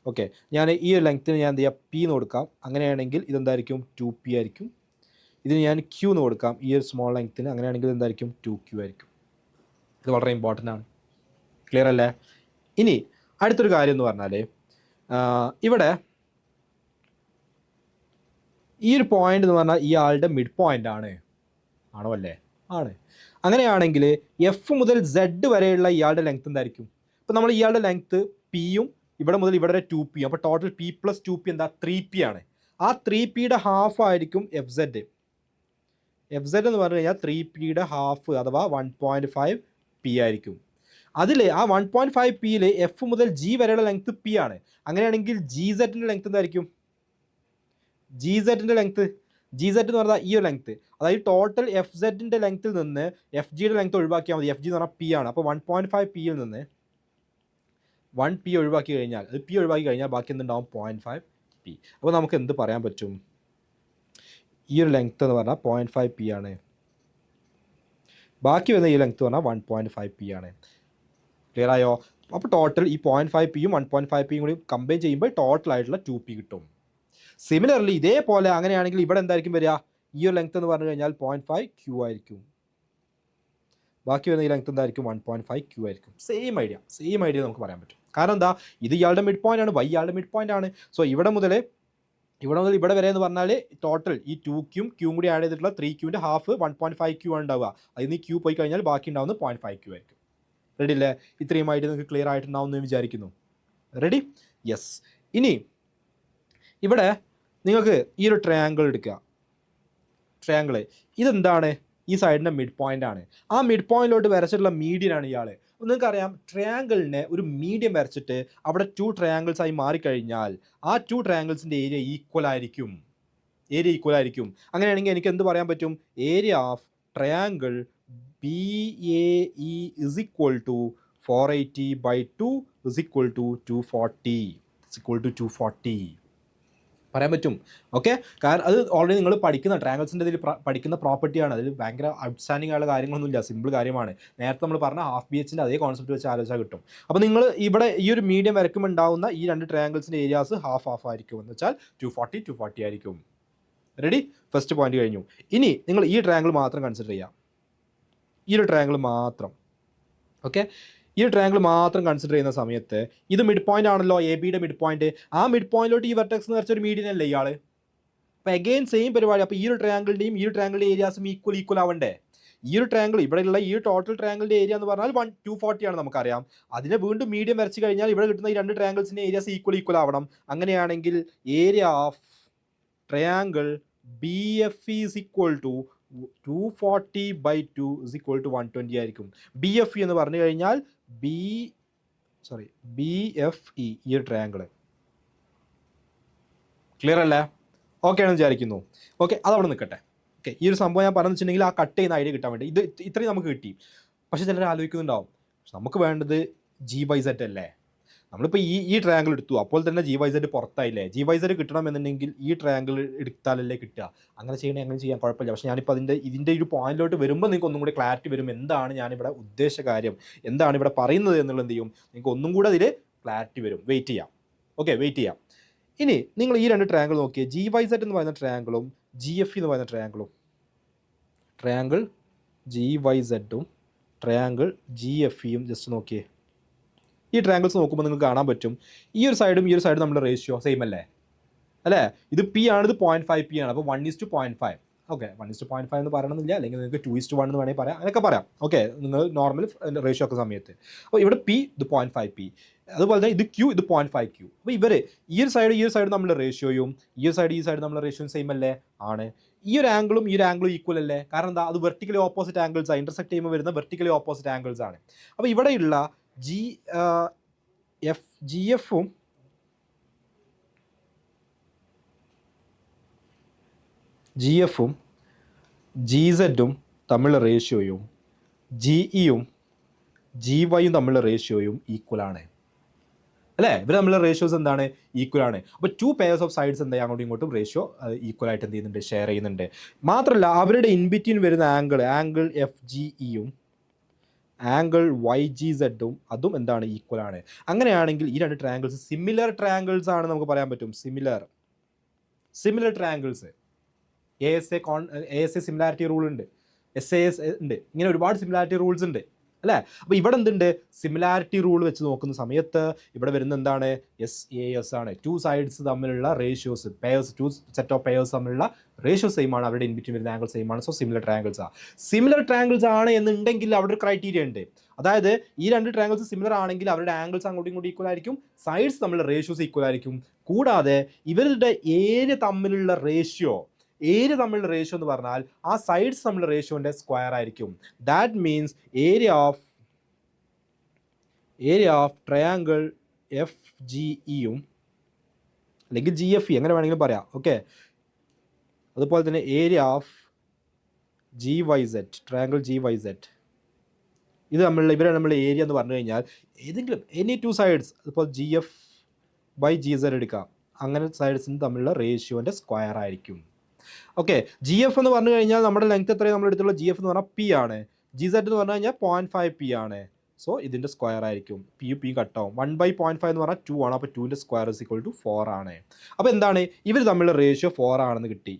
ഓക്കെ, ഞാൻ ഈ ഒരു ലെങ്ത്തിന് ഞാൻ എന്ത് ചെയ്യാം, പി എന്ന് കൊടുക്കാം. അങ്ങനെയാണെങ്കിൽ ഇതെന്തായിരിക്കും, 2p ആയിരിക്കും. ഇതിന് ഞാൻ q എന്ന് കൊടുക്കാം, ഈ ഒരു സ്മോൾ ലെങ്ത്തിന്. അങ്ങനെയാണെങ്കിൽ എന്തായിരിക്കും, 2q ആയിരിക്കും. ഇത് വളരെ ഇമ്പോർട്ടൻ്റ് ആണ്. ക്ലിയർ അല്ലേ? ഇനി അടുത്തൊരു കാര്യം എന്ന് പറഞ്ഞാൽ, ഇവിടെ ഈ ഒരു പോയിന്റ് എന്ന് പറഞ്ഞാൽ ഇയാളുടെ മിഡ് പോയിന്റ് ആണോ അല്ലേ? ആണ്. അങ്ങനെയാണെങ്കിൽ എഫ് മുതൽ സെഡ് വരെയുള്ള ഇയാളുടെ ലെങ്ത് എന്തായിരിക്കും? ഇപ്പം നമ്മൾ ഇയാളുടെ ലെങ്ത്ത് പിയും ഇവിടെ മുതൽ ഇവിടെ വരെ 2p, അപ്പോൾ ടോട്ടൽ p + 2p എന്താ, 3p ആണ്. ആ 3pയുടെ ഹാഫ് ആയിരിക്കും എഫ് സെഡ്. എഫ് സെഡ് എന്ന് പറഞ്ഞു കഴിഞ്ഞാൽ 3pയുടെ ഹാഫ് അഥവാ 1.5p ആയിരിക്കും. അതിൽ ആ 1.5pയിൽ എഫ് മുതൽ ജി വരെയുള്ള ലെങ്ത്ത് p ആണ്. അങ്ങനെയാണെങ്കിൽ ജി സെഡിൻ്റെ ലെങ്ത്ത് എന്തായിരിക്കും? ജി സെഡിൻ്റെ ലെങ്ത്ത്, ജി സെഡ് എന്ന് പറഞ്ഞാൽ ഈ ഒരു ലെങ്ത്ത്, അതായത് ടോട്ടൽ എഫ് സെഡിൻ്റെ ലെങ്ത്തിൽ നിന്ന് എഫ് ജിയുടെ ലെങ്ത്ത് ഒഴിവാക്കിയാൽ മതി. എഫ് ജി എന്ന് പറഞ്ഞാൽ p ആണ്. അപ്പോൾ 1.5pയിൽ നിന്ന് 1p ഒഴിവാക്കി കഴിഞ്ഞാൽ, അത് p ഒഴിവാക്കി കഴിഞ്ഞാൽ ബാക്കി എന്തുണ്ടാവും, 0.5p. അപ്പോൾ നമുക്ക് എന്ത് പറയാൻ പറ്റും, ഈ ഒരു ലെങ്ത്ത് എന്ന് പറഞ്ഞാൽ 0.5p ആണ്, ബാക്കി വരുന്ന ഈ ലെങ്ത്ത് പറഞ്ഞാൽ 1.5p ആണ്. ക്ലിയർ ആയോ? അപ്പോൾ ടോട്ടൽ ഈ 0.5pയും 1.5pയും കൂടി കമ്പൈൻ ചെയ്യുമ്പോൾ ടോട്ടൽ ആയിട്ടുള്ള 2p കിട്ടും. സിമിലർലി ഇതേപോലെ അങ്ങനെയാണെങ്കിൽ ഇവിടെ എന്തായിരിക്കും വരിക, ഈ ഒരു ലെങ്ത്ത് എന്ന് പറഞ്ഞു കഴിഞ്ഞാൽ 0.5q ആയിരിക്കും, ബാക്കി വരുന്ന ഈ ലെങ്ത്ത് എന്തായിരിക്കും, 1.5q ആയിരിക്കും. സെയിം ഐഡിയ നമുക്ക് പറയാൻ പറ്റും. കാരണം എന്താ, ഇത് ഇയാളുടെ മിഡ് പോയിന്റ് ആണ്, y ഇയാളുടെ മിഡ് പോയിന്റ് ആണ്. സോ ഇവിടെ മുതൽ ഇവിടെ വരെ എന്ന് പറഞ്ഞാൽ ടോട്ടൽ ഈ 2qയും q കൂടി ആഡ് ചെയ്തിട്ടുള്ള 3qൻ്റെ ഹാഫ് 1.5q ആണ് ഉണ്ടാവുക. അതിന് q പോയി കഴിഞ്ഞാൽ ബാക്കി ഉണ്ടാവുന്നത് 0.5q ആയിരിക്കും. റെഡി അല്ലേ? ഇത്രയും ആയിട്ട് നിങ്ങൾക്ക് ക്ലിയർ ആയിട്ടുണ്ടാവും എന്ന് വിചാരിക്കുന്നു. റെഡി? യെസ്. ഇനി ഇവിടെ നിങ്ങൾക്ക് ഈ ഒരു ട്രയാങ്കിൾ എടുക്കുക. ട്രയാങ്കിൾ ഇതെന്താണ്, ഈ സൈഡിൻ്റെ മിഡ് പോയിന്റ് ആണ്. ആ മിഡ് പോയിന്റിലോട്ട് വരച്ചിട്ടുള്ള മീഡിയൻ ആണ് ഇയാൾ. നിങ്ങൾക്കറിയാം, ട്രയാങ്കിളിനെ ഒരു മീഡിയം വരച്ചിട്ട് അവിടെ 2 ട്രയാങ്കിൾസ് ആയി മാറിക്കഴിഞ്ഞാൽ ആ 2 ട്രയാങ്കിൾസിൻ്റെ ഏരിയ ഈക്വൽ ആയിരിക്കും. അങ്ങനെയാണെങ്കിൽ എനിക്ക് എന്ത് പറയാൻ പറ്റും, area of triangle BAE is equal to 480/2 is equal to 240 പറയാൻ പറ്റും. ഓക്കെ, കാരണം അത് ഓൾറെഡി നിങ്ങൾ പഠിക്കുന്ന ട്രയാങ്കിൾസിൻ്റെ ഇതിൽ പഠിക്കുന്ന പ്രോപ്പർട്ടിയാണ്. അതിൽ ഭയങ്കര ഔട്ട്സ്റ്റാൻഡിംഗ് ആയുള്ള കാര്യങ്ങളൊന്നുമില്ല, സിമ്പിൾ കാര്യമാണ്. നേരത്തെ നമ്മൾ പറഞ്ഞ ഹാഫ് BHൻ്റെ അതേ കോൺസെപ്റ്റ് വെച്ച് ആലോചിച്ചാൽ കിട്ടും. അപ്പോൾ നിങ്ങൾ ഇവിടെ ഈ ഒരു മീഡിയം വരയ്ക്കുമ്പോൾ ഉണ്ടാവുന്ന ഈ 2 ട്രയാങ്കിൾസിൻ്റെ ഏരിയാസ് ഹാഫ് ആയിരിക്കും. എന്ന് വെച്ചാൽ 240 ആയിരിക്കും. റെഡി? ഫസ്റ്റ് പോയിന്റ് കഴിഞ്ഞു. ഇനി നിങ്ങൾ ഈ ട്രയാങ്കിൾ മാത്രം കൺസിഡർ ചെയ്യാം, ഈ ഒരു ട്രയാങ്കിൾ മാത്രം. ഓക്കെ, ഈ ഒരു ട്രയാങ്കിൾ മാത്രം കൺസിഡർ ചെയ്യുന്ന സമയത്ത് ഇത് മിഡ് പോയിന്റ് ആണല്ലോ, എ ബിയുടെ മിഡ് പോയിന്റ്. ആ മിഡ് പോയിന്റിലോട്ട് ഈ വെർട്ടെക്സ് എന്ന് വെച്ചൊരു മീഡിയൻ അല്ലേ ഇയാൾ. അപ്പോൾ അഗെയിൻ സെയിം പരിപാടി. അപ്പോൾ ഈ ഒരു ട്രയാങ്കിളിൻ്റെയും ഈ ഒരു ട്രയാങ്കിളിൻ്റെ ഏരിയാസും ഈക്വൽ ആവണ്ടേ. ഈ ഒരു ട്രയാങ്കിൾ ഇവിടെയുള്ള ഈ ടോട്ടൽ ട്രയാങ്കിളിൻ്റെ ഏരിയ എന്ന് പറഞ്ഞാൽ 240 ആണ് നമുക്കറിയാം. അതിനെ വീണ്ടും മീഡിയം വരച്ച് കഴിഞ്ഞാൽ ഇവിടെ കിട്ടുന്ന ഈ രണ്ട് ട്രയാങ്കിൾസിൻ്റെ ഏരിയാസ് ഈക്വൽ ആവണം. അങ്ങനെയാണെങ്കിൽ area of triangle B F is equal to 240/2 is equal to 120 ആയിരിക്കും. ബി എഫ് ഇ എന്ന് പറഞ്ഞു കഴിഞ്ഞാൽ ബി എഫ് ഇ ഈ ഒരു ട്രയാങ്കിള് ക്ലിയർ അല്ലേ? ഓക്കെ ആണെന്ന് വിചാരിക്കുന്നു. ഓക്കെ, അതവിടെ നിൽക്കട്ടെ. ഓക്കെ, ഈ ഒരു സംഭവം ഞാൻ പറഞ്ഞു വെച്ചിട്ടുണ്ടെങ്കിൽ ആ കട്ട് ചെയ്യുന്ന ഐഡിയ കിട്ടാൻ വേണ്ടി ഇത് ഇത്രയും നമുക്ക് കിട്ടി. പക്ഷേ ചിലർ ആലോചിക്കുന്നുണ്ടാവും, നമുക്ക് വേണ്ടത് GYZ അല്ലേ? നമ്മളിപ്പോൾ ഈ ട്രയാങ്കിൾ എടുത്തു, അപ്പോൾ തന്നെ GYZ പുറത്തായില്ലേ? GYZ കിട്ടണമെന്നുണ്ടെങ്കിൽ ഈ ട്രയാങ്കിൾ എടുത്താലല്ലേ കിട്ടുക. അങ്ങനെ അങ്ങനെ ചെയ്യാൻ കുഴപ്പമില്ല. പക്ഷേ ഞാനിപ്പോൾ ഇതിൻ്റെ ഒരു പോയിന്റിലോട്ട് വരുമ്പോൾ നിങ്ങൾക്ക് ഒന്നും കൂടി ക്ലാരിറ്റി വരും. എന്താണ് ഞാനിവിടെ ഉദ്ദേശ കാര്യം, എന്താണ് ഇവിടെ പറയുന്നത് എന്നുള്ളത് എന്ത് ചെയ്യും, നിങ്ങൾക്ക് ഒന്നും കൂടെ അതിൽ ക്ലാരിറ്റി വരും. വെയിറ്റ് ചെയ്യാം. ഓക്കെ, വെയിറ്റ് ചെയ്യാം. ഇനി നിങ്ങൾ ഈ രണ്ട് ട്രയാങ്കിൾ നോക്കിയേ, GYZ എന്ന് പറയുന്ന ട്രയാങ്കിളും GFE എന്ന് പറയുന്ന ട്രയാങ്കിളും, ട്രയാങ്കിൾ GYZും ട്രയാങ്കിൾ GFEയും ജസ്റ്റ് നോക്കിയേ. ഈ ട്രയാങ്കിൾസ് നോക്കുമ്പോൾ നിങ്ങൾക്ക് കാണാൻ പറ്റും ഈ ഒരു സൈഡും നമ്മുടെ റേഷ്യോ സെയിം അല്ലേ? ഇത് P ആണ്, ഇത് 0.5 P ആണ്. അപ്പോൾ 1:0.5. ഓക്കെ, 1:0.5 എന്ന് പറയണമെന്നില്ല, അല്ലെങ്കിൽ നിങ്ങൾക്ക് 2:1 എന്ന് വേണമെങ്കിൽ പറയാം, അതൊക്കെ പറയാം. ഓക്കെ, നിങ്ങൾ നോർമൽ റേഷ്യോ ഒക്കെ സമയത്ത്. അപ്പോൾ ഇവിടെ P ഇത് 0.5 P, അതുപോലെ തന്നെ ഇത് Q ഇത് 0.5 Q. അപ്പോൾ ഈ ഒരു സൈഡ് നമ്മുടെ റേഷ്യോയും ഈ ഒരു സൈഡ് നമ്മുടെ റേഷ്യോയും സെയിം അല്ലേ? ആണ്. ഈ ഒരു ആംഗിളും ഈക്വൽ അല്ലേ? കാരണം എന്താ, അത് വെർട്ടിക്കലി ഓപ്പോസിറ്റ് ആംഗിൾസ് ആണ്. ഇന്റർസെക്ട് ചെയ്യുമ്പോൾ വരുന്ന വെർട്ടിക്കലി ഓപ്പോസിറ്റ് ആംഗിൾസ് ആണ്. അപ്പോൾ ഇവിടെയുള്ള GFും GZും തമ്മിലുള്ള റേഷ്യോയും GEയും GYയും തമ്മിലുള്ള റേഷ്യോയും ഈക്വൽ ആണ് അല്ലേ? ഇവർ തമ്മിലുള്ള റേഷ്യോസ് എന്താണ്? ഈക്വൽ ആണ്. അപ്പോൾ 2 pairs ഓഫ് സൈഡ്സ് എന്താ അങ്ങോട്ടും ഇങ്ങോട്ടും റേഷ്യോ ഈക്വൽ ആയിട്ട് എന്ത് ചെയ്യുന്നുണ്ട്? ഷെയർ ചെയ്യുന്നുണ്ട്. മാത്രമല്ല അവരുടെ ഇൻബിറ്റ്വീൻ വരുന്ന ആംഗിൾ FGEയും ആംഗിൾ YGZും അതും എന്താണ്? ഈക്വൽ ആണ്. അങ്ങനെയാണെങ്കിൽ ഈ രണ്ട് ട്രയാങ്കിൾസ് സിമിലർ ട്രയാങ്കിൾസ് ആണ് നമുക്ക് പറയാൻ പറ്റും. Similar triangles. ASA similarity rule ഉണ്ട്, SAS ഉണ്ട്, ഇങ്ങനെ ഒരുപാട് സിമിലാരിറ്റി റൂൾസ് ഉണ്ട് അല്ലേ? അപ്പോൾ ഇവിടെ എന്തുണ്ട്? സിമിലാരിറ്റി റൂൾ വെച്ച് നോക്കുന്ന സമയത്ത് ഇവിടെ വരുന്ന എന്താണ്? SAS ആണ്. 2 സൈഡ്സ് തമ്മിലുള്ള ratios, pairs, 2 set of pairs തമ്മിലുള്ള റേഷ്യോ സെയിം ആണ്, അവരുടെ ഇൻബിറ്റ്വീൻ വരുന്ന ആംഗിൾ സെയിം ആണ്. സോ സിമിലർ ട്രയാങ്കിൾസ് ആണ് എന്നുണ്ടെങ്കിൽ അവിടെ ഒരു ക്രൈറ്റീരിയ ഉണ്ട്. അതായത് ഈ രണ്ട് ട്രയാങ്കിൾസ് സിമിലർ ആണെങ്കിൽ അവരുടെ ആംഗിൾസ് അങ്ങോട്ടും ഇങ്ങോട്ടും ഈക്വൽ ആയിരിക്കും, സൈഡ്സ് തമ്മിലുള്ള റേഷ്യോസ് ഈക്വൽ ആയിരിക്കും. കൂടാതെ ഇവരുടെ ഏരിയ തമ്മിലുള്ള റേഷ്യോ എന്ന് പറഞ്ഞാൽ ആ സൈഡ്സ് തമ്മിലുള്ള റേഷ്യോന്റെ സ്ക്വയർ ആയിരിക്കും. That means area of triangle FGEയും അല്ലെങ്കിൽ GFE എങ്ങനെ വേണമെങ്കിലും പറയാം. ഓക്കെ, അതുപോലെ തന്നെ ഏരിയ ഓഫ് ട്രയാങ്കിൾ GYZ ഇത് ഇവരെ നമ്മൾ ഏരിയ എന്ന് പറഞ്ഞു കഴിഞ്ഞാൽ ഏതെങ്കിലും എനി 2 സൈഡ്സ്, ഇപ്പോൾ GF/GZ എടുക്കാം, അങ്ങനെ സൈഡ്സിന് തമ്മിലുള്ള റേഷ്യോന്റെ സ്ക്വയർ ആയിരിക്കും. ഓക്കെ, GF എന്ന് പറഞ്ഞു കഴിഞ്ഞാൽ നമ്മുടെ ലെങ്ത് എത്രയും നമ്മൾ എടുത്തുള്ള GF എന്ന് പറഞ്ഞാൽ P ആണ്. GZ എന്ന് പറഞ്ഞു കഴിഞ്ഞാൽ 0.5 P ആണ്. സോ ഇതിൻ്റെ സ്ക്വയർ ആയിരിക്കും. P കട്ടാവും. 1/0.5 എന്ന് പറഞ്ഞാൽ 2 ആണ്. അപ്പോൾ 2ൻ്റെ സ്ക്വയർ ഇസ് ഈക്വൽ ടു 4 ആണ്. അപ്പോൾ എന്താണ്, ഇവർ തമ്മിലുള്ള റേഷ്യോ 4 ആണെന്ന് കിട്ടി.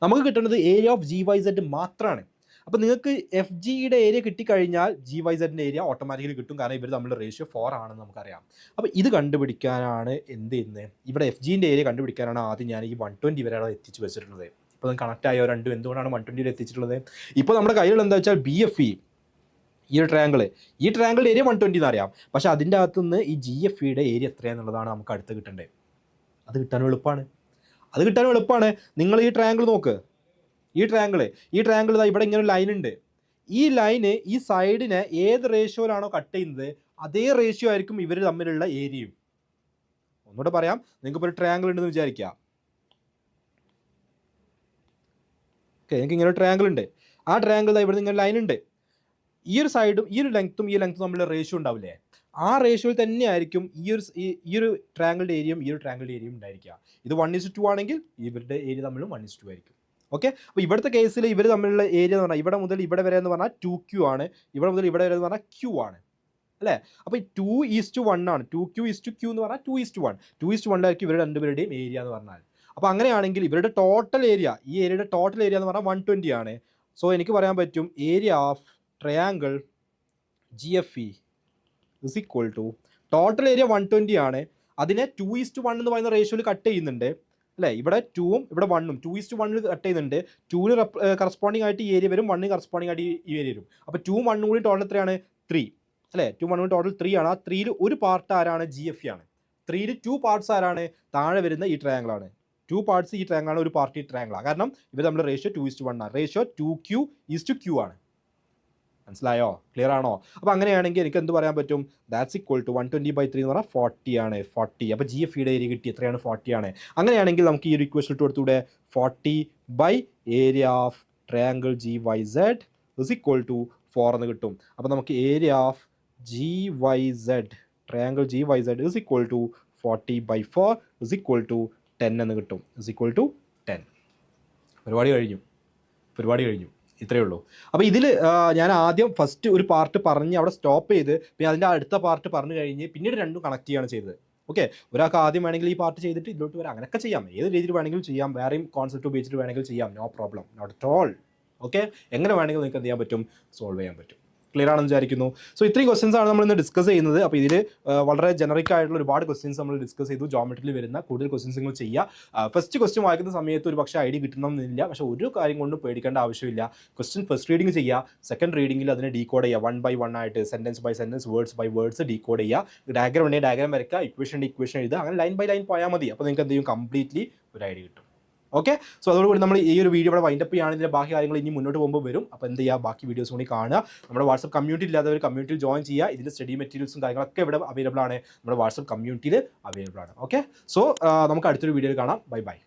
നമുക്ക് കിട്ടുന്നത് ഏരിയ ഓഫ് GYZ മാത്രമാണ്. അപ്പോൾ നിങ്ങൾക്ക് FGയുടെ ഏരിയ കിട്ടിക്കഴിഞ്ഞാൽ GYZൻ്റെ ഏരിയ ഓട്ടോമാറ്റിക്കലി കിട്ടും, കാരണം ഇവർ തമ്മിലുള്ള റേഷ്യോ 4 ആണെന്ന് നമുക്കറിയാം. അപ്പോൾ ഇത് കണ്ടുപിടിക്കാനാണ് എന്ത് ചെയ്യുന്നത്, ഇവിടെ FGൻ്റെ ഏരിയ കണ്ടുപിടിക്കാനാണ് ആദ്യം ഞാൻ ഈ 120 വരെ എത്തിച്ച് വെച്ചിട്ടുള്ളത്. ഇപ്പോൾ കണക്ട് ആയോ രണ്ടും? എന്തുകൊണ്ടാണ് 120 എത്തിച്ചിട്ടുള്ളത്? ഇപ്പോൾ നമ്മുടെ കയ്യിലുള്ള എന്താ വെച്ചാൽ BFE ഈ ട്രയാങ്കിളിൻ്റെ ഏരിയ 120 എന്നറിയാം. പക്ഷേ അതിൻ്റെ അകത്തുനിന്ന് ഈ GFEയുടെ ഏരിയ എത്രയാണെന്നുള്ളതാണ് നമുക്ക് അടുത്ത് കിട്ടേണ്ടത്. അത് കിട്ടാനും എളുപ്പമാണ്. നിങ്ങൾ ഈ ട്രയാങ്കിൾ നോക്ക്. ഈ ട്രയാങ്കിൾ ഇവിടെ ഇങ്ങനെ ഒരു ലൈൻ ഉണ്ട്. ഈ ലൈന് ഈ സൈഡിനെ ഏത് റേഷ്യോയിലാണോ കട്ട് ചെയ്യുന്നത് അതേ റേഷ്യോ ആയിരിക്കും ഇവർ തമ്മിലുള്ള ഏരിയയും. ഒന്നുകൂടെ പറയാം, നിങ്ങൾക്ക് ഇപ്പോൾ ഒരു ട്രയാങ്കിൾ ഉണ്ടെന്ന് വിചാരിക്കാം. ഓക്കെ, എനിക്ക് ഇങ്ങനെ ഒരു ട്രയാങ്കിൾ ഉണ്ട്. ആ ട്രയാങ്കിൾ ഇവിടെ ഇങ്ങനെ ലൈൻ ഉണ്ട്. ഈ ഒരു സൈഡും ഈ ലെങ്ത്തും തമ്മിലുള്ള റേഷ്യോ ഉണ്ടാവില്ലേ? ആ റേഷ്യോയിൽ തന്നെയായിരിക്കും ഈ ഒരു ട്രയാങ്കിളിൻ്റെ ഏരിയയും ഉണ്ടായിരിക്കുക. ഇത് 1:2 ആണെങ്കിൽ ഇവരുടെ ഏരിയ തമ്മിലും 1:2 ആയിരിക്കും. ഓക്കെ, അപ്പോൾ ഇവിടുത്തെ കേസിൽ ഇവർ തമ്മിലുള്ള ഏരിയ എന്ന് പറഞ്ഞാൽ ഇവിടെ മുതൽ ഇവിടെ വരെ എന്ന് പറഞ്ഞാൽ 2Q ആണ്, ഇവിടെ മുതൽ ഇവിടെ വരെ എന്ന് പറഞ്ഞാൽ Q ആണ് അല്ലേ? അപ്പോൾ 2:1 ആണ്. 2Q എന്ന് പറഞ്ഞാൽ 2:1. 2:1 ഇവരുടെ രണ്ടുപേരുടെയും ഏരിയ എന്ന് പറഞ്ഞാൽ. അപ്പോൾ അങ്ങനെയാണെങ്കിൽ ഇവരുടെ ടോട്ടൽ ഏരിയ, ഈ ഏരിയയുടെ ടോട്ടൽ ഏരിയ എന്ന് പറഞ്ഞാൽ 120 ആണ്. സോ എനിക്ക് പറയാൻ പറ്റും area of triangle GFE is equal to total area 120 ആണ്. അതിനെ 2:1 എന്ന് പറയുന്ന റേഷ്യോയിൽ കട്ട് ചെയ്യുന്നുണ്ട്. അല്ലേ? ഇവിടെ 2ഉം ഇവിടെ 1ഉം 2:1 കട്ട് ചെയ്യുന്നുണ്ട്. 2ന് കറസ്പോണ്ടിങ് ആയിട്ട് ഈ ഏരിയ വരും, 1ന് കറസ്പോണ്ടിങ് ആയിട്ട് ഈ ഏരിയ വരും. അപ്പോൾ 2ഉം 1ഉം കൂടി ടോട്ടൽ എത്രയാണ്? 3 അല്ലേ? 2ഉം 1ഉം ടോട്ടൽ 3 ആണ്. ആ 3ൽ ഒരു പാർട്ട് ആരാണ്? GFE ആണ്. 3ൽ 2 പാർട്സ് ആരാണ്? താഴെ വരുന്ന ഈ ട്രയാങ്കിൾ ആണ്. 2 പാർട്സ് ഈ ട്രയാങ്കിൾ ആണ്, ഒരു പാർട്ട് ഈ ട്രയാങ്കിൾ ആണ്. കാരണം ഇവർ നമ്മുടെ റേഷ്യോ 2:1 ആണ്. റേഷ്യോ 2Q:Q ആണ്. മനസ്സിലായോ? ക്ലിയർ ആണോ? അപ്പോൾ അങ്ങനെയാണെങ്കിൽ എനിക്ക് എന്ത് പറയാൻ പറ്റും? ദാറ്റ്സ് ഈക്വൽ ടു 120/3 എന്ന് പറഞ്ഞാൽ 40 ആണ്. 40. അപ്പോൾ GFEയുടെ ഏരിയ കിട്ടി. എത്രയാണ്? 40 ആണ്. അങ്ങനെയാണെങ്കിൽ നമുക്ക് ഈ ഒരു ഇക്വേഷൻ ഇട്ട് കൊടുത്തൂടെ? 40 by area of triangle GYZ is equal to 4 എന്ന് കിട്ടും. അപ്പോൾ നമുക്ക് area of GYZ triangle GYZ is equal to 40/4 is equal to 10 എന്ന് കിട്ടും. Is equal to 10. പരിപാടി കഴിഞ്ഞു. ഇത്രയേ ഉള്ളൂ. അപ്പോൾ ഇതിൽ ഞാൻ ആദ്യം ഫസ്റ്റ് ഒരു പാർട്ട് പറഞ്ഞ് അവിടെ സ്റ്റോപ്പ് ചെയ്ത് പിന്നെ അതിൻ്റെ അടുത്ത പാർട്ട് പറഞ്ഞു കഴിഞ്ഞ് പിന്നീട് രണ്ടും കണക്ട് ചെയ്യുകയാണ് ചെയ്തത്. ഓക്കെ, ഒരാൾക്ക് ആദ്യം വേണമെങ്കിൽ ഈ പാർട്ട് ചെയ്തിട്ട് ഇതിലോട്ട് വരാം, അങ്ങനെയൊക്കെ ചെയ്യാം. ഏത് രീതിയിൽ വേണമെങ്കിലും ചെയ്യാം, വേറെയും കോൺസെപ്റ്റ് ഉപയോഗിച്ചിട്ട് വേണമെങ്കിൽ ചെയ്യാം. No problem, not at all. Okay, എങ്ങനെ വേണമെങ്കിലും നിങ്ങൾക്ക് എന്ത് ചെയ്യാൻ പറ്റും? സോൾവ് ചെയ്യാൻ പറ്റും. ക്ലിയർ ആണെന്ന് വിചാരിക്കുന്നു. സോ ഇത്രയും ക്വസ്റ്റ്യൻസ് ആണ് നമ്മൾ ഇന്ന് ഡിസ്കസ് ചെയ്യുന്നത്. അപ്പോൾ ഇതിൽ വളരെ ജനറിക് ആയിട്ടുള്ള ഒരുപാട് ക്വസ്റ്റ്യൻസ് നമ്മൾ ഡിസ്കസ് ചെയ്തു. ജോമെട്രിയിൽ വരുന്ന കൂടുതൽ ക്വസ്റ്റ്യൻസ് നിങ്ങൾ ചെയ്യുക. ഫസ്റ്റ് ക്വസ്റ്റ്യൻ വായിക്കുന്ന സമയത്ത് ഒരു പക്ഷേ ഐഡിയ കിട്ടണമെന്നില്ല, പക്ഷേ ഒരു കാര്യം കൊണ്ടും പേടിക്കേണ്ട ആവശ്യമില്ല. ക്വസ്റ്റ്യൻ ഫസ്റ്റ് റീഡിംഗ് ചെയ്യുക, സെക്കൻഡ് റീഡിംഗിൽ അതിനെ ഡീകോഡ് ചെയ്യുക. 1 by 1 ആയിട്ട് sentence by sentence, words by words decode ചെയ്യുക. ഡയഗ്രാം ഉണ്ടെങ്കിൽ ഡയഗ്രാം വരയ്ക്കുക, ഇക്വേഷൻ എഴുതുക. അങ്ങനെ ലൈൻ ബൈ ലൈൻ പോയാൽ മതി. അപ്പോൾ നിങ്ങൾക്ക് എന്ത് ചെയ്യും? കംപ്ലീറ്റ്ലി ഒരു ഐഡിയ കിട്ടും. ഓക്കെ, സോ അതോടുകൂടി നമ്മൾ ഈ ഒരു വീഡിയോ ഇവിടെ വൈൻഡപ്പ് ചെയ്യുകയാണെങ്കിൽ ബാക്കി കാര്യങ്ങൾ ഇനി മുന്നോട്ട് പോകുമ്പോൾ വരും. അപ്പോൾ എന്ത് ചെയ്യുക? ബാക്കി വീഡിയോസ് കൂടി കാണുക. നമ്മുടെ വാട്സപ്പ് കമ്മ്യൂണിറ്റി ഇല്ലാത്തവർ കമ്മ്യൂണിറ്റിയിൽ ജോയിൻ ചെയ്യുക. ഇതിൻ്റെ സ്റ്റഡി മെറ്റീരിയൽസും കാര്യങ്ങളൊക്കെ ഇവിടെ അവൈലബിൾ ആണ്, നമ്മുടെ വാട്സപ്പ് കമ്മ്യൂണിറ്റിയിൽ അവൈലബിൾ ആണ്. ഓക്കെ, സോ നമുക്ക് അടുത്തൊരു വീഡിയോയിൽ കാണാം. ബൈ.